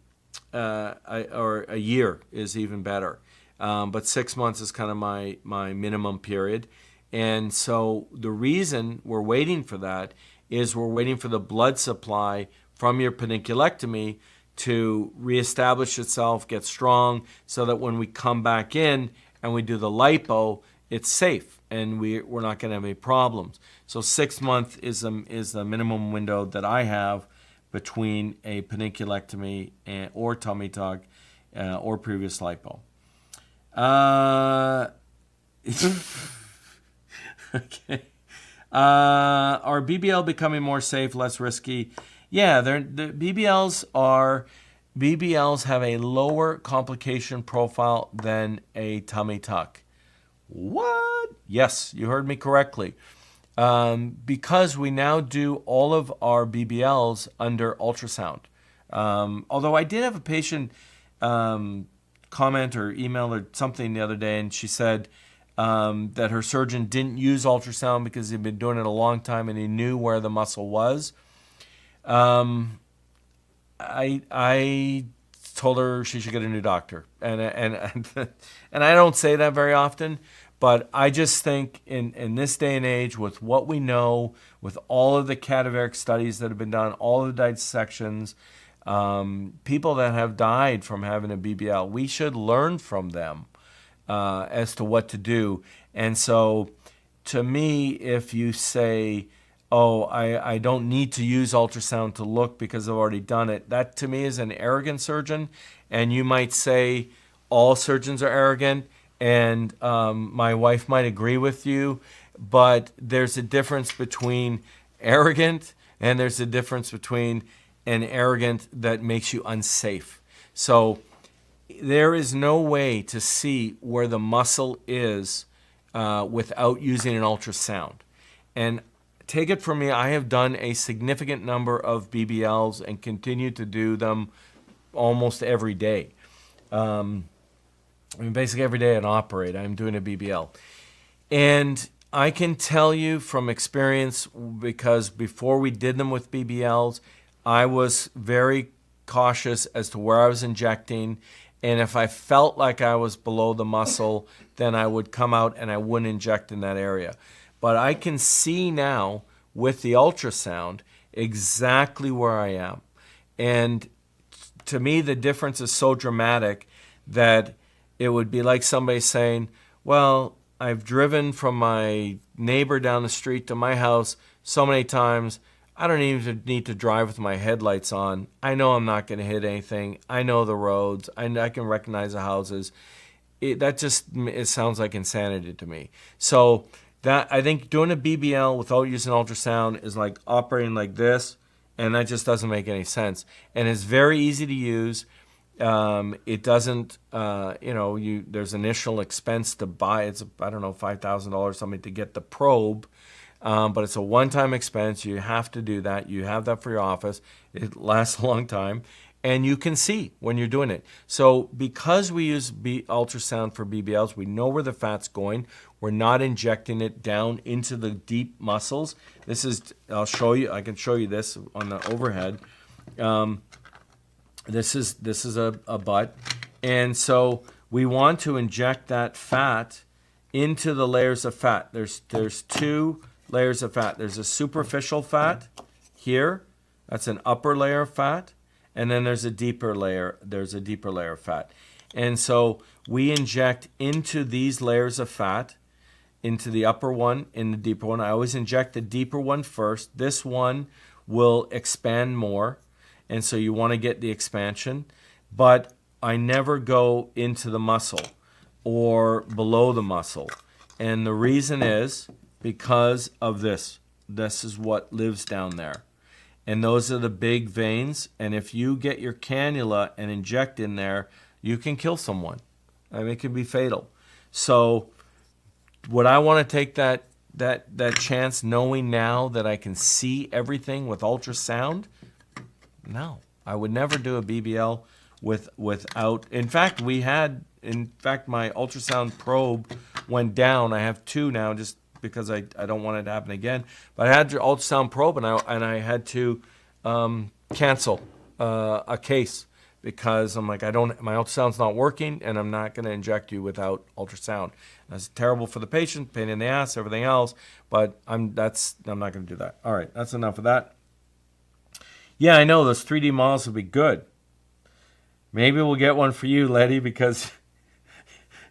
year is even better. But 6 months is kind of my minimum period. And so the reason we're waiting for that is we're waiting for the blood supply from your paniculectomy to reestablish itself, get strong, so that when we come back in and we do the lipo, it's safe and we're not going to have any problems. So 6 months is the minimum window that I have between a paniculectomy or tummy tuck or previous lipo. Okay. Are BBL becoming more safe, less risky? Yeah, the BBLs have a lower complication profile than a tummy tuck. What? Yes, you heard me correctly. Because we now do all of our BBLs under ultrasound. Although I did have a patient comment or email or something the other day, and she said that her surgeon didn't use ultrasound because he'd been doing it a long time and he knew where the muscle was. I told her she should get a new doctor, and I don't say that very often, but I just think in this day and age, with what we know, with all of the cadaveric studies that have been done, all of the dissections, people that have died from having a BBL, we should learn from them as to what to do. And so, to me, if you say, oh, I don't need to use ultrasound to look because I've already done it, that to me is an arrogant surgeon. And you might say all surgeons are arrogant, and my wife might agree with you, but there's a difference between arrogant and there's a difference between an arrogant that makes you unsafe. So there is no way to see where the muscle is without using an ultrasound. And take it from me, I have done a significant number of BBLs and continue to do them almost every day. Basically every day I operate, I'm doing a BBL. And I can tell you from experience, because before we did them with BBLs, I was very cautious as to where I was injecting. And if I felt like I was below the muscle, then I would come out and I wouldn't inject in that area. But I can see now with the ultrasound exactly where I am. And to me, the difference is so dramatic that it would be like somebody saying, well, I've driven from my neighbor down the street to my house so many times, I don't even need to drive with my headlights on. I know I'm not going to hit anything. I know the roads. I can recognize the houses. It sounds like insanity to me. So that, I think doing a BBL without using ultrasound is like operating like this, and that just doesn't make any sense. And it's very easy to use. It doesn't, there's initial expense to buy. It's, $5,000 something to get the probe. But it's a one-time expense. You have to do that. You have that for your office. It lasts a long time. And you can see when you're doing it. So because we use ultrasound for BBLs, we know where the fat's going. We're not injecting it down into the deep muscles. This is, I'll show you, I can show you this on the overhead. This is a butt. And so we want to inject that fat into the layers of fat. There's two layers of fat. There's a superficial fat here. That's an upper layer of fat. And then there's a deeper layer. There's a deeper layer of fat. And so we inject into these layers of fat, into the upper one and the deeper one. I always inject the deeper one first. This one will expand more. And so you want to get the expansion. But I never go into the muscle or below the muscle. And the reason is because of this. This is what lives down there. And those are the big veins. And if you get your cannula and inject in there, you can kill someone. I mean, it can be fatal. So would I want to take that chance knowing now that I can see everything with ultrasound? No. I would never do a BBL without. In fact, my ultrasound probe went down. I have two now just because I don't want it to happen again. But I had the ultrasound probe and I had to cancel a case because I'm like, my ultrasound's not working and I'm not going to inject you without ultrasound. That's terrible for the patient, pain in the ass, everything else. But I'm not going to do that. All right, that's enough of that. Yeah, I know those 3D models would be good. Maybe we'll get one for you, Letty, because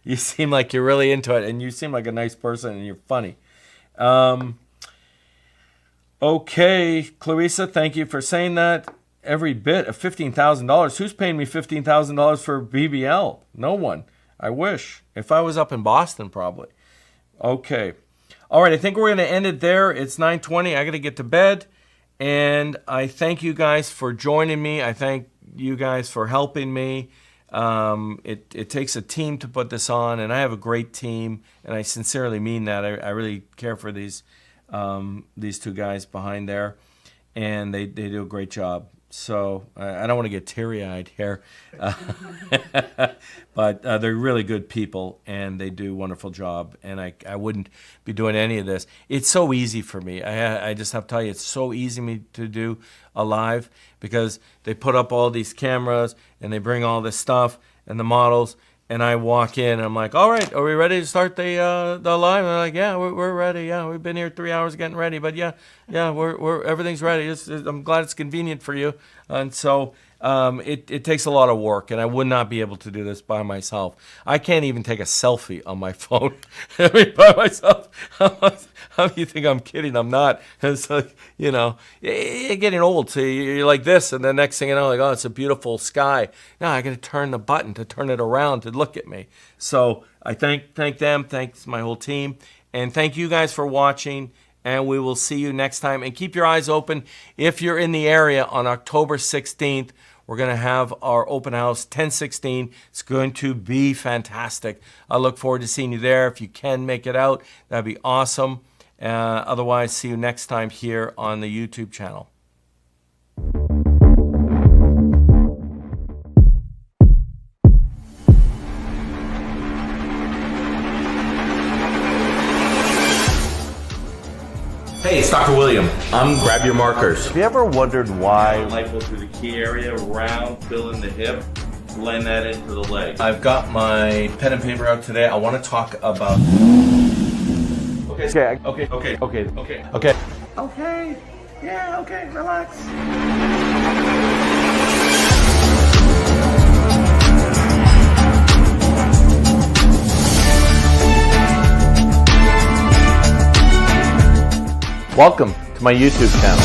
you seem like you're really into it and you seem like a nice person and you're funny. Okay, Clarissa, thank you for saying that. Every bit of $15,000. Who's paying me $15,000 for BBL? No one. I wish. If I was up in Boston, probably. Okay. All right, I think we're going to end it there. It's 9:20. I got to get to bed. And I thank you guys for joining me. I thank you guys for helping me. It takes a team to put this on, and I have a great team, and I sincerely mean that. I really care for these two guys behind there, and they do a great job. So I don't want to get teary-eyed here, but they're really good people, and they do a wonderful job, and I wouldn't be doing any of this. It's so easy for me. I just have to tell you, it's so easy to do a live because they put up all these cameras, and they bring all this stuff and the models, and I walk in, and I'm like, all right, are we ready to start the live? And they're like, yeah, we're ready. Yeah, we've been here 3 hours getting ready, but yeah, we're everything's ready. I'm glad it's convenient for you. And so it takes a lot of work, and I would not be able to do this by myself. I can't even take a selfie on my phone. I mean, by myself. How do you think I'm kidding? I'm not. It's like, you're getting old, so you're like this, and the next thing you know, like, oh, it's a beautiful sky. Now I got to turn the button to turn it around to look at me. So I thank them, thanks my whole team, and thank you guys for watching. And we will see you next time. And keep your eyes open. If you're in the area on October 16th, we're going to have our open house, 1016. It's going to be fantastic. I look forward to seeing you there. If you can make it out, that'd be awesome. Otherwise, see you next time here on the YouTube channel. Hey, it's Dr. William. Grab your markers. Have you ever wondered why? Lipo through the key area, round, fill in the hip, blend that into the leg. I've got my pen and paper out today. I want to talk about... Okay. Yeah, okay, relax. Welcome to my YouTube channel.